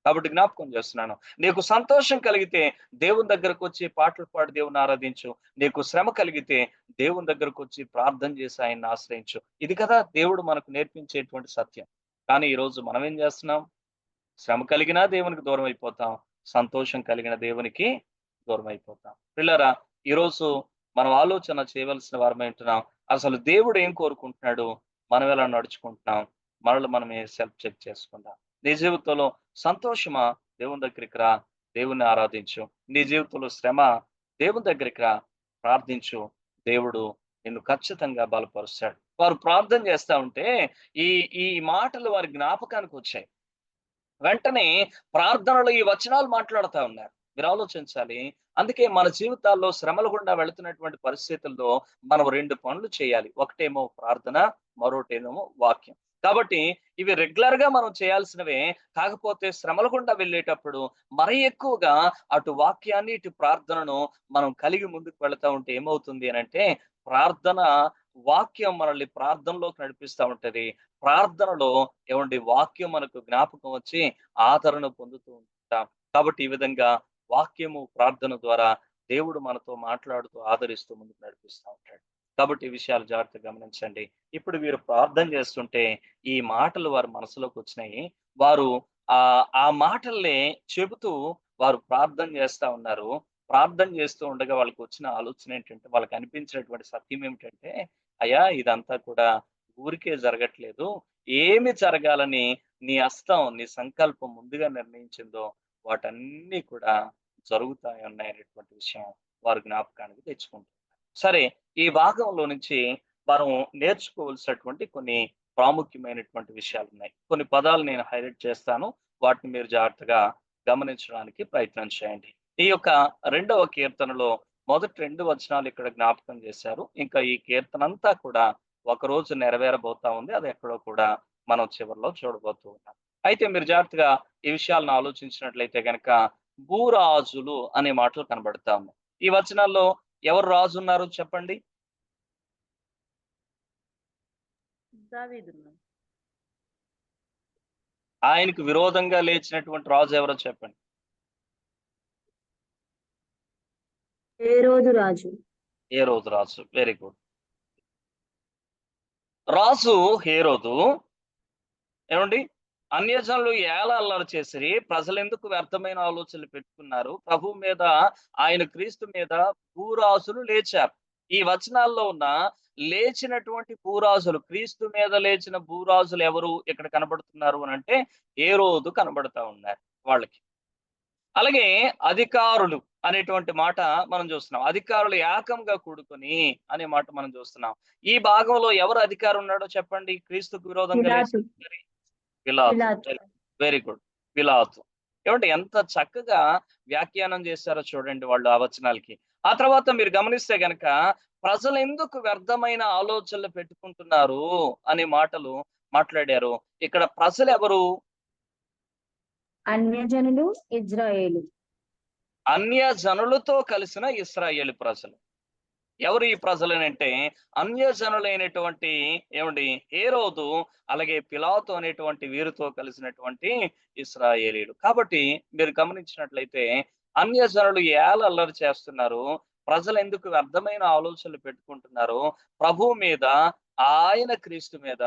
A: కాబట్టి జ్ఞాపకం చేస్తున్నాను, నీకు సంతోషం కలిగితే దేవుని దగ్గరకు వచ్చి పాటలు పాడి దేవుని ఆరాధించు. నీకు శ్రమ కలిగితే దేవుని దగ్గరకు వచ్చి ప్రార్థన చేసి ఆయన్ని ఆశ్రయించు. ఇది కదా దేవుడు మనకు నేర్పించేటువంటి సత్యం. కానీ ఈరోజు మనం ఏం చేస్తున్నాం? శ్రమ కలిగినా దేవునికి దూరం అయిపోతాం, సంతోషం కలిగిన దేవునికి దూరం అయిపోతాం. పిల్లరా, ఈరోజు మనం ఆలోచన చేయవలసిన వారమై ఉంటున్నాం. అసలు దేవుడు ఏం కోరుకుంటున్నాడు, మనం ఎలా నడుచుకుంటున్నాం, మనల్ని మనమే సెల్ఫ్ చెక్ చేసుకుందాం. నీ జీవితంలో సంతోషమా? దేవుని దగ్గరికి రా, దేవుణ్ణి ఆరాధించు. నీ జీవితంలో శ్రమ, దేవుని దగ్గరికి రా, ప్రార్థించు. దేవుడు నిన్ను ఖచ్చితంగా బలపరుస్తాడు. వారు ప్రార్థన చేస్తా ఉంటే ఈ ఈ మాటలు వారి జ్ఞాపకానికి వచ్చాయి. వెంటనే ప్రార్థనలో ఈ వచనాలు మాట్లాడుతా ఉన్నారు. మీరు ఆలోచించాలి. అందుకే మన జీవితాల్లో శ్రమలు గుండా వెళుతున్నటువంటి పరిస్థితుల్లో మనం 2 పనులు చేయాలి. ఒకటేమో ప్రార్థన, మరొకటేమో వాక్యం. కాబట్టి ఇవి రెగ్యులర్ గా మనం చేయాల్సినవే. కాకపోతే శ్రమల గుండా వెళ్ళేటప్పుడు మరి ఎక్కువగా అటు వాక్యాన్ని, ఇటు ప్రార్థనను మనం కలిగి ముందుకు వెళతా ఉంటే ఏమవుతుంది అనంటే, ప్రార్థన వాక్యం మనల్ని ప్రార్థనలోకి నడిపిస్తా ఉంటది. ప్రార్థనలో వాక్యం మనకు జ్ఞాపకం వచ్చి ఆదరణ పొందుతూ ఉంటాం. కాబట్టి ఈ విధంగా వాక్యము, ప్రార్థన ద్వారా దేవుడు మనతో మాట్లాడుతూ ఆదరిస్తూ ముందుకు నడిపిస్తూ ఉంటాడు. కాబట్టి ఈ విషయాలు జాగ్రత్తగా గమనించండి. ఇప్పుడు వీరు ప్రార్థన చేస్తుంటే ఈ మాటలు వారి మనసులోకి వచ్చినాయి. వారు ఆ మాటల్ని చెబుతూ వారు ప్రార్థన చేస్తా ఉన్నారు. ప్రార్థన చేస్తూ ఉండగా వాళ్ళకి వచ్చిన ఆలోచన ఏంటంటే, వాళ్ళకి అనిపించినటువంటి సత్యం ఏమిటంటే, అయ్యా ఇదంతా కూడా ఊరికే జరగట్లేదు. ఏమి జరగాలని నీ హస్తం, నీ సంకల్పం ముందుగా నిర్ణయించిందో వాటన్నీ కూడా జరుగుతాయి ఉన్నాయనేటువంటి విషయం వారు జ్ఞాపకానికి తెచ్చుకుంటారు. సరే, ఈ భాగంలో నుంచి మనం నేర్చుకోవాల్సినటువంటి కొన్ని ప్రాముఖ్యమైనటువంటి విషయాలు ఉన్నాయి. కొన్ని పదాలు నేను హైలైట్ చేస్తాను. వాటిని మీరు జాగ్రత్తగా గమనించడానికి ప్రయత్నం చేయండి. ఈ యొక్క 2వ కీర్తనలో మొదటి 2 వచనాలు ఇక్కడ జ్ఞాపకం చేశారు. ఇంకా ఈ కీర్తన అంతా కూడా ఒకరోజు నెరవేరబోతా ఉంది. అది ఎక్కడో కూడా మనం చివరిలో చూడబోతూ ఉన్నాం. అయితే మీరు జాగ్రత్తగా ఈ విషయాలను ఆలోచించినట్లయితే గనక భూరాజులు అనే మాటలు కనబడతా ఉన్నాయి. ఈ వచనాల్లో ఎవరు రాజు ఉన్నారు చెప్పండి?
C: దావీదు.
A: ఆయనకు విరోధంగా లేచినటువంటి రాజు ఎవరో చెప్పండి?
B: హేరోదు రాజు.
A: హేరోదు రాజు. Very good. రాజు హేరోదు అన్యజనులు ఏల అల్లరి చేసిరి, ప్రజలు ఎందుకు వ్యర్థమైన ఆలోచనలు పెట్టుకున్నారు, ప్రభు మీద, ఆయన క్రీస్తు మీద భూరాజులు లేచారు. ఈ వచనాల్లో ఉన్న లేచినటువంటి భూరాజులు, క్రీస్తు మీద లేచిన భూరాజులు ఎవరు ఇక్కడ కనబడుతున్నారు అని అంటే, హేరోదు కనబడతా ఉన్నారు వాళ్ళకి. అలాగే అధికారులు అనేటువంటి మాట మనం చూస్తున్నాం. అధికారులు ఏకంగా కూడుకొని అనే మాట మనం చూస్తున్నాం. ఈ భాగంలో ఎవరు అధికారం ఉన్నాడో చెప్పండి? క్రీస్తుకు విరోధంగా పిలాతు. వెరీ గుడ్, పిలాతు. ఎంత చక్కగా వ్యాఖ్యానం చేశారో చూడండి వాళ్ళు ఆ వచనాలకి. ఆ తర్వాత మీరు గమనిస్తే గనక ప్రజలు ఎందుకు వ్యర్థమైన ఆలోచనలు పెట్టుకుంటున్నారు అనే మాటలు మాట్లాడారు. ఇక్కడ ప్రజలు ఎవరు?
B: అన్యజనులు, ఇజ్రాయేలు.
A: అన్యజనులతో కలిసిన ఇశ్రాయేలు ప్రజలు. ఎవరు ఈ ప్రజలనంటే, అన్యజనులైనటువంటి హేరోదు, అలాగే పిలాతు అనేటువంటి వీరితో కలిసినటువంటి ఇశ్రాయేలీలు. కాబట్టి మీరు గమనించినట్లయితే అన్యజనులు ఏల అల్లరి చేస్తున్నారు, ప్రజలు ఎందుకు వ్యర్థమైన ఆలోచనలు పెట్టుకుంటున్నారు, ప్రభు మీద, ఆయన క్రీస్తు మీద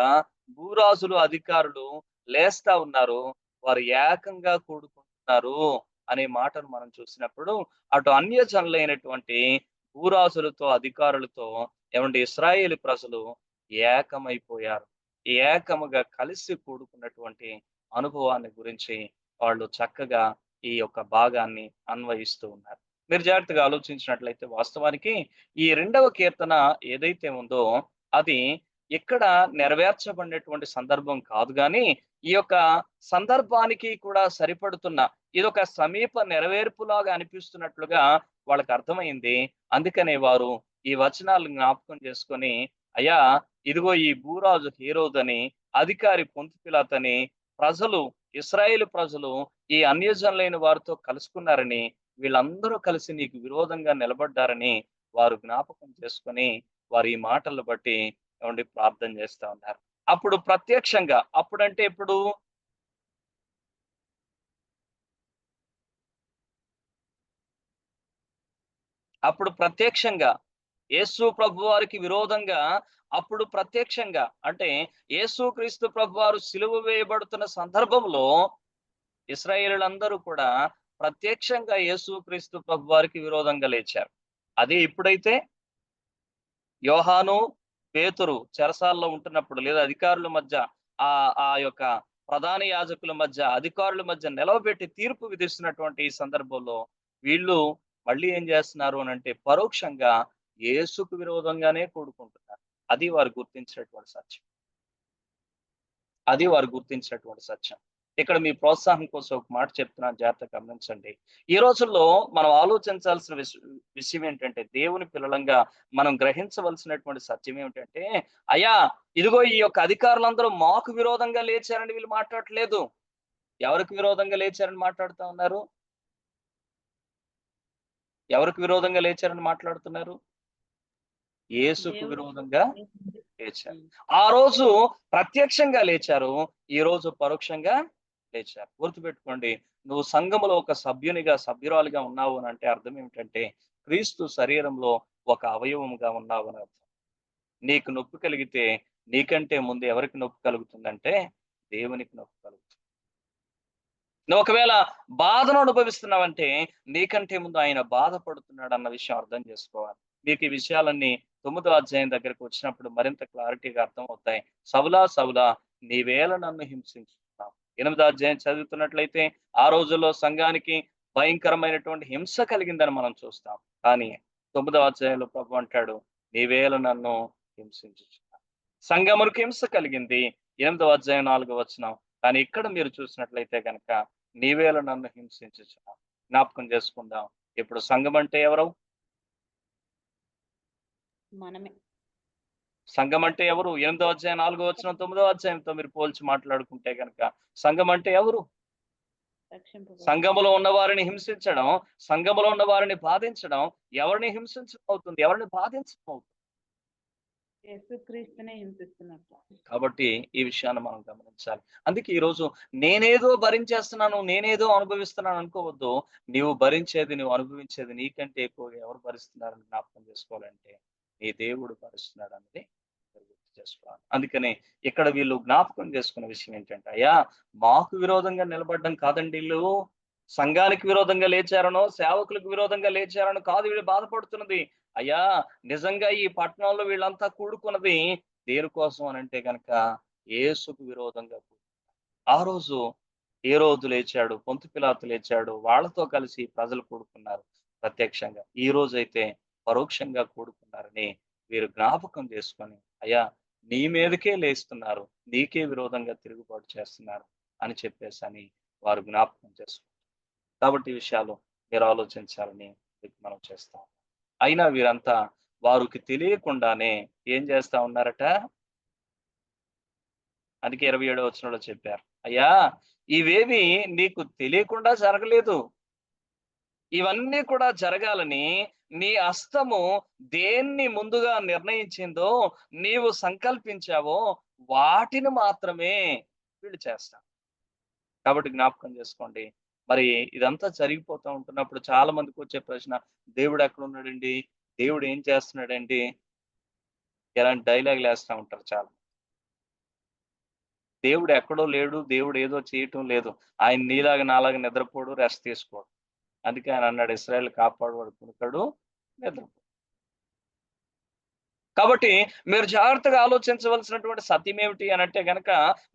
A: భూరాజులు, అధికారులు లేస్తా ఉన్నారు, వారు ఏకంగా కూడుకుంటున్నారు అనే మాటను మనం చూసినప్పుడు, అటు అన్యజనులైనటువంటి భూరాజులతో, అధికారులతో ఇశ్రాయేలు ప్రజలు ఏకమైపోయారు. ఏకముగా కలిసి కూడుకున్నటువంటి అనుభవాన్ని గురించి వాళ్ళు చక్కగా ఈ యొక్క భాగాన్ని అన్వయిస్తూ ఉన్నారు. మీరు జాగ్రత్తగా ఆలోచించినట్లయితే వాస్తవానికి ఈ 2వ కీర్తన ఏదైతే ఉందో అది ఇక్కడ నెరవేర్చబడినటువంటి సందర్భం కాదు, కానీ ఈ యొక్క సందర్భానికి కూడా సరిపడుతున్న ఇదొక సమీప నెరవేర్పులాగా అనిపిస్తున్నట్లుగా వాళ్ళకి అర్థమైంది. అందుకనే వారు ఈ వచనాలు జ్ఞాపకం చేసుకొని, అయ్యా ఇదిగో ఈ భూరాజు హేరోదు అని, అధికారి పొంతు పిలాతు అని, ప్రజలు, ఇశ్రాయేలు ప్రజలు ఈ అన్యజనులైన వారితో కలుసుకున్నారని, వీళ్ళందరూ కలిసి నీకు విరోధంగా నిలబడ్డారని వారు జ్ఞాపకం చేసుకొని వారు ఈ మాటలు బట్టి ప్రార్థన చేస్తా ఉన్నారు. అప్పుడు ప్రత్యక్షంగా, అప్పుడంటే ఇప్పుడు ప్రత్యక్షంగా యేసు ప్రభు వారికి విరోధంగా, అప్పుడు ప్రత్యక్షంగా అంటే యేసు క్రీస్తు ప్రభు వారు సిలువ వేయబడుతున్న సందర్భంలో ఇశ్రాయేలులందరూ కూడా ప్రత్యక్షంగా యేసు క్రీస్తు ప్రభు వారికి విరోధంగా లేచారు. అదే ఇప్పుడైతే యోహాను, పేతురు చెరసాల్లో ఉంటున్నప్పుడు, లేదా అధికారుల మధ్య ఆ యొక్క ప్రధాన యాజకుల మధ్య, అధికారుల మధ్య నిలవబెట్టి తీర్పు విధిస్తున్నటువంటి ఈ సందర్భంలో వీళ్ళు మళ్ళీ ఏం చేస్తున్నారు అని అంటే పరోక్షంగా యేసుకు విరోధంగానే కూడుకుంటున్నారు. అది వారు గుర్తించినటువంటి సత్యం. అది వారు గుర్తించినటువంటి సత్యం. ఇక్కడ మీ ప్రోత్సాహం కోసం ఒక మాట చెప్తున్నాను, జాగ్రత్తగా గమనించండి. ఈ రోజుల్లో మనం ఆలోచించాల్సిన విషయం ఏంటంటే, దేవుని పిల్లలంగా మనం గ్రహించవలసినటువంటి సత్యం ఏమిటంటే, అయ్యా ఇదిగో ఈ యొక్క అధికారులందరూ మాకు విరోధంగా లేచారని వీళ్ళు మాట్లాడట్లేదు. ఎవరికి విరోధంగా లేచారని మాట్లాడుతూ ఉన్నారు? ఎవరికి విరోధంగా లేచారని మాట్లాడుతున్నారు? యేసుకు విరోధంగా లేచారు. ఆ రోజు ప్రత్యక్షంగా లేచారు, ఈ రోజు పరోక్షంగా లేచారు. గుర్తుపెట్టుకోండి, నువ్వు సంఘములో ఒక సభ్యునిగా, సభ్యురాలిగా ఉన్నావు అని అంటే అర్థం ఏమిటంటే, క్రీస్తు శరీరంలో ఒక అవయవముగా ఉన్నావు అని అర్థం. నీకు నొప్పి కలిగితే నీకంటే ముందు ఎవరికి నొప్పి కలుగుతుందంటే దేవునికి నొప్పి కలుగుతుంది. నువ్వు ఒకవేళ బాధను అనుభవిస్తున్నావంటే నీకంటే ముందు ఆయన బాధపడుతున్నాడు అన్న విషయం అర్థం చేసుకోవాలి. మీకు ఈ విషయాలన్నీ 9వ అధ్యాయం దగ్గరకు వచ్చినప్పుడు మరింత క్లారిటీగా అర్థం అవుతాయి. సౌలా సౌలా నీవేళ నన్ను హింసించుతున్నావు. 8వ అధ్యాయం చదువుతున్నట్లయితే ఆ రోజుల్లో సంఘానికి భయంకరమైనటువంటి హింస కలిగిందని మనం చూస్తాం. కానీ 9వ అధ్యాయంలో ప్రభు అంటాడు, నీవేళ నన్ను హింసించుచున్నావు. సంఘమునికి హింస కలిగింది 8వ అధ్యాయం 4వ వచనం. కానీ ఇక్కడ మీరు చూసినట్లయితే కనుక నీవేళ నన్ను హింసించుచున్నావు. జ్ఞాపకం చేసుకుందాం, ఇప్పుడు సంఘం అంటే ఎవరు?
C: మనమే.
A: సంఘం అంటే ఎవరు? 8వ అధ్యాయం 4వ వచనం 9వ అధ్యాయంతో మీరు పోల్చి మాట్లాడుకుంటే కనుక సంఘం అంటే ఎవరు? సంఘములో ఉన్న వారిని హింసించడం, సంఘములో ఉన్న వారిని బాధించడం ఎవరిని హింసించడం అవుతుంది? ఎవరిని బాధించడం అవుతుంది?
C: యేసుక్రీస్తునే హింసిస్తున్నట్టు.
A: కాబట్టి ఈ విషయాన్ని మనం గమనించాలి. అందుకే ఈరోజు నేనేదో భరించేస్తున్నాను, నేనేదో అనుభవిస్తున్నాను అనుకోవద్దు. నీవు భరించేది, నువ్వు అనుభవించేది నీకంటే ఎక్కువగా ఎవరు భరిస్తున్నారని జ్ఞాపకం చేసుకోవాలంటే నీ దేవుడు భరిస్తున్నాడు అన్నది గుర్తు చేసుకోవాలి. అందుకని ఇక్కడ వీళ్ళు జ్ఞాపకం చేసుకున్న విషయం ఏంటంటే, అయ్యా మాకు విరోధంగా నిలబడడం కాదండి, వీళ్ళు సంఘానికి విరోధంగా లేచారనో సేవకులకు విరోధంగా లేచారనో కాదు వీళ్ళు బాధపడుతున్నది. అయ్యా నిజంగా ఈ పట్టణంలో వీళ్ళంతా కూడుకున్నది దేనికోసం అని అంటే కనుక యేసుకు విరోధంగా. ఆ రోజు హేరోదు లేచాడు, పొంతు పిలాతు లేచాడు, వాళ్ళతో కలిసి ప్రజలు కూడుకున్నారు ప్రత్యక్షంగా. ఈ రోజైతే పరోక్షంగా కూడుకున్నారని వీరు జ్ఞాపకం చేసుకొని, అయ్యా నీ మీదకే లేస్తున్నారు, నీకే విరోధంగా తిరుగుబాటు చేస్తున్నారు అని చెప్పేసి అని వారు జ్ఞాపకం చేసుకుంటారు. కాబట్టి ఈ విషయాలు మీరు ఆలోచించాలని మనం చేస్తాం. అయినా వీరంతా వారికి తెలియకుండానే ఏం చేస్తా ఉన్నారట? అందుకే 27వ వచనంలో చెప్పారు, అయ్యా ఇవేవి నీకు తెలియకుండా జరగలేదు, ఇవన్నీ కూడా జరగాలని నీ హస్తము దేన్ని ముందుగా నిర్ణయించిందో, నీవు సంకల్పించావో వాటిని మాత్రమే వీళ్ళు చేస్తారు. కాబట్టి జ్ఞాపకం చేసుకోండి. మరి ఇదంతా జరిగిపోతూ ఉంటున్నప్పుడు చాలా మందికి వచ్చే ప్రశ్న, దేవుడు ఎక్కడ ఉన్నాడండి, దేవుడు ఏం చేస్తున్నాడండి, ఇలాంటి డైలాగులు వేస్తూ ఉంటారు చాలా. దేవుడు ఎక్కడో లేడు, దేవుడు ఏదో చేయటం లేదు, ఆయన నీలాగా నాలాగా నిద్రపోడు, రెస్ట్ తీసుకోడు. అందుకే ఆయన అన్నాడు, ఇశ్రాయేలు కాపాడువాడు కునుకడు, నిద్రపోడు. కాబట్టి మీరు జాగ్రత్తగా ఆలోచించవలసినటువంటి సత్యం ఏమిటి అని అంటే గనక,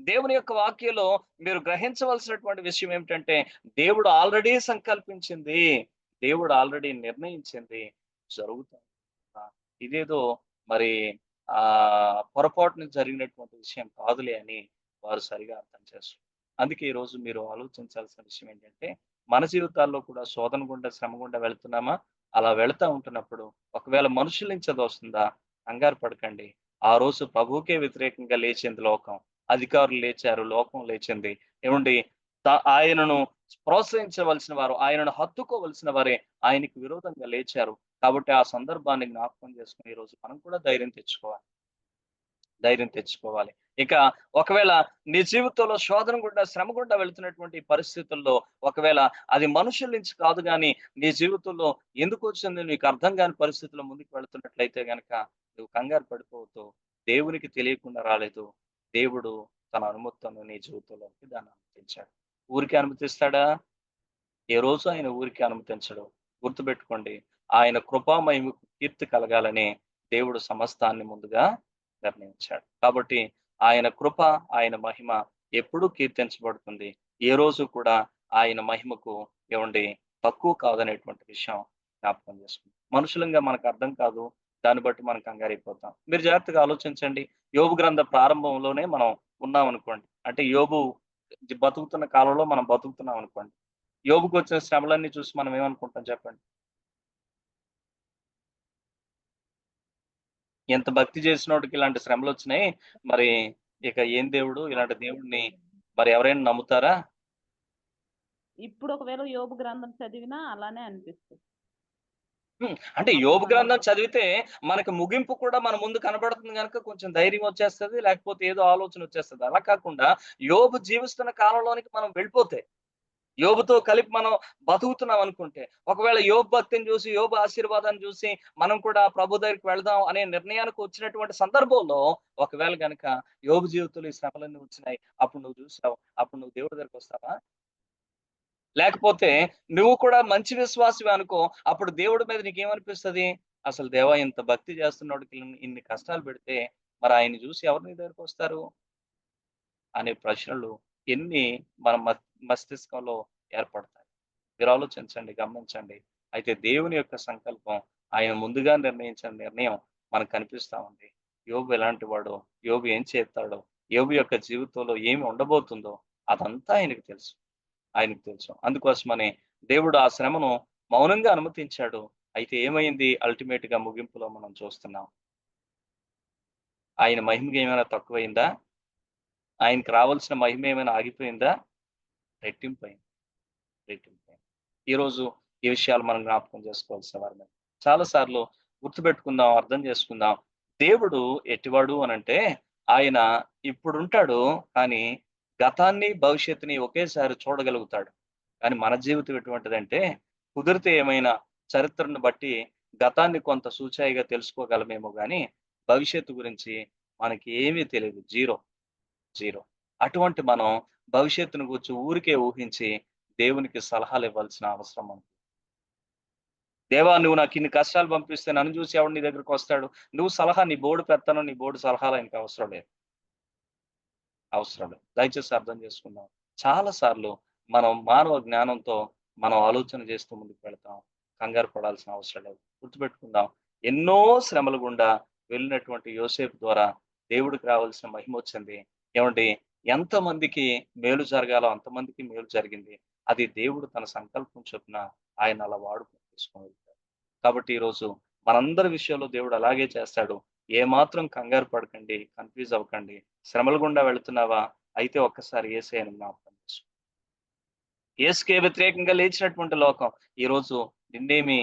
A: దేవుని యొక్క వాక్యంలో మీరు గ్రహించవలసినటువంటి విషయం ఏమిటంటే, దేవుడు ఆల్రెడీ సంకల్పించింది, దేవుడు ఆల్రెడీ నిర్ణయించింది జరుగుతుంది. ఇదేదో మరి పొరపాటున జరిగినటువంటి విషయం కాదులే అని వారు సరిగా అర్థం చేస్తారు. అందుకే ఈరోజు మీరు ఆలోచించాల్సిన విషయం ఏంటంటే, మన జీవితాల్లో కూడా శోధన గుండా, శ్రమ గుండా వెళ్తున్నామా? అలా వెళ్తా ఉంటున్నప్పుడు ఒకవేళ మనుషుల నుంచి అది వస్తుందా? కంగారు పడకండి. ఆ రోజు ప్రభువుకే వ్యతిరేకంగా లేచింది లోకం, అధికారులు లేచారు, లోకం లేచింది. ఏమండి, ఆయనను ప్రోత్సహించవలసిన వారు, ఆయనను హత్తుకోవలసిన వారే ఆయనకు విరోధంగా లేచారు. కాబట్టి ఆ సందర్భాన్ని జ్ఞాపకం చేసుకుని ఈరోజు మనం కూడా ధైర్యం తెచ్చుకోవాలి. ఇక ఒకవేళ నీ జీవితంలో శోధన గుండా, శ్రమ గుండా వెళుతున్నటువంటి పరిస్థితుల్లో ఒకవేళ అది మనుషుల నుంచి కాదు కానీ నీ జీవితంలో ఎందుకు వచ్చింది నీకు అర్థం కాని పరిస్థితుల్లో ముందుకు వెళుతున్నట్లయితే గనక నువ్వు కంగారు పడిపోతూ, దేవునికి తెలియకుండా రాలేదు, దేవుడు తన అనుమతితో నీ జీవితంలోకి దాన్ని అనుమతించాడు. ఊరికి అనుమతిస్తాడా? ఏ రోజు ఆయన ఊరికి అనుమతించడు. గుర్తుపెట్టుకోండి, ఆయన కృపామహిమకు కీర్తి కలగాలని దేవుడు సమస్తాన్ని ముందుగా నిర్ణయించాడు. కాబట్టి ఆయన కృప, ఆయన మహిమ ఎప్పుడూ కీర్తించబడుతుంది. ఏ రోజు కూడా ఆయన మహిమకు ఏవండి తక్కువ కాదనేటువంటి విషయం జ్ఞాపకం చేసుకుందాం. మనుషులంగా మనకు అర్థం కాదు. దాన్ని బట్టి మనం కంగారైపోతాం. మీరు జాగ్రత్తగా ఆలోచించండి. యోబు గ్రంథ ప్రారంభంలోనే మనం ఉన్నామనుకోండి. అంటే యోబు బతుకుతున్న కాలంలో మనం బతుకుతున్నాం అనుకోండి. యోబుకొచ్చిన శ్రమలన్నీ చూసి మనం ఏమనుకుంటాం చెప్పండి? ఎంత భక్తి చేసినోడికి ఇలాంటి శ్రమలొచ్చినాయి. మరి ఇక ఏం దేవుడు? ఇలాంటి దేవుడిని మరి ఎవరైనా నమ్ముతారా?
C: ఇప్పుడు ఒకవేళ యోబు గ్రంథం చదివినా అలానే అనిపిస్తుంది.
A: అంటే యోబు గ్రంథం చదివితే మనకు ముగింపు కూడా మన ముందు కనబడుతుంది గనుక కొంచెం ధైర్యం వచ్చేస్తది. లేకపోతే ఏదో ఆలోచన వచ్చేస్తది. అలా కాకుండా యోబు జీవిస్తున్న కాలంలోనికి మనం వెళ్ళిపోతే, యోబుతో కలిపి మనం బతుకుతున్నాం అనుకుంటే, ఒకవేళ యోబు భక్తిని చూసి, యోబు ఆశీర్వాదాన్ని చూసి, మనం కూడా ప్రభు దగ్గరికి వెళ్దాం అనే నిర్ణయానికి వచ్చినటువంటి సందర్భంలో, ఒకవేళ గనక యోబు జీవితంలో ఈ శ్రమలన్నీ వచ్చినాయి. అప్పుడు నువ్వు చూసావు. అప్పుడు నువ్వు దేవుడి దగ్గరికొస్తావా? లేకపోతే నువ్వు కూడా మంచి విశ్వాసివే అనుకో. అప్పుడు దేవుడి మీద నీకేమనిపిస్తది? అసలు దేవా ఇంత భక్తి చేస్తున్నోడికి ఇన్ని కష్టాలు పెడితే, మరి ఆయన్ని చూసి ఎవరు నీ దగ్గరికొస్తారు? అనే ప్రశ్నలు ఎన్ని మన మస్తిష్కంలో ఏర్పడతాయి. మీరు ఆలోచించండి, గమనించండి. అయితే దేవుని యొక్క సంకల్పం ఆయన ముందుగా నిర్ణయించిన నిర్ణయం మనకు కనిపిస్తా ఉంది. యోబు ఎలాంటి వాడో, యోబు ఏం చేస్తాడో, యోబు యొక్క జీవితంలో ఏమి ఉండబోతుందో అదంతా ఆయనకు తెలుసు. ఆయనకు తెలుసు. అందుకోసమనే దేవుడు ఆ శ్రమను మౌనంగా అనుమతించాడు. అయితే ఏమైంది? అల్టిమేట్‌గా ముగింపులో మనం చూస్తున్నాం. ఆయన మహిమకి ఏమైనా తక్కువైందా? ఆయనకి రావాల్సిన మహిమ ఏమైనా ఆగిపోయిందా? రెట్టింపయింది. రెట్టింపయింది. ఈరోజు ఈ విషయాలు మనం జ్ఞాపకం చేసుకోవాల్సిన వారమే. చాలా సార్లు గుర్తుపెట్టుకుందాం, అర్థం చేసుకుందాం. దేవుడు ఎట్టివాడు అనంటే, ఆయన ఇప్పుడుంటాడు. కానీ గతాన్ని, భవిష్యత్తుని ఒకేసారి చూడగలుగుతాడు. కానీ మన జీవితం ఎటువంటిదంటే, కుదిరితే ఏమైనా చరిత్రను బట్టి గతాన్ని కొంత సూచాయిగా తెలుసుకోగలమేమో గానీ, భవిష్యత్తు గురించి మనకి ఏమీ తెలీదు. జీరో. జీరో. అటువంటి మనం భవిష్యత్తును గూర్చి ఊరికే ఊహించి దేవునికి సలహాలివ్వాల్సిన అవసరం మనకు. దేవా! నువ్వు నాకిన్ని కష్టాలు పంపిస్తే నన్ను చూసి ఎవడు నీ దగ్గరకొస్తాడు? నువ్వు సలహా నీ బోడు పెత్తనం, నీ బోడు సలహాలు ఆయనకి అవసరం లేదు. అవసరం లేదు. దయచేసి అర్థం చేసుకుందాం. చాలా సార్లు మనం మానవ జ్ఞానంతో మనం ఆలోచన చేస్తూ ముందుకు వెళ్తాం. కంగారు పడాల్సిన అవసరం లేదు. గుర్తుపెట్టుకుందాం. ఎన్నో శ్రమల గుండా వెళ్ళినటువంటి యోసేపు ద్వారా దేవుడికి రావాల్సిన మహిమొచ్చింది. ఏవండీ ఎంతమందికి మేలు జరగాలో అంతమందికి మేలు జరిగింది. అది దేవుడు తన సంకల్పం చొప్పున ఆయన అలా వాడుకొని తీసుకొని వెళ్తాడు. కాబట్టి ఈరోజు మనందరి విషయంలో దేవుడు అలాగే చేస్తాడు. ఏమాత్రం కంగారు పడకండి, కన్‌ఫ్యూజ్ అవ్వకండి. శ్రమల గుండా వెళ్తున్నావా? అయితే ఒక్కసారి యేసయ్యను జ్ఞాపకం చేసుకో. యేసుకే వ్యతిరేకంగా లేచినటువంటి లోకం ఈరోజు నిన్నేమి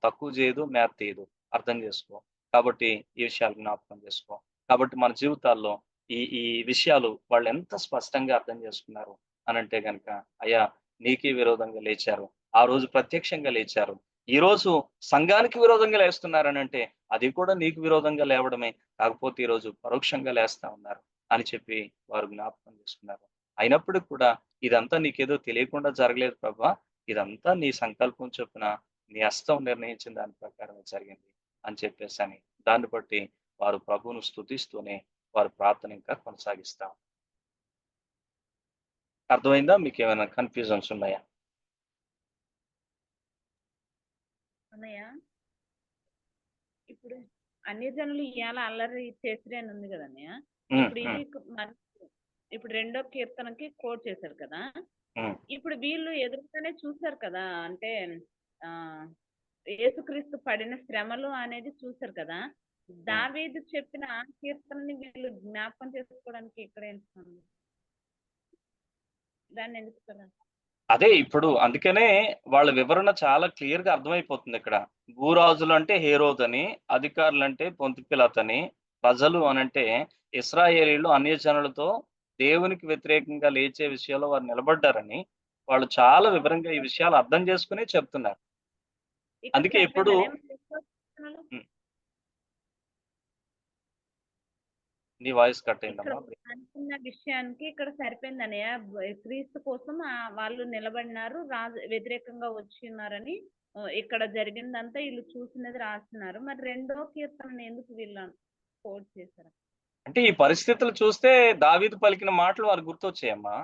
A: తక్కువ చేయదు, మేత తీయదు. అర్థం చేసుకో. కాబట్టి ఈ విషయాలు జ్ఞాపకం చేసుకో. కాబట్టి మన జీవితాల్లో ఈ ఈ విషయాలు వాళ్ళెంత స్పష్టంగా అర్థం చేసుకున్నారు అనంటే గనక, అయ్యా! నీకే విరోధంగా లేచారు. ఆ రోజు ప్రత్యక్షంగా లేచారు. ఈరోజు సంఘానికి విరోధంగా లేస్తున్నారనంటే, అది కూడా నీకు విరోధంగా లేవడమే. కాకపోతే ఈరోజు పరోక్షంగా లేస్తా ఉన్నారు అని చెప్పి వారు జ్ఞాపకం చేసుకున్నారు. అయినప్పటికి కూడా ఇదంతా నీకేదో తెలియకుండా జరగలేదు ప్రభా! ఇదంతా నీ సంకల్పం చొప్పున నీ హస్తం నిర్ణయించిన దాని ప్రకారమే జరిగింది అని చెప్పేసని, దాన్ని బట్టి వారు ప్రభువును స్తుతిస్తూనే వారి ప్రార్థన ఇంకా కొనసాగిస్తారు. అర్థమైందా? మీకేమైనా కన్‌ఫ్యూజన్స్ ఉన్నాయా?
C: అన్నయ్య, ఇప్పుడు అన్ని జనులు ఇయాల అల్లరి చేసిరి అని ఉంది కదన్నయ్య.
A: హ్మ్.
C: ఇప్పుడు
A: హ్మ్.
C: ఇది ఇప్పుడు 2వ కీర్తనకి కోట్ చేశారు కదా.
A: హ్మ్.
C: ఇప్పుడు వీళ్ళు ఎదురుగానే చూసారు కదా. అంటే ఆ యేసుక్రీస్తు పడిన శ్రమలు అనేది చూసారు కదా. దావీదు చెప్పిన ఆ కీర్తనని వీళ్ళు జ్ఞాపకం చేసుకోవడానికి ఇక్కడ ఏంటి దాన్ని ఎందుకు కదా?
A: అదే ఇప్పుడు అందుకనే వాళ్ళ వివరణ చాలా క్లియర్‌గా అర్థమైపోతుందిక్కడ. భూరాజులంటే హేరోదని, అధికారులంటే పొంతి పిలాతని, ప్రజలు అనంటే ఇశ్రాయేలీయులు అన్యజనులతో దేవునికి వ్యతిరేకంగా లేచే విషయంలో వారు నిలబడ్డారని, వాళ్ళు చాలా వివరంగా ఈ విషయాలు అర్థం చేసుకునే చెప్తున్నారు.
C: ఇక్కడ
A: అందుకే ఎప్పుడు
C: సరిపోయిందనే
A: హ్మ్. నీ వాయిస్ కట్
C: ఇక్కడ
A: అయిందమ్మా.
C: అనుకున్న విషయానికి ఇక్కడ సరిపోయిందన్నయ్య. క్రీస్తు కోసం వాళ్ళు నిలబడినారు, రాజు వ్యతిరేకంగా వచ్చిన్నారని ఇక్కడ జరిగిందంతా వీళ్ళు చూసినది రాస్తున్నారు. మరి 2వ కీర్తనని ఎందుకు వీళ్ళు కోట్ చేశారు?
A: అంటే ఈ పరిస్థితులు చూస్తే దావీదు పలికిన మాటలు వారికి గుర్తొచ్చాయమ్మా.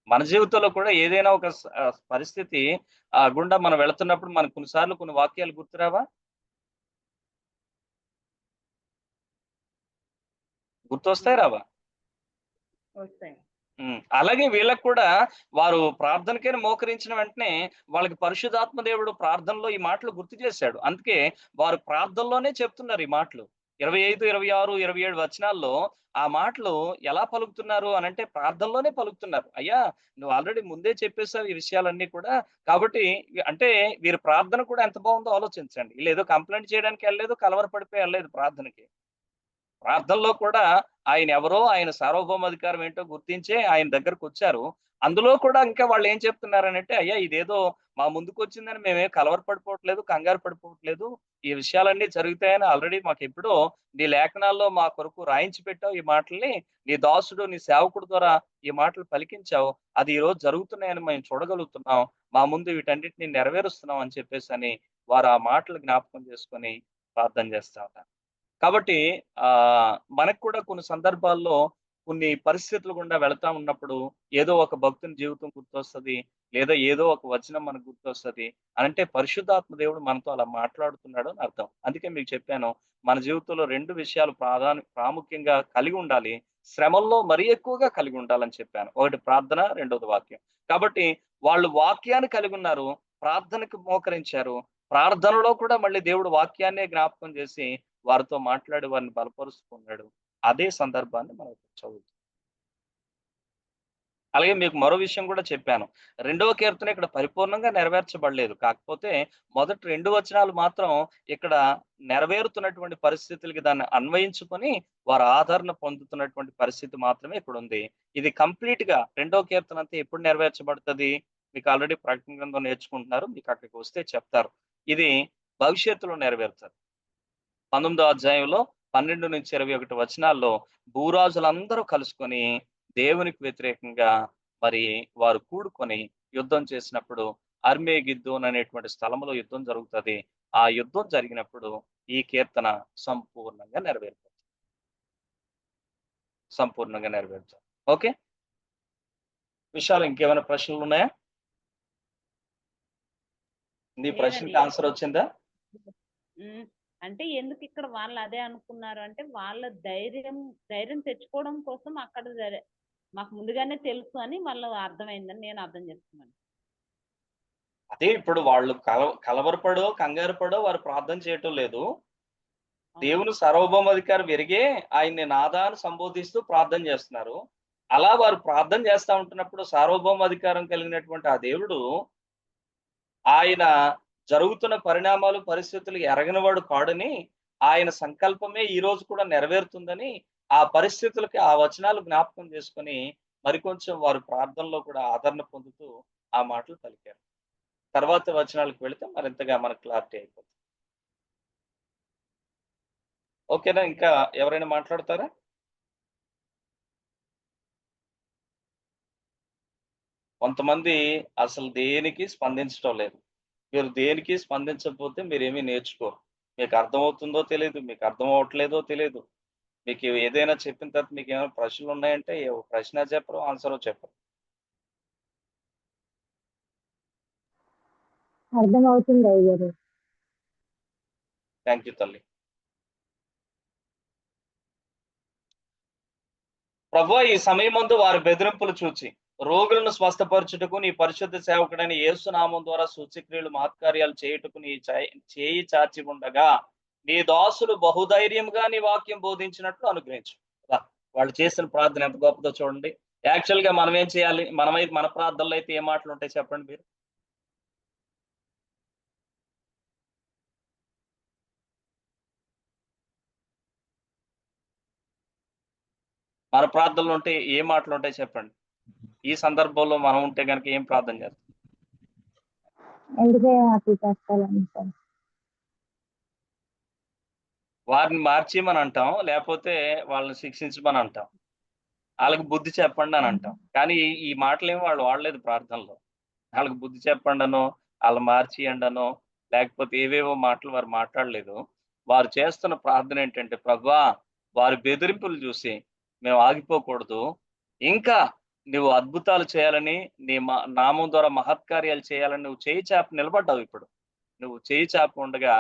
A: మన జీవితంలో కూడా ఏదైనా ఒక పరిస్థితి గుండా మనం వెళుతున్నప్పుడు మనకు కొన్నిసార్లు కొన్ని వాక్యాలు గుర్తురావా? గుర్తొస్తాయి రావా?
C: వస్తాయి.
A: అలాగే వీళ్ళకి కూడా వారు ప్రార్థనకైనా మోకరించిన వెంటనే వాళ్ళకి పరిశుద్ధాత్మ దేవుడు ప్రార్థనలో ఈ మాటలు గుర్తు చేశాడు. అందుకే వారు ప్రార్థనలోనే చెప్తున్నారు ఈ మాటలు. 25, 26, 27 వచనాల్లో ఆ మాటలు ఎలా పలుకుతున్నారు అనంటే ప్రార్థనలోనే పలుకుతున్నారు. అయ్యా నువ్వు ఆల్రెడీ ముందే చెప్పేసావు ఈ విషయాలన్నీ కూడా. కాబట్టి అంటే వీరి ప్రార్థన కూడా ఎంత బాగుందో ఆలోచించండి. వీళ్ళేదో కంప్లైంట్ చేయడానికి వెళ్ళలేదు, కలవరపడిపోయి వెళ్ళలేదు ప్రార్థనకి. ప్రార్థనలో కూడా ఆయన ఎవరో, ఆయన సార్వభౌమాధికారం ఏంటో గుర్తించే ఆయన దగ్గరకొచ్చారు. అందులో కూడా ఇంకా వాళ్ళు ఏం చెప్తున్నారనంటే, అయ్యా ఇదేదో మా ముందుకొచ్చిందని మేమేం కలవరపడిపోవట్లేదు, కంగారు పడిపోవట్లేదు. ఈ విషయాలన్నీ జరుగుతాయని ఆల్రెడీ మాకెప్పుడో నీ లేఖనాల్లో మా కొరకు రాయించి పెట్టావు ఈ మాటల్ని. నీ దాసుడు, నీ సేవకుడు ద్వారా ఈ మాటలు పలికించావు. అది ఈరోజు జరుగుతున్నాయని మేము చూడగలుగుతున్నాం. మా ముందు వీటన్నిటిని నెరవేరుస్తున్నాం అని చెప్పేసని వారు ఆ మాటలు జ్ఞాపకం చేసుకొని ప్రార్థన చేస్తా ఉన్నారు. కాబట్టి మనకు కూడా కొన్ని సందర్భాల్లో కొన్ని పరిస్థితులు గుండా వెళ్తా ఉన్నప్పుడు ఏదో ఒక భక్తుని జీవితం గుర్తొస్తది. లేదా ఏదో ఒక వచనం మనకు గుర్తొస్తది. అనంటే పరిశుద్ధాత్మ దేవుడు మనతో అలా మాట్లాడుతున్నాడు అని అర్థం. అందుకే మీకు చెప్పాను మన జీవితంలో 2 విషయాలు ప్రాముఖ్యంగా కలిగి ఉండాలి. శ్రమల్లో మరీ ఎక్కువగా కలిగి ఉండాలని చెప్పాను. ఒకటి ప్రార్థన, రెండోది వాక్యం. కాబట్టి వాళ్ళు వాక్యాన్ని కలిగి ఉన్నారు. ప్రార్థనకు మోకరించారు. ప్రార్థనలో కూడా మళ్ళీ దేవుడు వాక్యాన్నే జ్ఞాపకం చేసి వారితో మాట్లాడి వారిని బలపరుస్తున్నాడు. అదే సందర్భాన్ని మనం చదువుతాం. అలాగే మీకు మరో విషయం కూడా చెప్పాను. 2వ కీర్తన ఇక్కడ పరిపూర్ణంగా నెరవేర్చబడలేదు. కాకపోతే మొదటి 2 వచనాలు మాత్రం ఇక్కడ నెరవేరుతున్నటువంటి పరిస్థితులకి దాన్ని అన్వయించుకొని వారు ఆదరణ పొందుతున్నటువంటి పరిస్థితి మాత్రమే ఇక్కడ ఉంది. ఇది కంప్లీట్‌గా 2వ కీర్తన అంతా ఎప్పుడు నెరవేర్చబడుతది? మీకు ఆల్రెడీ ప్రకటన గ్రంథం నేర్చుకుంటున్నారు. మీకు అక్కడికి వస్తే చెప్తారు. ఇది భవిష్యత్తులో నెరవేరుతది. 19వ అధ్యాయంలో 12-21 వచనాల్లో భూరాజులందరూ కలుసుకొని దేవునికి వ్యతిరేకంగా మరి వారు కూడుకొని యుద్ధం చేసినప్పుడు అర్మేగిద్దోన్ అనేటువంటి స్థలంలో యుద్ధం జరుగుతది. ఆ యుద్ధం జరిగినప్పుడు ఈ కీర్తన సంపూర్ణంగా నెరవేరుతుంది. సంపూర్ణంగా నెరవేరుతుంది. ఓకే. విషయాలు ఇంకేమైనా ప్రశ్నలు ఉన్నాయా? నీ ప్రశ్నకి ఆన్సర్ వచ్చిందా?
C: అంటే ఎందుకు ఇక్కడ వాళ్ళు అదే అనుకున్నారు అంటే వాళ్ళ ధైర్యం తెచ్చుకోవడం కోసం అక్కడ మాకు ముందుగానే తెలుసు అని వాళ్ళు అర్థమైందని నేను అర్థం చేస్తున్నాను.
A: అదే ఇప్పుడు వాళ్ళు కలవరపడో కంగారు పడో వారు ప్రార్థన చేయటం లేదు. దేవుని సార్వభౌమాధికారం ఎరిగే ఆయన్ని నాదాన్ని సంబోధిస్తూ ప్రార్థన చేస్తున్నారు. అలా వారు ప్రార్థన చేస్తా ఉంటున్నప్పుడు సార్వభౌమాధికారం కలిగినటువంటి ఆ దేవుడు ఆయన జరుగుతున్న పరిణామాలు పరిస్థితులు ఎరగనివాడు కాడని ఆయన సంకల్పమే ఈ రోజు కూడా నెరవేరుతుందని ఆ పరిస్థితులకి ఆ వచనాలు జ్ఞాపకం చేసుకొని మరికొంచెం వారు ప్రార్థనలో కూడా ఆదరణ పొందుతూ ఆ మాటలు పలికారు. తర్వాత వచనాలకు వెళితే మరింతగా మనకు క్లారిటీ అయిపోతుంది. ఓకేనా? ఇంకా ఎవరైనా మాట్లాడతారా? కొంతమంది అసలు దేనికి స్పందించడం లేదు. మీరు దేనికి స్పందించకపోతే మీరేమీ నేర్చుకోరు. మీకు అర్థమవుతుందో తెలియదు, మీకు అర్థం అవ్వట్లేదో తెలియదు. మీకు ఏదైనా చెప్పిన తర్వాత మీకు ఏమైనా ప్రశ్నలు ఉన్నాయంటే ప్రశ్న చెప్పరు, ఆన్సర్ చెప్పరు.
D: అర్థమవుతుంది అయ్యారు.
A: థ్యాంక్ యూ తల్లి. ప్రభువా ఈ సమయమందు వారి బెదిరింపులు చూచి రోగులను స్వస్థపరచుటకు నీ పరిశుద్ధ సేవకుడైన యేసు నామం ద్వారా సూచక్రియలు మహత్కార్యాలు చేయుటకు నీ చేయి చాచి ఉండగా నీ దాసులు బహుధైర్యంగా నీ వాక్యం బోధించినట్లు అనుగ్రహించు. వాళ్ళు చేసిన ప్రార్థన ఎంత గొప్పదో చూడండి. యాక్చువల్ గా మనం ఏం చేయాలి? మన ప్రార్థనలో అయితే ఏ మాటలు ఉంటాయి చెప్పండి మీరు? మన ప్రార్థనలు ఉంటే ఏ మాటలు ఉంటాయి చెప్పండి? ఈ సందర్భంలో మనం ఉంటే కనుక ఏం ప్రార్థన చేస్తాం? వారిని మార్చేయమని అంటాం, లేకపోతే వాళ్ళని శిక్షించమని అంటాం, వాళ్ళకి బుద్ధి చెప్పండి అని అంటాం. కానీ ఈ మాటలేమో వాళ్ళు వాడలేదు ప్రార్థనలో. వాళ్ళకి బుద్ధి చెప్పండి అనో, వాళ్ళు మార్చేయండి అనో, లేకపోతే ఏవేవో మాటలు వారు మాట్లాడలేదు. వారు చేస్తున్న ప్రార్థన ఏంటంటే ప్రభువా వారి బెదిరింపులు చూసి మేము ఆగిపోకూడదు, ఇంకా నువ్వు అద్భుతాలు చేయాలని, నీ నామం ద్వారా మహత్కార్యాలు చేయాలని నువ్వు చేయి చాపి నిలబడ్డావు. ఇప్పుడు నువ్వు చేయి చాపి ఉండగా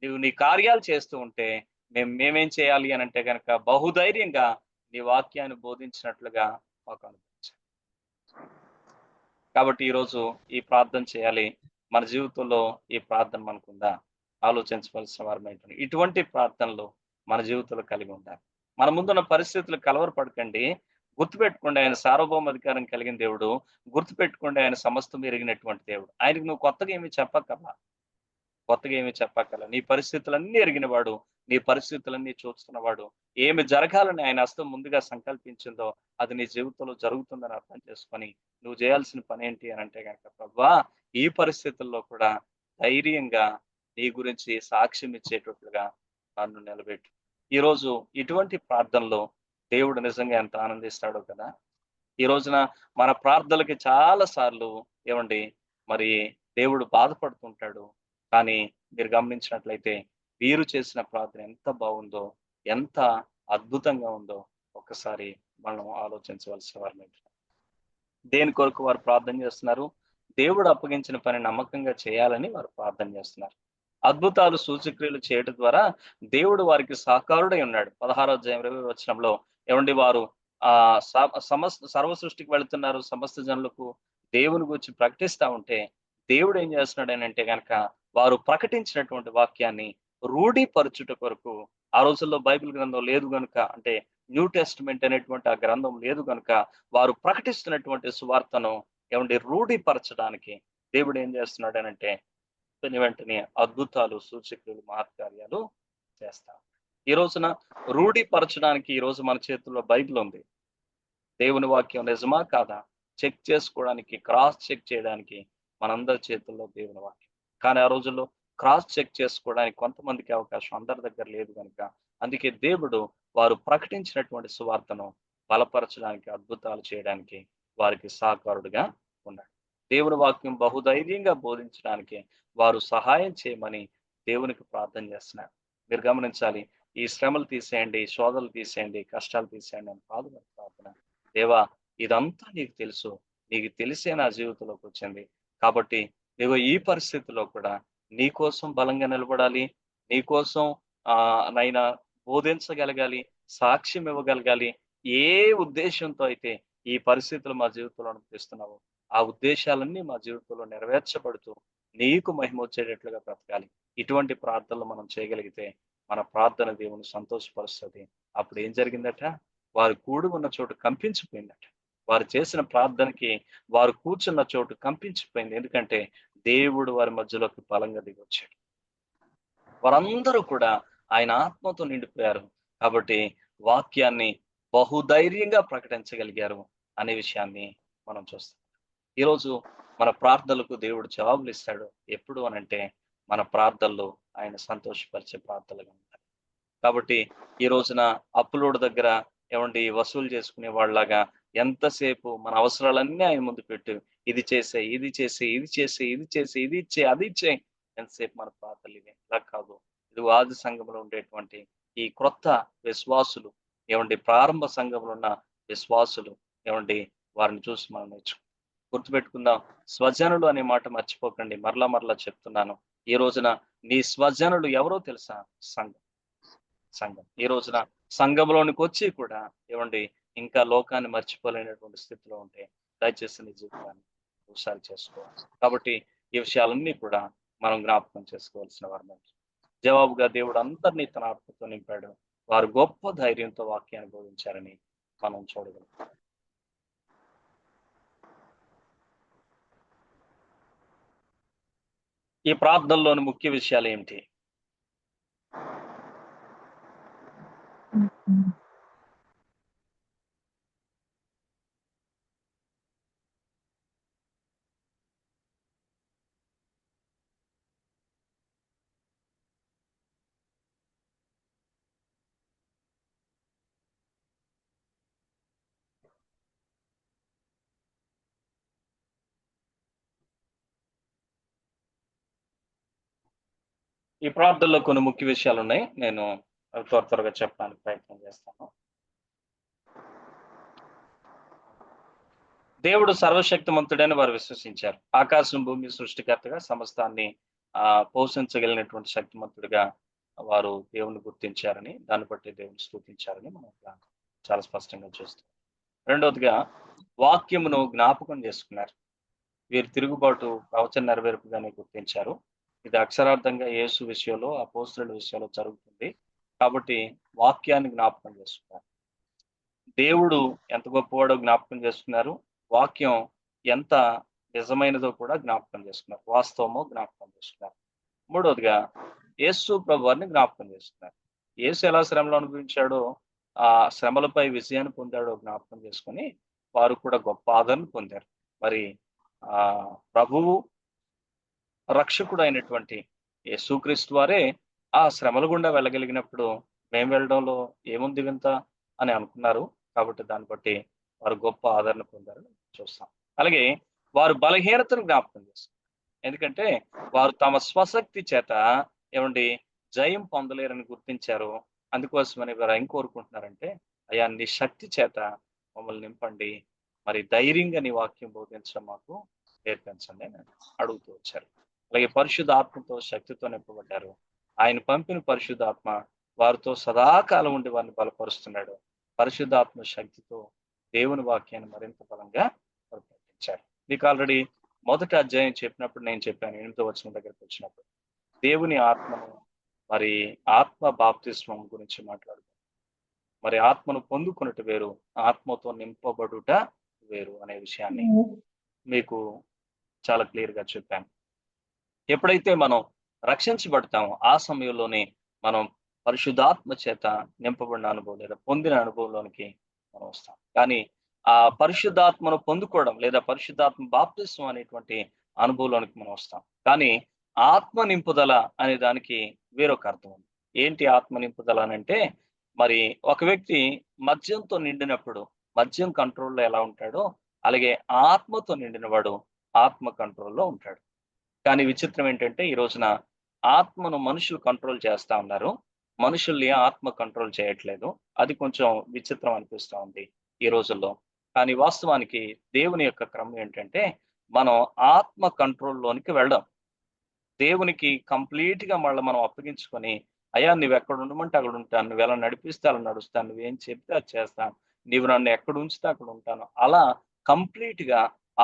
A: నువ్వు నీ కార్యాలు చేస్తూ ఉంటే మేమేం చేయాలి అని అంటే కనుక బహుధైర్యంగా నీ వాక్యాన్ని బోధించినట్లుగా మాకు అనిపించింది. కాబట్టి ఈరోజు ఈ ప్రార్థన చేయాలి. మన జీవితంలో ఈ ప్రార్థన మనకుందా ఆలోచించవలసిన వారమైంటుంది. ఇటువంటి ప్రార్థనలు మన జీవితంలో కలిగి ఉండాలి. మన ముందున్న పరిస్థితులు కలవరపడకండి. గుర్తుపెట్టుకోండి, ఆయన సార్వభౌమ అధికారం కలిగిన దేవుడు. గుర్తుపెట్టుకోండి, ఆయన సమస్తం ఎరిగినటువంటి దేవుడు. ఆయనకు నువ్వు కొత్తగా ఏమీ చెప్పక్కర్లా. నీ పరిస్థితులన్నీ ఎరిగినవాడు, నీ పరిస్థితులన్నీ చూస్తున్నవాడు. ఏమి జరగాలని ఆయన హస్తం ముందుగా సంకల్పించిందో అది నీ జీవితంలో జరుగుతుందని అర్థం చేసుకొని నువ్వు చేయాల్సిన పని ఏంటి అని అంటే కనుక, ప్రభువా ఈ పరిస్థితుల్లో కూడా ధైర్యంగా నీ గురించి సాక్ష్యం ఇచ్చేటట్లుగా నన్ను నిలబెట్టు. ఈరోజు ఇటువంటి ప్రార్థనలో దేవుడు నిజంగా ఎంత ఆనందిస్తాడో కదా. ఈ రోజున మన ప్రార్థనలకి చాలా సార్లు ఏమండి మరి దేవుడు బాధపడుతుంటాడు. కానీ మీరు గమనించినట్లయితే వీరు చేసిన ప్రార్థన ఎంత బాగుందో, ఎంత అద్భుతంగా ఉందో ఒక్కసారి మనం ఆలోచించవలసిన వారు. దేని కొరకు వారు ప్రార్థన చేస్తున్నారు? దేవుడు అప్పగించిన పని నమ్మకంగా చేయాలని వారు ప్రార్థన చేస్తున్నారు. అద్భుతాలు సూచక్రియలు చేయడం ద్వారా దేవుడు వారికి సహకారుడై ఉన్నాడు. 16వ అధ్యాయం 20వ వచనంలో ఏమండి వారు సర్వ సృష్టికి వెళుతున్నారు, సమస్త జనులకు దేవుని గురించి ప్రకటిస్తా ఉంటే దేవుడు ఏం చేస్తున్నాడు అని అంటే కనుక వారు ప్రకటించినటువంటి వాక్యాన్ని రూఢీపరచుట కొరకు, ఆ రోజుల్లో బైబిల్ గ్రంథం లేదు కనుక, అంటే న్యూ టెస్టిమెంట్ అనేటువంటి ఆ గ్రంథం లేదు కనుక వారు ప్రకటిస్తున్నటువంటి సువార్తను ఏమండి రూఢీపరచడానికి దేవుడు ఏం చేస్తున్నాడు అని అంటే వెంటనే అద్భుతాలు సూచక్రియలు మహత్కార్యాలు చేస్తాం. ఈ రోజున రూఢీపరచడానికి ఈ రోజు మన చేతుల్లో బైబిల్ ఉంది. దేవుని వాక్యం నిజమా కాదా చెక్ చేసుకోవడానికి, క్రాస్ చెక్ చేయడానికి మనందరి చేతుల్లో దేవుని వాక్యం. కానీ ఆ రోజుల్లో క్రాస్ చెక్ చేసుకోవడానికి కొంతమందికి అవకాశం అందరి దగ్గర లేదు కనుక, అందుకే దేవుడు వారు ప్రకటించినటువంటి సువార్తను బలపరచడానికి, అద్భుతాలు చేయడానికి వారికి సహకారుడుగా ఉన్నాడు. దేవుని వాక్యం బహుధైర్యంగా బోధించడానికి వారు సహాయం చేయమని దేవునికి ప్రార్థన చేస్తున్నారు. మీరు గమనించాలి, ఈ శ్రమలు తీసేయండి, శోధనలు తీసేయండి, కష్టాలు తీసేయండి అని ప్రార్థన. దేవా ఇదంతా నీకు తెలుసు, నీకు తెలిసే నా జీవితంలోకి వచ్చింది. కాబట్టి నువ్వు ఈ పరిస్థితిలో కూడా నీ కోసం బలంగా నిలబడాలి, నీ కోసం నైనా బోధించగలగాలి, సాక్ష్యం ఇవ్వగలగాలి. ఏ ఉద్దేశంతో అయితే ఈ పరిస్థితులు మా జీవితంలో అనిపిస్తున్నావు ఆ ఉద్దేశాలన్నీ మా జీవితంలో నెరవేర్చబడుతూ నీకు మహిమ వచ్చేటట్లుగా బ్రతకాలి. ఇటువంటి ప్రార్థనలు మనం చేయగలిగితే మన ప్రార్థన దేవుని సంతోషపరుస్తుంది. అప్పుడు ఏం జరిగిందట? వారు కూడి ఉన్న చోటు కంపించిపోయిందట. వారు చేసిన ప్రార్థనకి వారు కూర్చున్న చోటు కంపించిపోయింది. ఎందుకంటే దేవుడు వారి మధ్యలోకి బలంగా దిగొచ్చాడు. వారందరూ కూడా ఆయన ఆత్మతో నిండిపోయారు. కాబట్టి వాక్యాన్ని బహుధైర్యంగా ప్రకటించగలిగారు అనే విషయాన్ని మనం చూస్తాం. ఈరోజు మన ప్రార్థనలకు దేవుడు జవాబులు ఇస్తాడు. ఎప్పుడు అనంటే మన ప్రార్థనలు ఆయన సంతోషపరిచే ప్రార్థనలుగా ఉంటాయి. కాబట్టి ఈ రోజున అప్పులోడు దగ్గర ఏమండి వసూలు చేసుకునే వాళ్ళలాగా ఎంతసేపు మన అవసరాలన్నీ ఆయన ముందు పెట్టు, ఇది చేసే, ఇది చేసే, ఇది చేసే, ఇది చేసే, ఇది ఇచ్చే, అది ఇచ్చే, ఎంతసేపు మన ప్రార్థనలు ఇవే. ఇలా కాదు, ఇది ఆది సంఘంలో ఉండేటువంటి ఈ క్రొత్త విశ్వాసులు ఏమండి, ప్రారంభ సంఘంలో ఉన్న విశ్వాసులు ఏమండి, వారిని చూసి మనం గుర్తుపెట్టుకుందాం. స్వజనులు అనే మాట మర్చిపోకండి. మరలా చెప్తున్నాను. ఈ రోజున నీ స్వజనులు ఎవరో తెలుసా? సంఘం. ఈ రోజున సంఘంలోనికి వచ్చి కూడా ఏమండి ఇంకా లోకాన్ని మర్చిపోలేనటువంటి స్థితిలో ఉంటే దయచేసి నీ జీవితాన్ని ఒకసారి చేసుకోవాలి. కాబట్టి ఈ విషయాలన్నీ కూడా మనం జ్ఞాపకం చేసుకోవాల్సిన వారు. జవాబుగా దేవుడు అందరినీ తన ఆత్మతో నింపాడు. వారు గొప్ప ధైర్యంతో వాక్యాన్ని బోధించారని మనం చూడగలుగుతాం. ఈ ప్రార్థనలోని ముఖ్య విషయాలు ఏమిటి? ఈ ప్రార్థనలో కొన్ని ముఖ్య విషయాలు ఉన్నాయి. నేను త్వరగా చెప్పడానికి ప్రయత్నం చేస్తాను. దేవుడు సర్వశక్తిమంతుడని వారు విశ్వసించారు. ఆకాశం భూమి సృష్టికర్తగా సమస్తాన్ని పోషించగలిగినటువంటి శక్తిమంతుడిగా వారు దేవుని గుర్తించారని, దాన్ని బట్టి దేవుని స్తుతించారని మనం ఇక్కడ చాలా స్పష్టంగా చూస్తాం. రెండవదిగా వాక్యమును జ్ఞాపకం చేసుకున్నారు. వీరు తిరుగుబాటు ప్రవచన నెరవేర్పుగానే గుర్తించారు. ఇది అక్షరార్థంగా యేసు విషయంలో అపోస్తలుల విషయంలో జరుగుతుంది. కాబట్టి వాక్యాన్ని జ్ఞాపకం చేసుకున్నారు. దేవుడు ఎంత గొప్పవాడో జ్ఞాపకం చేసుకున్నారు. వాక్యం ఎంత నిజమైనదో కూడా జ్ఞాపకం చేసుకున్నారు. వాస్తవమో జ్ఞాపకం చేసుకున్నారు. మూడవదిగా యేసు ప్రభు వారిని జ్ఞాపకం చేసుకున్నారు. యేసు ఎలా శ్రమలు అనుభవించాడో, ఆ శ్రమలపై విజయాన్ని పొందాడో జ్ఞాపకం చేసుకొని వారు కూడా గొప్ప ఆదరణ పొందారు. మరి ప్రభువు రక్షకుడు అయినటువంటి యేసుక్రీస్తు వారే ఆ శ్రమల గుండా వెళ్ళగలిగినప్పుడు మేము వెళ్ళడంలో ఏముంది వింత అని అనుకున్నారు. కాబట్టి దాన్ని బట్టి వారు గొప్ప ఆదరణ పొందారని చూస్తాం. అలాగే వారు బలహీనతను జ్ఞాపకం చేస్తారు. ఎందుకంటే వారు తమ స్వశక్తి చేత ఏమండి జయం పొందలేరని గుర్తించారు. అందుకోసమని వారు ఏం కోరుకుంటున్నారంటే, అయ్యా నీ శక్తి చేత మమ్మల్ని నింపండి, మరి ధైర్యంగా నీ వాక్యం బోధించడం మాకు నేర్పించండి అని అడుగుతూ వచ్చారు. అలాగే పరిశుద్ధాత్మతో శక్తితో నింపబడ్డారు. ఆయన పంపిన పరిశుద్ధాత్మ వారితో సదాకాలం ఉండి వారిని బలపరుస్తున్నాడు. పరిశుద్ధాత్మ శక్తితో దేవుని వాక్యాన్ని మరింత బలంగా ప్రకటించారు. మీకు ఆల్రెడీ మొదటి అధ్యాయం చెప్పినప్పుడు నేను చెప్పాను, 8వ వచనం దగ్గరికి వచ్చినప్పుడు దేవుని ఆత్మను మరి ఆత్మ బాప్తిస్మం గురించి మాట్లాడుతాం. మరి ఆత్మను పొందుకున్నట్టు వేరు, ఆత్మతో నింపబడుట వేరు అనే విషయాన్ని మీకు చాలా క్లియర్ గా చెప్పాను. ఎప్పుడైతే మనం రక్షించబడతామో ఆ సమయంలోనే మనం పరిశుద్ధాత్మ చేత నింపబడిన అనుభవం లేదా పొందిన అనుభవంలోనికి మనం వస్తాం. కానీ ఆ పరిశుద్ధాత్మను పొందుకోవడం లేదా పరిశుద్ధాత్మ బాప్తిస్మం అనేటువంటి అనుభవంలోనికి మనం వస్తాం. కానీ ఆత్మ నింపుదల అనే దానికి వేరొక అర్థం ఉంది. ఏంటి ఆత్మ నింపుదల అంటే, మరి ఒక వ్యక్తి మద్యంతో నిండినప్పుడు మద్యం కంట్రోల్లో ఎలా ఉంటాడో, అలాగే ఆత్మతో నిండినవాడు ఆత్మ కంట్రోల్లో ఉంటాడు. కానీ విచిత్రం ఏంటంటే, ఈ రోజున ఆత్మను మనుషులు కంట్రోల్ చేస్తా ఉన్నారు, మనుషుల్ని ఆత్మ కంట్రోల్ చేయట్లేదు. అది కొంచెం విచిత్రం అనిపిస్తూ ఉంది ఈ రోజుల్లో. కానీ వాస్తవానికి దేవుని యొక్క క్రమం ఏంటంటే, మనం ఆత్మ కంట్రోల్లోనికి వెళ్ళడం, దేవునికి కంప్లీట్ గా మళ్ళీ మనం అప్పగించుకొని, అయ్యా నువ్వు ఎక్కడ ఉండమంటే అక్కడ ఉంటాను, నువ్వు ఎలా నడిపిస్తే అలా నడుస్తాను, నువ్వేం చెప్తే అది చేస్తాను, నీవు నన్ను ఎక్కడ ఉంచితే అక్కడ ఉంటాను, అలా కంప్లీట్ గా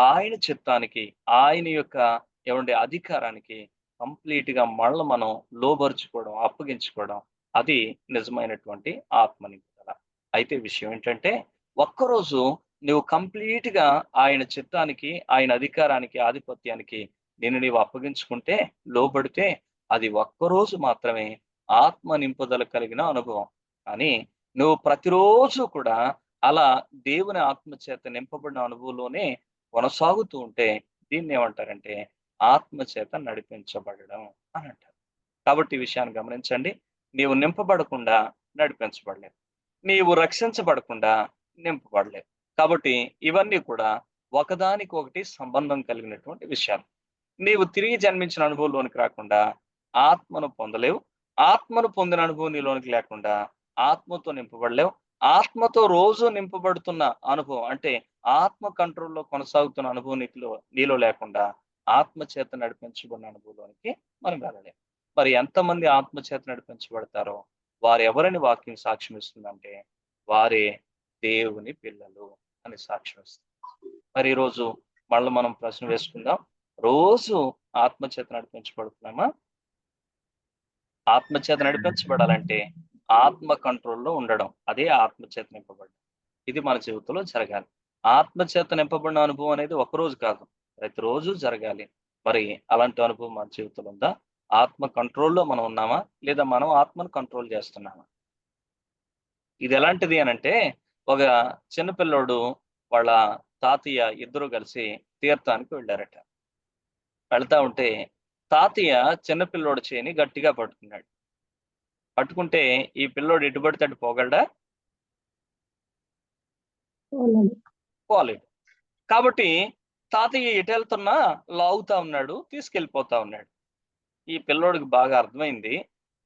A: ఆయన చిత్తానికి, ఆయన యొక్క ఏమంటే అధికారానికి కంప్లీట్ గా మళ్ళీ మనం లోబరుచుకోవడం, అప్పగించుకోవడం, అది నిజమైనటువంటి ఆత్మ నింపుదల. అయితే విషయం ఏంటంటే, ఒక్కరోజు నువ్వు కంప్లీట్ గా ఆయన చిత్తానికి, ఆయన అధికారానికి, ఆధిపత్యానికి నిన్ను నీవు అప్పగించుకుంటే, లోబడితే, అది ఒక్కరోజు మాత్రమే ఆత్మ నింపుదల కలిగిన అనుభవం. కానీ నువ్వు ప్రతిరోజు కూడా అలా దేవుని ఆత్మ చేత నింపబడిన అనుభవంలోనే కొనసాగుతూ ఉంటే దీన్ని ఏమంటారంటే ఆత్మ చేత నడిపించబడడం అని అంటారు. కాబట్టి ఈ విషయాన్ని గమనించండి. నీవు నింపబడకుండా నడిపించబడలేదు, నీవు రక్షించబడకుండా నింపబడలేదు. కాబట్టి ఇవన్నీ కూడా ఒకదానికొకటి సంబంధం కలిగినటువంటి విషయాలు. నీవు తిరిగి జన్మించిన అనుభవంలోనికి రాకుండా ఆత్మను పొందలేవు, ఆత్మను పొందిన అనుభవం నీలోనికి లేకుండా ఆత్మతో నింపబడలేవు. ఆత్మతో రోజు నింపబడుతున్న అనుభవం అంటే ఆత్మ కంట్రోల్లో కొనసాగుతున్న అనుభవం నీలో లేకుండా ఆత్మ చేత నడిపించబడిన అనుభవంలోనికి మనం వెళ్ళలేము. మరి ఎంతమంది ఆత్మ చేత నడిపించబడతారో వారు ఎవరని వాక్యం సాక్ష్యం ఇస్తుందంటే, వారే దేవుని పిల్లలు అని సాక్ష్యం ఇస్తుంది. మరి ఈరోజు మళ్ళీ మనం ప్రశ్న వేసుకుందాం, రోజు ఆత్మచేత నడిపించబడుతున్నామా? ఆత్మచేత నడిపించబడాలంటే ఆత్మ కంట్రోల్లో ఉండడం, అదే ఆత్మచేత నింపబడడం. ఇది మన జీవితంలో జరగాలి. ఆత్మచేత నింపబడిన అనుభవం అనేది ఒకరోజు కాదు, ప్రతిరోజు జరగాలి. మరి అలాంటి అనుభవం మన జీవితంలో ఉందా? ఆత్మ కంట్రోల్లో మనం ఉన్నామా, లేదా మనం ఆత్మను కంట్రోల్ చేస్తున్నామా? ఇది ఎలాంటిది అనంటే, ఒక చిన్నపిల్లోడు వాళ్ళ తాతయ్య ఇద్దరు కలిసి తీర్థానికి వెళ్ళారట. వెళ్తా ఉంటే తాతయ్య చిన్నపిల్లోడు చేయని గట్టిగా పట్టుకున్నాడు. పట్టుకుంటే ఈ పిల్లోడు ఎటు పడితే అటు పోగలడా? పోలేడు. కాబట్టి తాతయ్య ఎటు వెళ్తున్నా లాగుతా ఉన్నాడు, తీసుకెళ్ళిపోతా ఉన్నాడు. ఈ పిల్లోడికి బాగా అర్థమైంది,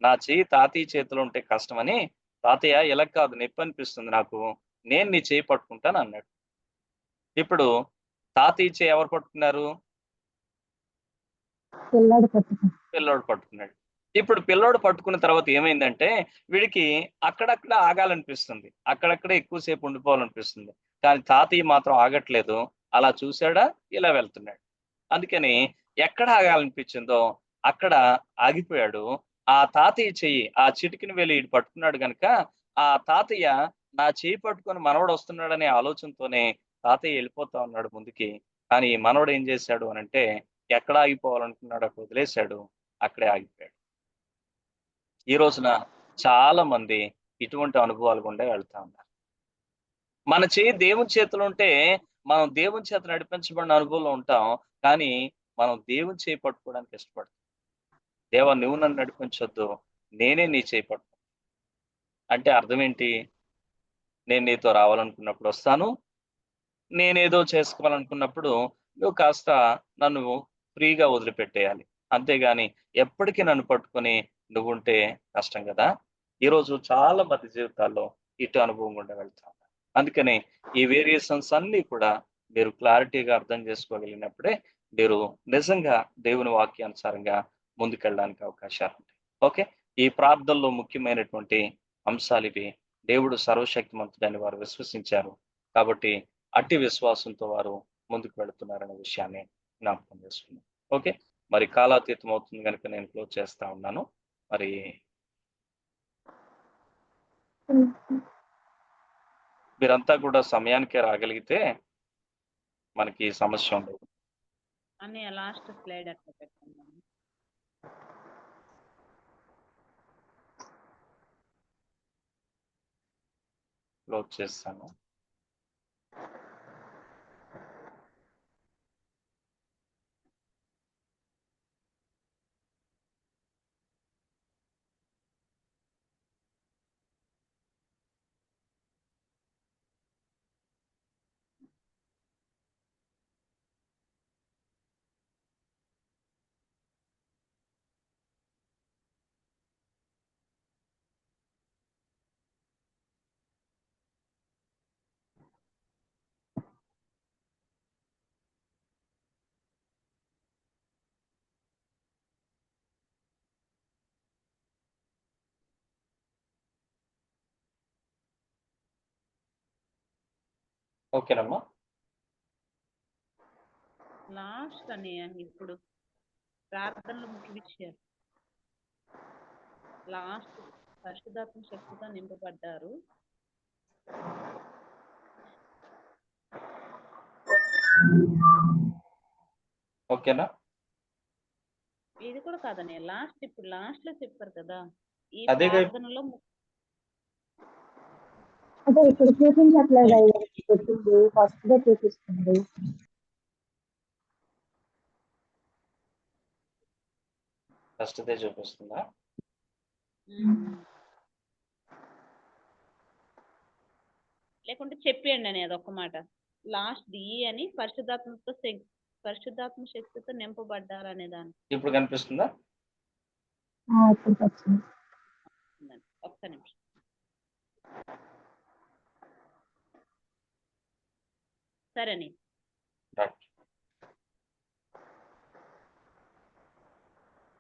A: నా చెయ్యి తాతయ్య చేతిలో ఉంటే కష్టమని, తాతయ్య ఇలా కాదు, నొప్పి అనిపిస్తుంది నాకు, నేను నీ చేయి పట్టుకుంటాను అన్నాడు. ఇప్పుడు తాతయ్య చేయి ఎవరు పట్టుకున్నారు?
D: పిల్లాడు పట్టుకుంటాడు.
A: పిల్లోడు పట్టుకున్నాడు. ఇప్పుడు పిల్లోడు పట్టుకున్న తర్వాత ఏమైందంటే వీడికి అక్కడక్కడ ఆగాలనిపిస్తుంది, అక్కడక్కడే ఎక్కువసేపు ఉండిపోవాలనిపిస్తుంది. కానీ తాతయ్య మాత్రం ఆగట్లేదు. అలా చూశాడా, ఇలా వెళ్తున్నాడు. అందుకని ఎక్కడ ఆగాలనిపించిందో అక్కడ ఆగిపోయాడు. ఆ తాతయ్య చెయ్యి, ఆ చిటికిన వేలు ఈడు పట్టుకున్నాడు గనుక ఆ తాతయ్య నా చెయ్యి పట్టుకొని మనవడు వస్తున్నాడనే ఆలోచనతోనే తాతయ్య వెళ్ళిపోతా ఉన్నాడు ముందుకి. కానీ ఈ మనవడు ఏం చేశాడు అనంటే ఎక్కడ ఆగిపోవాలనుకున్నాడు అక్కడ వదిలేశాడు, అక్కడే ఆగిపోయాడు. ఈ రోజున చాలా మంది ఇటువంటి అనుభవాలు గుండా వెళ్తా ఉన్నారు. మన చేయి దేవుని చేతిలో ఉంటే మనం దేవుని చేత నడిపించబడిన అనుభవంలో ఉంటాం. కానీ మనం దేవుని చేయి పట్టుకోవడానికి ఇష్టపడతాం. దేవా నువ్వు నన్ను నడిపించొద్దు, నేనే నీ చేయి పట్టుకో. అంటే అర్థం ఏంటి? నేను నీతో రావాలనుకున్నప్పుడు వస్తాను, నేనేదో చేసుకోవాలనుకున్నప్పుడు నువ్వు కాస్త నన్ను ఫ్రీగా వదిలిపెట్టేయాలి. అంతేగాని ఎప్పటికీ నన్ను పట్టుకొని నువ్వుంటే కష్టం కదా. ఈరోజు చాలా మంది జీవితాల్లో ఇటు అనుభవం గుండా వెళ్తా ఉన్నారు. అందుకని ఈ వేరియేషన్స్ అన్ని కూడా మీరు క్లారిటీగా అర్థం చేసుకోగలిగినప్పుడే మీరు నిజంగా దేవుని వాక్యానుసారంగా ముందుకెళ్ళడానికి అవకాశాలు ఉంటాయి. ఓకే, ఈ ప్రార్థనలో ముఖ్యమైనటువంటి అంశాలు ఇవి. దేవుడు సర్వశక్తిమంతుడని వారు విశ్వసించారు కాబట్టి అట్టి విశ్వాసంతో వారు ముందుకు వెళుతున్నారనే విషయాన్ని జ్ఞాపకం చేసుకున్నాం. ఓకే, మరి కాలాతీతం అవుతుంది కనుక నేను క్లోజ్ చేస్తా ఉన్నాను. మరి మీరంతా కూడా సమయానికే రాగలిగితే మనకి సమస్య ఉండదు.
C: అని లాస్ట్ స్లైడ్ అట్లా పెట్టండి.
A: క్లోజ్ చేస్తాను. ఓకేనమ్మా.
C: లాస్ట్ అని ఇప్పుడు ప్రార్థనలు ముఖ్య విషయాలు. లాస్ట్ పరిశుద్ధాత్మ శక్తితో నింపబడ్డారు.
A: ఓకేనా?
C: ఇది కూడా కాదనే లాస్ట్, ఇప్పుడు లాస్ట్ లో చెప్పారు కదా ఈ
A: అదే
C: ప్రార్థనలో
D: అదే ఇప్పుడు చూపించట్లేదు అయ్యా, పెట్టింది ఫస్ట్ డే చూపిస్తుంది.
A: ఫస్ట్ దే చూపిస్తుందా?
C: లేకుంటే చెప్పేయండి అని అదొక్క మాట. లాస్ట్ ది అని పరిశుద్ధాత్మ శక్తితో నింపబడ్డారు అనే దాన్ని
A: ఇప్పుడు కనిపిస్తుందా?
D: ఇప్పుడు వచ్చింది.
C: ఒక్క నిమిషం. సరేనే.